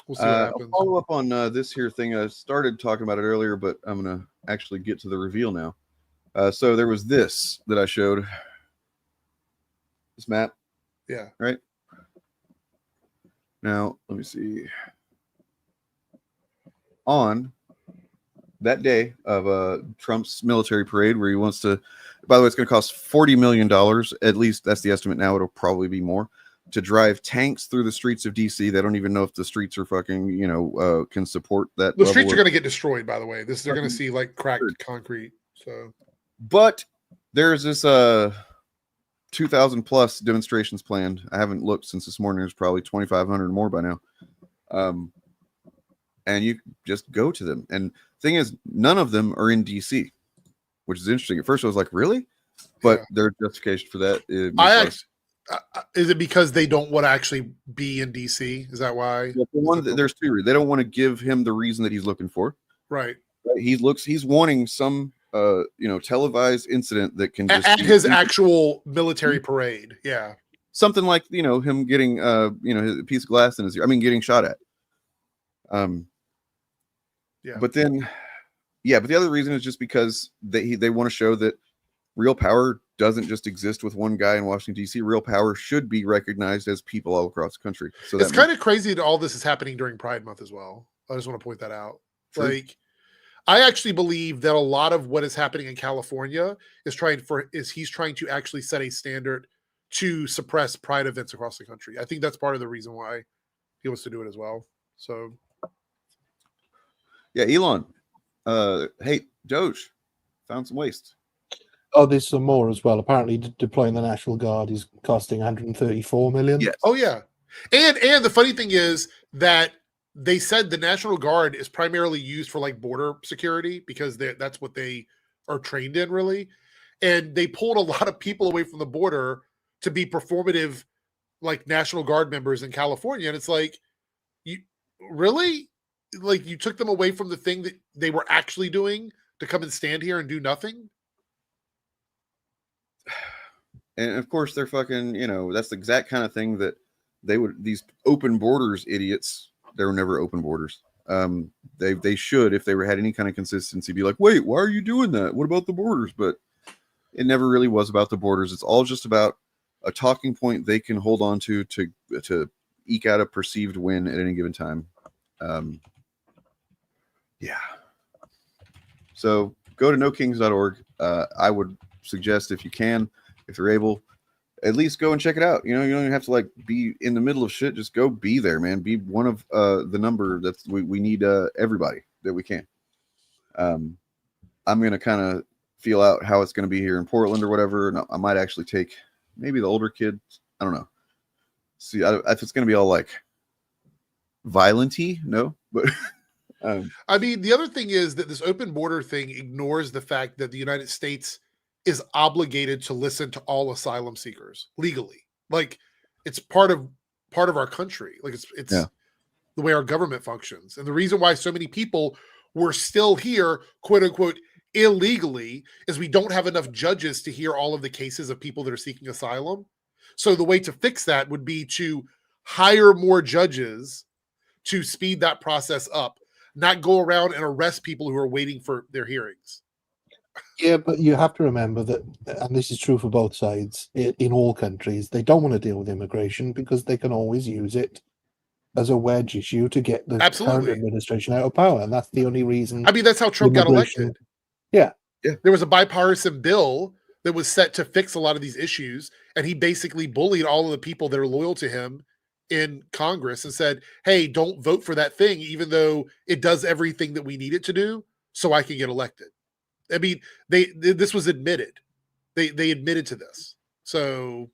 S20: we'll see what happens.
S15: I'll follow up on this here thing. I started talking about it earlier, but I'm going to actually get to the reveal now. So there was this that I showed. This map.
S20: Yeah.
S15: Right? Now, let me see. On that day of Trump's military parade, where he wants to, by the way, it's going to cost $40 million. At least that's the estimate now. It'll probably be more, to drive tanks through the streets of DC. They don't even know if the streets are fucking, can support that.
S20: The streets are going to get destroyed, by the way. They're going to see like cracked concrete. So,
S15: but there's this 2,000 plus demonstrations planned. I haven't looked since this morning. There's probably 2,500 more by now. And you just go to them. And thing is, none of them are in DC, which is interesting. At first I was like, really? But their justification for that is
S20: is it because they don't want to actually be in DC? Is that why?
S15: Well, there's two reasons. They don't want to give him the reason that he's looking for.
S20: Right.
S15: He's wanting some televised incident that can just
S20: at his actual military parade. Yeah.
S15: Something like, him getting a piece of glass in his ear. I mean, getting shot at.
S20: Yeah.
S15: But then, but the other reason is just because they want to show that real power doesn't just exist with one guy in Washington, D.C. Real power should be recognized as people all across the country. So
S20: it's kind of crazy that all this is happening during Pride Month as well. I just want to point that out.
S15: True.
S20: Like, I actually believe that a lot of what is happening in California is he's trying to actually set a standard to suppress Pride events across the country. I think that's part of the reason why he wants to do it as well. So,
S15: yeah, Elon. Hey, Doge, found some waste.
S21: Oh, there's some more as well. Apparently, deploying the National Guard is costing 134 million.
S15: Yes.
S20: Oh yeah, and the funny thing is that they said the National Guard is primarily used for like border security, because that's what they are trained in, really. And they pulled a lot of people away from the border to be performative, like National Guard members in California. And it's like, you really, like, you took them away from the thing that they were actually doing to come and stand here and do nothing.
S15: And of course, they're fucking, that's the exact kind of thing that these open borders idiots, there were never open borders. They should, if they had any kind of consistency, be like, wait, why are you doing that? What about the borders? But it never really was about the borders. It's all just about a talking point they can hold on to eke out a perceived win at any given time. So go to nokings.org. I would suggest, if you can, if you're able, at least go and check it out. You don't even have to like be in the middle of shit. Just go be there, man. Be one of the number that's we need everybody that we can. I'm going to kind of feel out how it's going to be here in Portland or whatever. And I might actually take maybe the older kids. I don't know. See if it's going to be all like violent-y, no, but
S20: I mean, the other thing is that this open border thing ignores the fact that the United States is obligated to listen to all asylum seekers legally. Like, it's part of our country. Like, it's the way our government functions. And the reason why so many people were still here, quote unquote, illegally, is we don't have enough judges to hear all of the cases of people that are seeking asylum. So the way to fix that would be to hire more judges to speed that process up, not go around and arrest people who are waiting for their hearings.
S21: Yeah, but you have to remember that, and this is true for both sides, in all countries, they don't want to deal with immigration because they can always use it as a wedge issue to get the current administration out of power. And that's the only reason.
S20: I mean, that's how Trump got elected.
S21: Yeah.
S20: There was a bipartisan bill that was set to fix a lot of these issues, and he basically bullied all of the people that are loyal to him in Congress and said, hey, don't vote for that thing, even though it does everything that we need it to do, so I can get elected. I mean, this was admitted. They admitted to this. So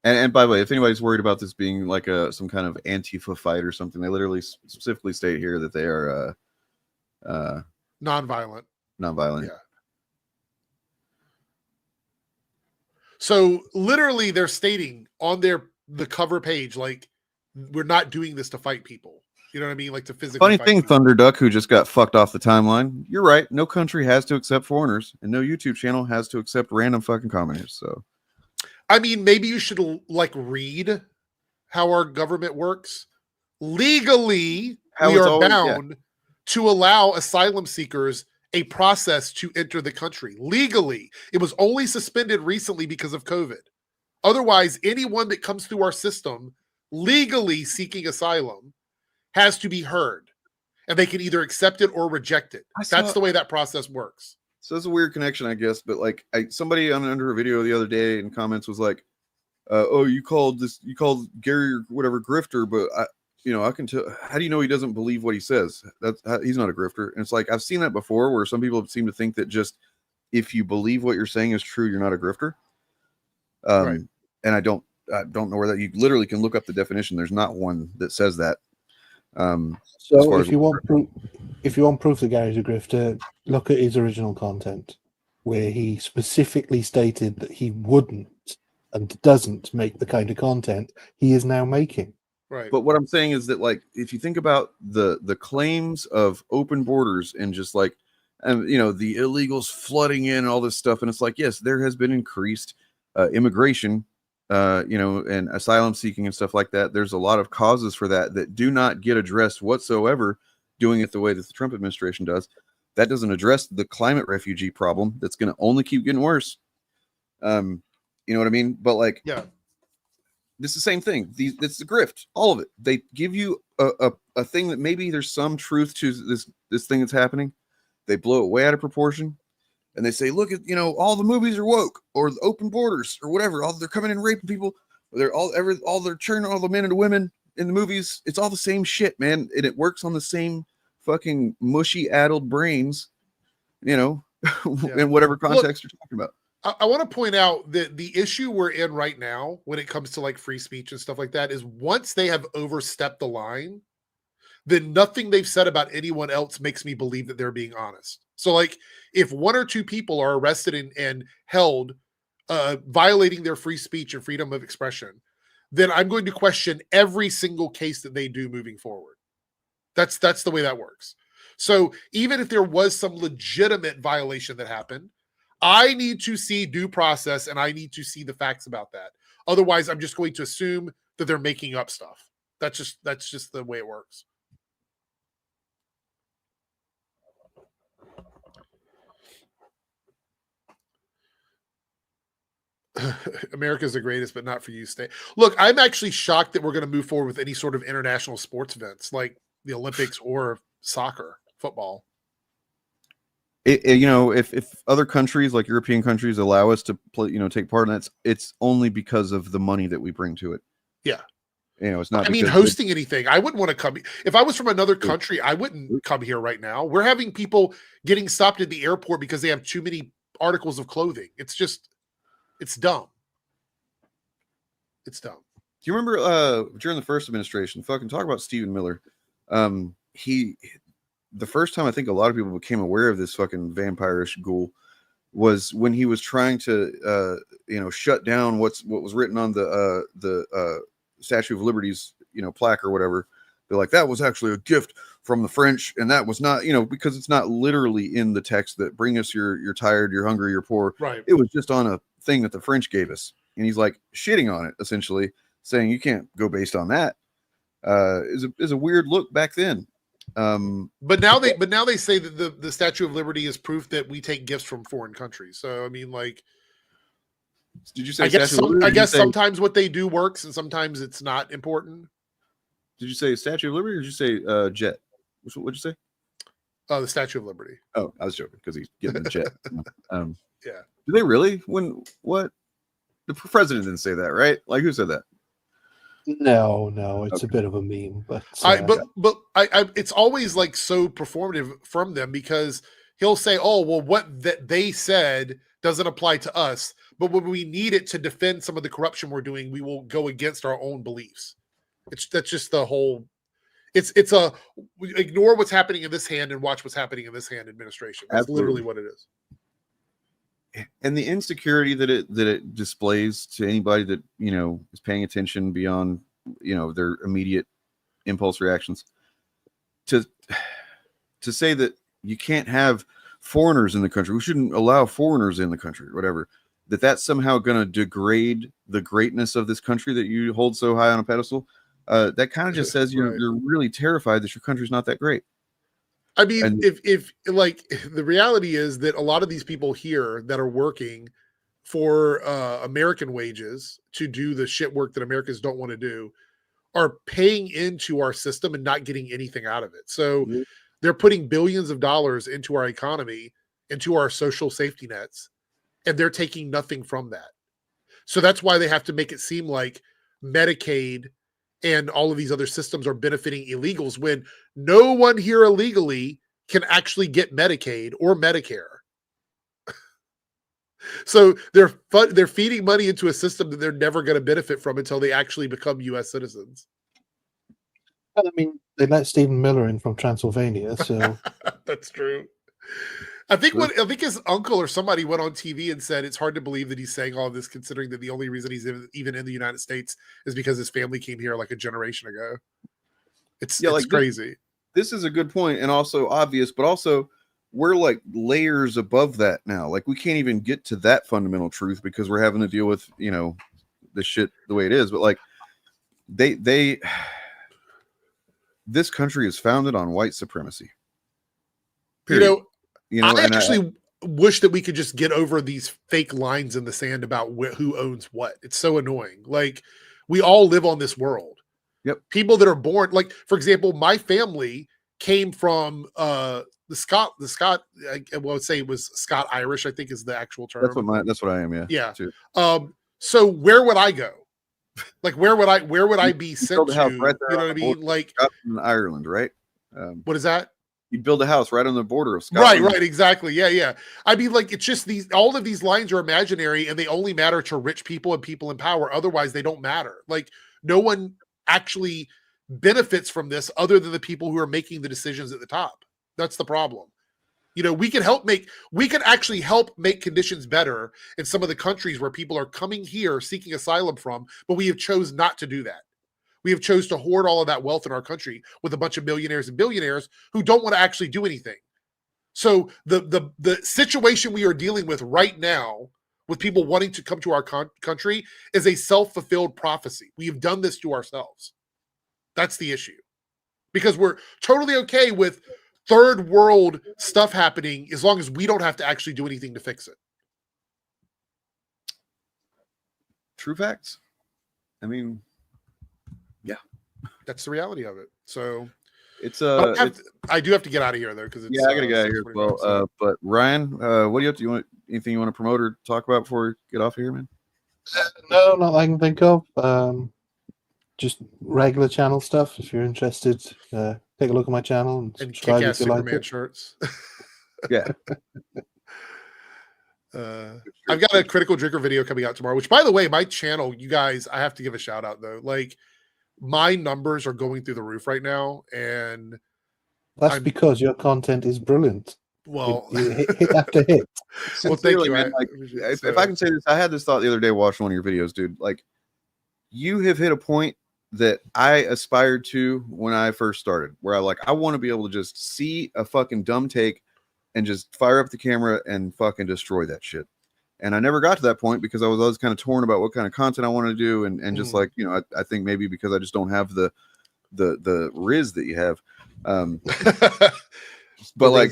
S15: And by the way, if anybody's worried about this being like some kind of Antifa fight or something, they literally specifically state here that they are
S20: nonviolent.
S15: Nonviolent.
S20: Yeah. So literally, they're stating on the cover page, like, we're not doing this to fight people. You know what I mean? Like to physically.
S15: Funny
S20: fight
S15: thing,
S20: people.
S15: Thunderduck, who just got fucked off the timeline. You're right. No country has to accept foreigners, and no YouTube channel has to accept random fucking commenters. So.
S20: I mean, maybe you should like read how our government works. Legally, we are bound to allow asylum seekers a process to enter the country. Legally, it was only suspended recently because of COVID. Otherwise, anyone that comes through our system legally seeking asylum has to be heard, and they can either accept it or reject it. That's the way that process works.
S15: So it's a weird connection, I guess, but like somebody under a video the other day in comments was like, "Oh, you called Gary or whatever grifter, but I can tell. How do you know he doesn't believe what he says? He's not a grifter." And it's like I've seen that before, where some people seem to think that just if you believe what you're saying is true, you're not a grifter.
S20: Right.
S15: And I don't know where that you literally can look up the definition. There's not one that says that.
S21: So if you want proof that Gary's a grifter, look at his original content, where he specifically stated that he wouldn't and doesn't make the kind of content he is now making.
S20: Right.
S15: But what I'm saying is that, like, if you think about the claims of open borders and just like, the illegals flooding in and all this stuff, and it's like, yes, there has been increased immigration, and asylum seeking and stuff like that. There's a lot of causes for that do not get addressed whatsoever, doing it the way that the Trump administration does. That doesn't address the climate refugee problem that's going to only keep getting worse. You know what I mean? But like,
S20: yeah,
S15: this is the same thing. It's the grift, all of it. They give you a thing that maybe there's some truth to this thing that's happening. They blow it way out of proportion. And they say, look at, all the movies are woke, or the open borders, or whatever. They're coming in raping people. They're they're turning all the men into women in the movies. It's all the same shit, man. And it works on the same fucking mushy, addled brains, in whatever context you're talking about.
S20: I want to point out that the issue we're in right now, when it comes to like free speech and stuff like that, is once they have overstepped the line, then nothing they've said about anyone else makes me believe that they're being honest. So like if one or two people are arrested and held violating their free speech and freedom of expression, then I'm going to question every single case that they do moving forward. That's the way that works. So even if there was some legitimate violation that happened, I need to see due process and I need to see the facts about that. Otherwise, I'm just going to assume that they're making up stuff. That's just the way it works. America's the greatest, but not for you. Stay. Look, I'm actually shocked that we're going to move forward with any sort of international sports events like the Olympics or soccer, football.
S15: If other countries like European countries allow us to play, take part in that, it's only because of the money that we bring to it.
S20: Yeah.
S15: It's not.
S20: I mean, hosting anything. I wouldn't want to come. If I was from another country, I wouldn't come here right now. We're having people getting stopped at the airport because they have too many articles of clothing. It's dumb. It's dumb.
S15: Do you remember during the first administration, fucking talk about Stephen Miller? The first time I think a lot of people became aware of this fucking vampire-ish ghoul was when he was trying to shut down what was written on the Statue of Liberty's plaque or whatever. They're like, that was actually a gift from the French, and that was not, because it's not literally in the text that bring us you're tired, you're hungry, you're poor.
S20: Right.
S15: It was just on a thing that the French gave us. And he's like shitting on it, essentially saying you can't go based on that. Is a weird look back then.
S20: But now they say that the Statue of Liberty is proof that we take gifts from foreign countries. So I mean, like,
S15: did you say?
S20: I guess sometimes what they do works, and sometimes it's not important.
S15: Did you say Statue of Liberty, or did you say jet? What'd you say?
S20: The Statue of Liberty.
S15: Oh, I was joking because he's getting the jet.
S20: Yeah.
S15: Do they really? What? The president didn't say that, right? Like, who said that?
S21: No, it's a bit of a meme, but
S20: it's always like so performative from them because he'll say, "Oh, well, what they said doesn't apply to us." But when we need it to defend some of the corruption we're doing, we will go against our own beliefs. That's just the whole. It's ignore what's happening in this hand and watch what's happening in this hand administration. That's literally what it is.
S15: And the insecurity that it displays to anybody that, you know, is paying attention beyond, you know, their immediate impulse reactions, to say that you can't have foreigners in the country, we shouldn't allow foreigners in the country, or whatever, that's somehow going to degrade the greatness of this country that you hold so high on a pedestal. That kind of just says you're really terrified that your country's not that great.
S20: I mean, if like, the reality is that a lot of these people here that are working for American wages to do the shit work that Americans don't want to do are paying into our system and not getting anything out of it. So they're putting billions of dollars into our economy, into our social safety nets, and they're taking nothing from that. So that's why they have to make it seem like Medicaid and all of these other systems are benefiting illegals, when no one here illegally can actually get Medicaid or Medicare. So they're feeding money into a system that they're never going to benefit from until they actually become U.S. citizens.
S21: Well, I mean, they let Stephen Miller in from Transylvania, so
S20: that's true. I think his uncle or somebody went on TV and said it's hard to believe that he's saying all of this, considering that the only reason he's even in the United States is because his family came here like a generation ago. It's crazy.
S15: This is a good point and also obvious, but also we're like layers above that now. Like we can't even get to that fundamental truth because we're having to deal with, you know, the shit the way it is. But like this country is founded on white supremacy. Period.
S20: I actually wish that we could just get over these fake lines in the sand about who owns what. It's so annoying. Like, we all live on this world.
S15: Yep.
S20: People that are born, like, for example, my family came from the Scott. I would say it was Scott Irish, I think is the actual term.
S15: That's what I am. Yeah.
S20: Yeah. Too. So where would I go? Like, where would I be sent to?
S15: Right,
S20: you know what I mean? Like
S15: in Ireland, right?
S20: What is that?
S15: You'd build a house right on the border of Scotland.
S20: Right, exactly. Yeah. I mean, like, it's just all of these lines are imaginary and they only matter to rich people and people in power. Otherwise, they don't matter. Like, no one actually benefits from this other than the people who are making the decisions at the top. That's the problem. You know, we can actually help make conditions better in some of the countries where people are coming here seeking asylum from, but we have chose not to do that. We have chose to hoard all of that wealth in our country with a bunch of millionaires and billionaires who don't want to actually do anything. So the situation we are dealing with right now with people wanting to come to our country is a self-fulfilled prophecy. We have done this to ourselves. That's the issue. Because we're totally okay with third world stuff happening as long as we don't have to actually do anything to fix it.
S15: True facts. I mean, yeah,
S20: that's the reality of it. So
S15: it's
S20: I do have to get out of here though, because
S15: I gotta get out of here as well. But Ryan, what do you have to? You want anything you want to promote or talk about before we get off of here, man?
S21: No, not that I can think of. Just regular channel stuff. If you're interested, take a look at my channel and subscribe if you like it.
S20: Shirts.
S15: Yeah.
S20: I've got a critical drinker video coming out tomorrow, which, by the way, my channel, you guys, I have to give a shout out though. Like, my numbers are going through the roof right now, and
S21: that's because your content is brilliant.
S20: Well,
S21: you hit after hit.
S20: Well, thank you,
S15: man. Like, if I can say this, I had this thought the other day watching one of your videos, dude. Like, you have hit a point that I aspired to when I first started, where I want to be able to just see a fucking dumb take and just fire up the camera and fucking destroy that shit. And I never got to that point because I was always kind of torn about what kind of content I wanted to do. And just like, you know, I think maybe because I just don't have the riz that you have. But like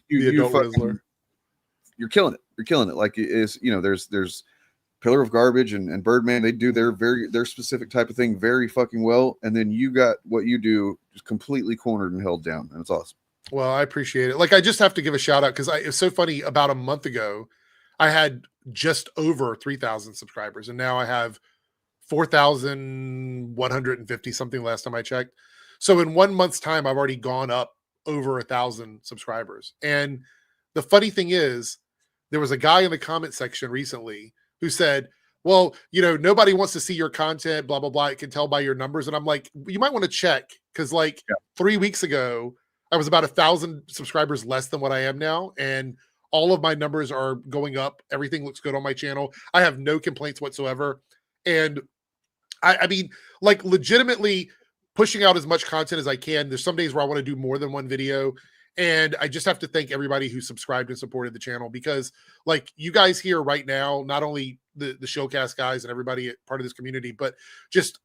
S15: you're killing it. You're killing it. Like, it's, you know, there's Pillar of Garbage and Birdman. They do their specific type of thing very fucking well. And then you got what you do just completely cornered and held down. And it's awesome.
S20: Well, I appreciate it. Like, I just have to give a shout out because it's so funny. About a month ago, I had just over 3,000 subscribers, and now I have 4,150 something last time I checked. So in 1 month's time, I've already gone up over 1,000 subscribers. And the funny thing is, there was a guy in the comment section recently who said, well, you know, nobody wants to see your content, blah, blah, blah. It can tell by your numbers. And I'm like, you might want to check, because like 3 weeks ago, I was about 1,000 subscribers less than what I am now. And all of my numbers are going up. Everything looks good on my channel. I have no complaints whatsoever. And I mean, like legitimately pushing out as much content as I can. There's some days where I want to do more than one video. And I just have to thank everybody who subscribed and supported the channel, because like you guys here right now, not only the Shillcast guys and everybody part of this community, but just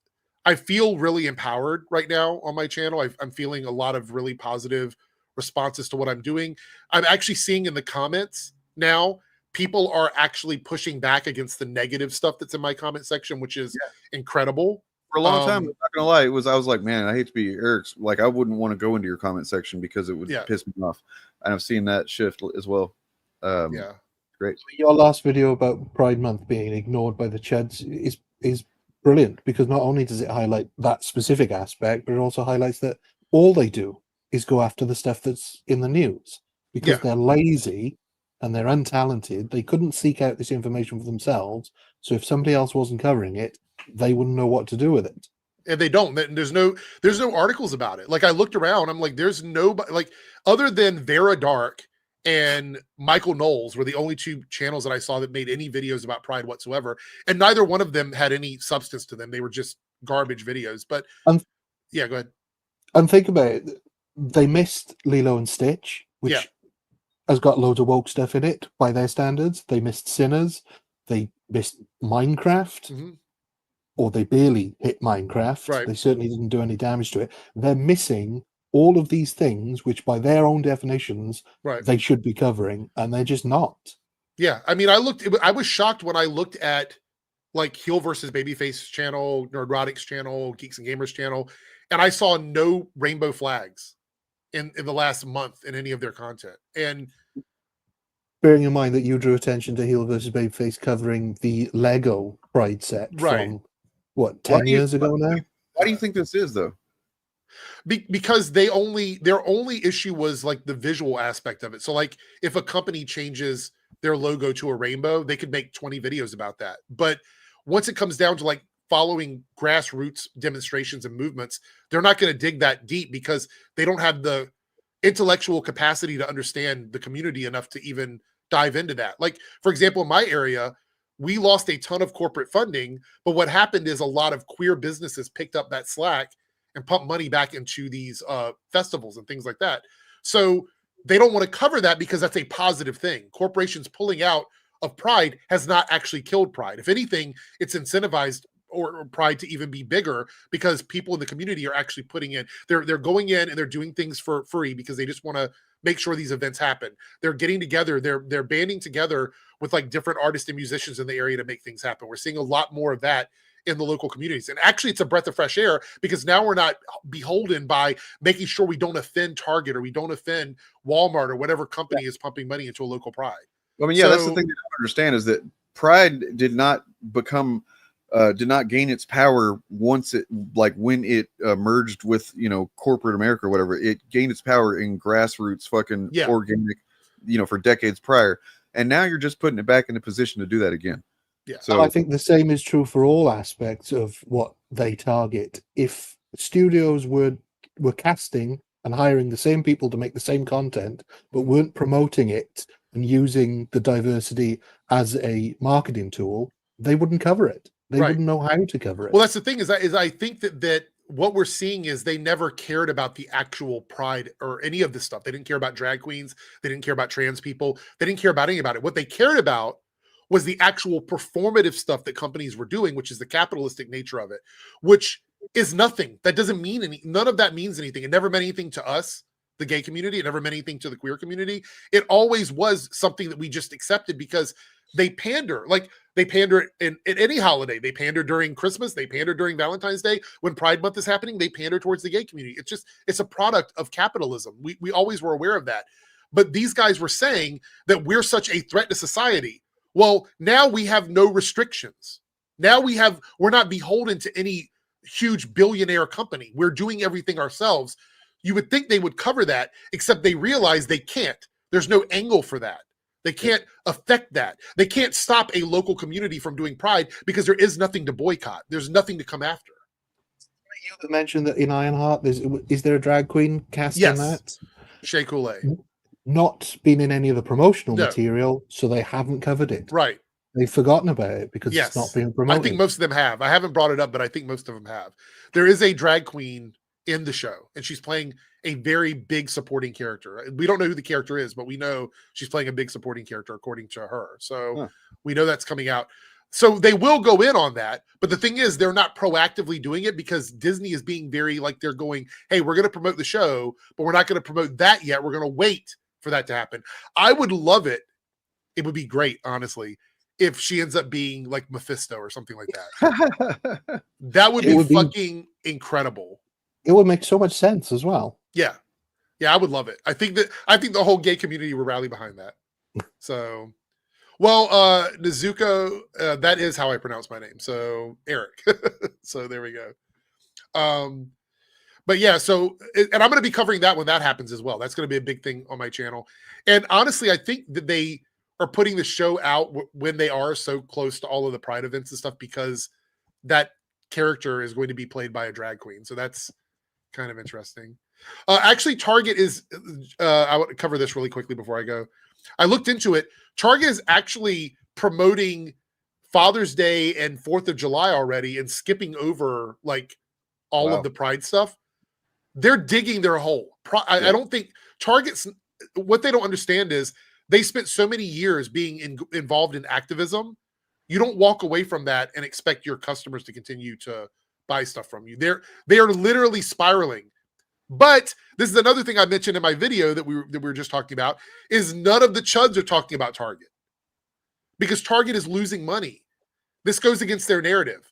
S20: I feel really empowered right now on my channel. I'm feeling a lot of really positive responses to what I'm doing. I'm actually seeing in the comments now, people are actually pushing back against the negative stuff that's in my comment section, which is incredible.
S15: For a long time, I'm not gonna lie, I was like, man, I hate to be Eric's. Like, I wouldn't want to go into your comment section because it would piss me off. And I've seen that shift as well. Great.
S21: Your last video about Pride Month being ignored by the Chuds is brilliant, because not only does it highlight that specific aspect, but it also highlights that all they do is go after the stuff that's in the news, because they're lazy and they're untalented. They couldn't seek out this information for themselves. So if somebody else wasn't covering it, they wouldn't know what to do with it.
S20: And they don't. There's no articles about it. Like I looked around, I'm like, there's nobody, like other than Vera Dark and Michael Knowles were the only two channels that I saw that made any videos about Pride whatsoever. And neither one of them had any substance to them. They were just garbage videos. But yeah, go ahead.
S21: And think about it. They missed Lilo and Stitch, which has got loads of woke stuff in it by their standards. They missed Sinners. They missed Minecraft. Or they barely hit Minecraft.
S20: Right.
S21: They certainly didn't do any damage to it. They're missing all of these things, which by their own definitions, they should be covering, and they're just not.
S20: Yeah, I mean, I was shocked when I looked at like Heel versus Babyface channel, Nerdrotic's channel, Geeks and Gamers channel, and I saw no rainbow flags in the last month in any of their content. And
S21: bearing in mind that you drew attention to Heel versus Babyface covering the Lego Pride set from what, 10 years ago now?
S15: Why do you think this is though?
S20: Because their only issue was like the visual aspect of it. So like if a company changes their logo to a rainbow, they could make 20 videos about that. But once it comes down to like following grassroots demonstrations and movements, they're not going to dig that deep because they don't have the intellectual capacity to understand the community enough to even dive into that. Like, for example, in my area, we lost a ton of corporate funding, but what happened is a lot of queer businesses picked up that slack and pumped money back into these festivals and things like that. So they don't want to cover that because that's a positive thing. Corporations pulling out of Pride has not actually killed Pride. If anything, it's incentivized or Pride to even be bigger because people in the community are actually putting in, they're going in and they're doing things for free because they just want to make sure these events happen. They're getting together, they're banding together with like different artists and musicians in the area to make things happen. We're seeing a lot more of that in the local communities. And actually it's a breath of fresh air because now we're not beholden by making sure we don't offend Target or we don't offend Walmart or whatever company is pumping money into a local Pride.
S15: I mean, that's the thing that I don't understand is that Pride did not become did not gain its power once it, like when it merged with, you know, corporate America or whatever. It gained its power in grassroots fucking organic, you know, for decades prior. And now you're just putting it back in a position to do that again.
S20: Yeah.
S21: So I think the same is true for all aspects of what they target. If studios were casting and hiring the same people to make the same content, but weren't promoting it and using the diversity as a marketing tool, they wouldn't cover it. They wouldn't know how to cover it.
S20: Well, that's the thing is I think that what we're seeing is they never cared about the actual Pride or any of this stuff. They didn't care about drag queens. They didn't care about trans people. They didn't care about any about it. What they cared about was the actual performative stuff that companies were doing, which is the capitalistic nature of it, which is nothing. That doesn't mean none of that means anything. It never meant anything to us, the gay community. It never meant anything to the queer community. It always was something that we just accepted because they pander. Like they pander in any holiday. They pander during Christmas. They pander during Valentine's Day. When Pride Month is happening, they pander towards the gay community. It's a product of capitalism. We always were aware of that. But these guys were saying that we're such a threat to society. Well, now we have no restrictions. Now we're not beholden to any huge billionaire company. We're doing everything ourselves. You would think they would cover that, except they realize they can't There's no angle for that. They can't affect that. They can't stop a local community from doing Pride because there is nothing to boycott. There's nothing to come after.
S21: You mentioned that in Ironheart, is there a drag queen cast in that?
S20: Shea Coulee.
S21: Not been in any of the promotional
S20: No.
S21: material, so they haven't covered it.
S20: Right.
S21: They've forgotten about it because it's not being promoted.
S20: I think most of them have. I haven't brought it up, but I think most of them have. There is a drag queen in the show, and she's playing a very big supporting character. We don't know who the character is, but we know she's playing a big supporting character according to her. So we know that's coming out. So they will go in on that. But the thing is, they're not proactively doing it because Disney is being very like they're going, hey, we're going to promote the show, but we're not going to promote that yet. We're going to wait for that to happen. I would love it. It would be great, honestly, if she ends up being like Mephisto or something like that. That would be fucking incredible.
S21: It would make so much sense as well.
S20: Yeah. Yeah, I would love it. I think the whole gay community would rally behind that. So, well, Nezuko, that is how I pronounce my name. So, Eric. So, there we go. But yeah, so, and I'm going to be covering that when that happens as well. That's going to be a big thing on my channel. And honestly, I think that they are putting the show out when they are so close to all of the Pride events and stuff because that character is going to be played by a drag queen. So that's kind of interesting. Actually, Target is, I want to cover this really quickly before I go. I looked into it. Target is actually promoting Father's Day and 4th of July already and skipping over like all of the Pride stuff. They're digging their hole. I don't think Target's, what they don't understand is they spent so many years being involved in activism. You don't walk away from that and expect your customers to continue to buy stuff from you. They are literally spiraling. But this is another thing I mentioned in my video that we were just talking about is none of the chuds are talking about Target because Target is losing money. This goes against their narrative.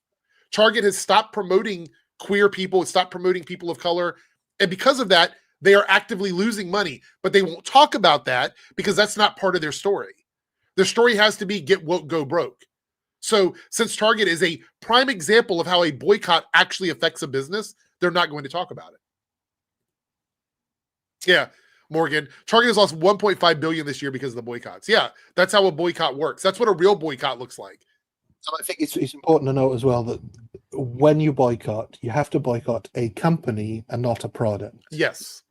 S20: Target has stopped promoting queer people. It's stopped promoting people of color. And because of that, they are actively losing money, but they won't talk about that because that's not part of their story. Their story has to be get woke, go broke. So since Target is a prime example of how a boycott actually affects a business, they're not going to talk about it. Yeah, Morgan. Target has lost $1.5 billion this year because of the boycotts. Yeah, that's how a boycott works. That's what a real boycott looks like.
S21: So I think it's important to note as well that when you boycott, you have to boycott a company and not a product.
S20: Yes.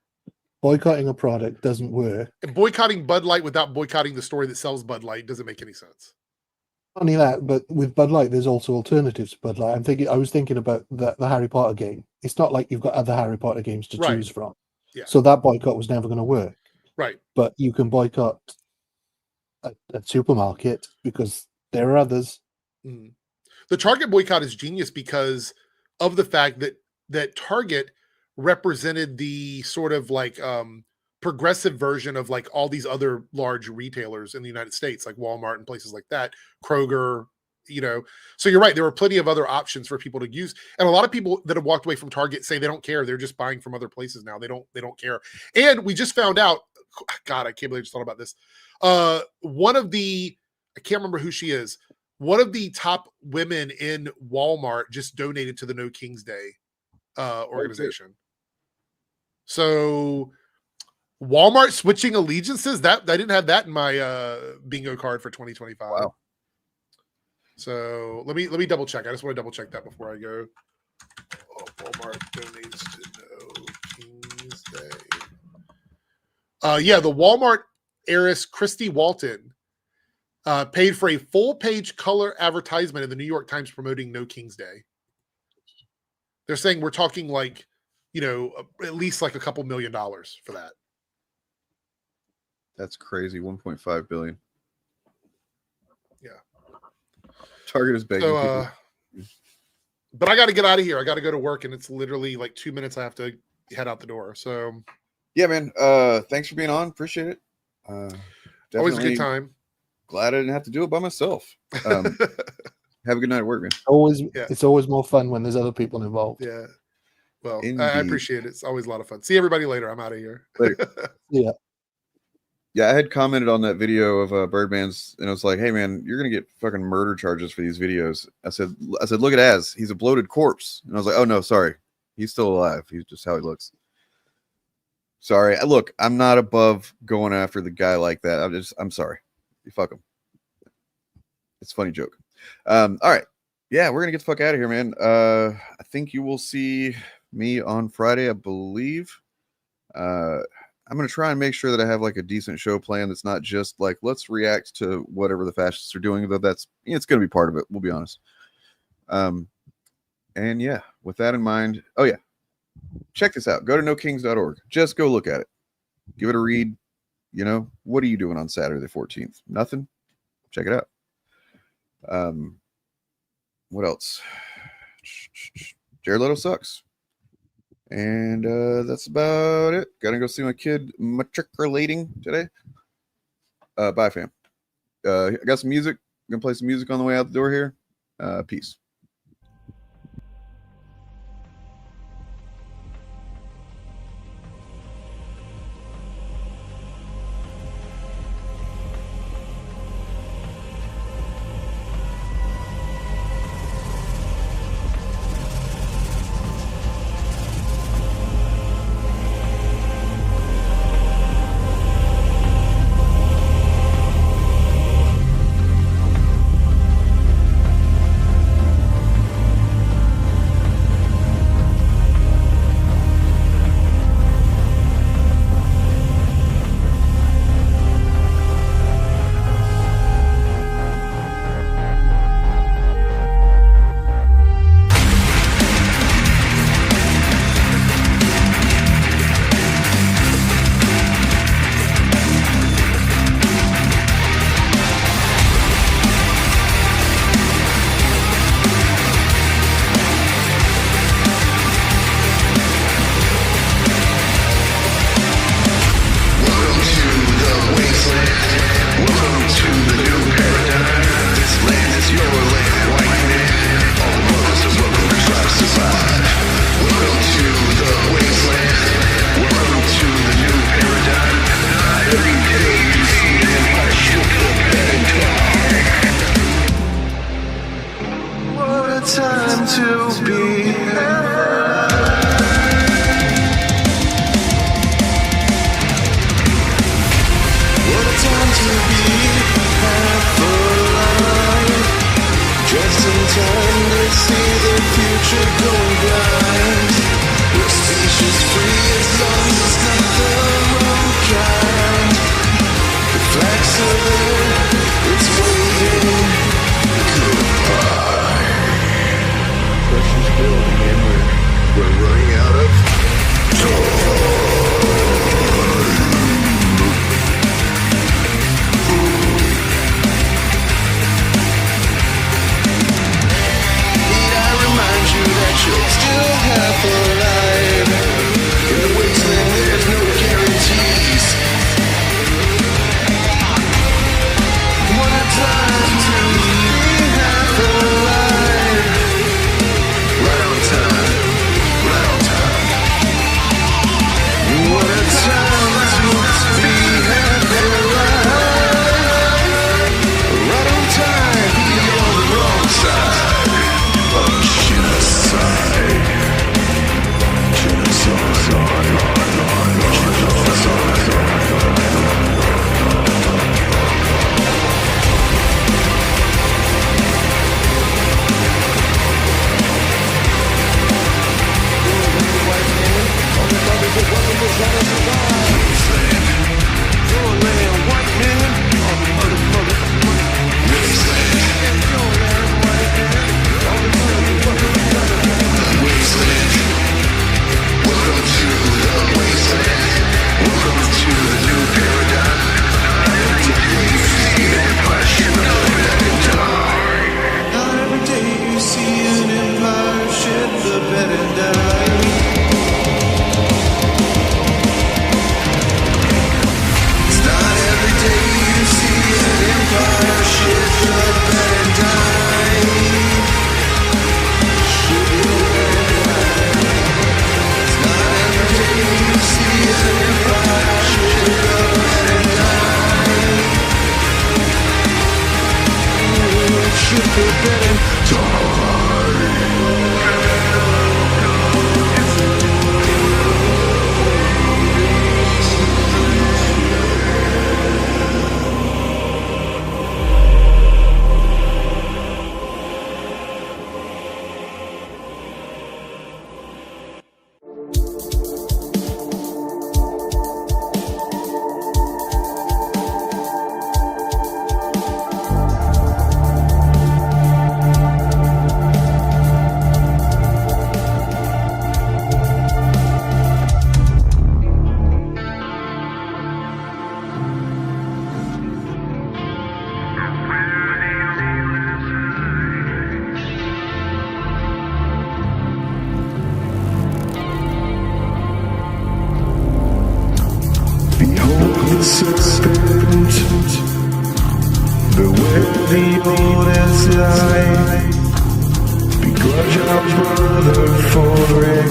S21: Boycotting a product doesn't work.
S20: And boycotting Bud Light without boycotting the store that sells Bud Light doesn't make any sense.
S21: Not only that, but with Bud Light, there's also alternatives to Bud Light. I was thinking about the Harry Potter game. It's not like you've got other Harry Potter games to choose from.
S20: Yeah.
S21: So that boycott was never going to work.
S20: Right.
S21: But you can boycott a supermarket because there are others.
S20: Mm. The Target boycott is genius because of the fact that Target represented the sort of like progressive version of like all these other large retailers in the United States, like Walmart and places like that, Kroger, you know. So you're right. There were plenty of other options for people to use. And a lot of people that have walked away from Target say they don't care. They're just buying from other places now. They don't care. And we just found out, God, I can't believe I just thought about this. One of the, I can't remember who she is. One of the top women in Walmart just donated to the No King's Day organization. So Walmart switching allegiances, that I didn't have that in my bingo card for 2025.
S15: Wow.
S20: So let me double check. I just want to double check that before I go. Oh, Walmart donates to No King's Day. Yeah, the Walmart heiress Christy Walton paid for a full-page color advertisement in the New York Times promoting No King's Day. They're saying we're talking like, you know, at least like a couple $1 million for that.
S15: That's crazy. 1.5 billion.
S20: Yeah.
S15: Target is begging
S20: people. But I got to get out of here. I got to go to work, and it's literally like 2 minutes I have to head out the door. So,
S15: yeah, man. Thanks for being on. Appreciate it.
S20: Always a good time.
S15: Glad I didn't have to do it by myself. Have a good night at work, man.
S21: It's always more fun when there's other people involved.
S20: Yeah. Well, I appreciate it. It's always a lot of fun. See everybody later. I'm out of here.
S15: Later.
S21: Yeah.
S15: Yeah, I had commented on that video of Birdman's, and I was like, "Hey, man, you're gonna get fucking murder charges for these videos." I said, "Look at Az. He's a bloated corpse." And I was like, "Oh no, sorry, he's still alive. He's just how he looks." Sorry. Look, I'm not above going after the guy like that. I'm sorry. You fuck him. It's a funny joke. All right. Yeah, we're gonna get the fuck out of here, man. I think you will see me on Friday, I believe. I'm gonna try and make sure that I have like a decent show plan that's not just like let's react to whatever the fascists are doing, though it's gonna be part of it, we'll be honest. And yeah, with that in mind, oh yeah, check this out. Go to nokings.org. Just go look at it. Give it a read. You know, what are you doing on Saturday the 14th? Nothing? Check it out. What else? Jared Leto sucks. And that's about it. Gotta go see my kid matriculating today. Bye, fam. I got some music. I'm gonna play some music on the way out the door here. Peace.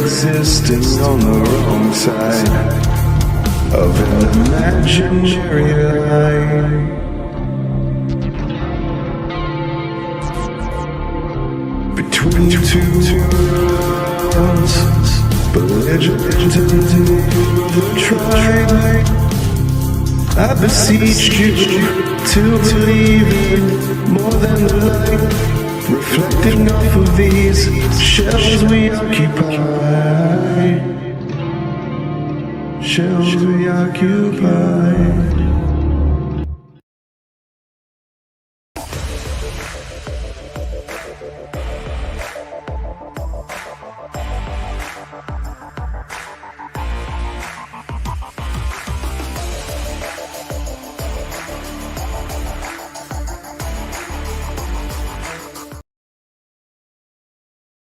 S3: existing on the wrong side of an imaginary line. Between two worlds, belligerent and overtried, I beseech you to believe in more than the light, reflecting off of these shells we occupy. Shells we occupy.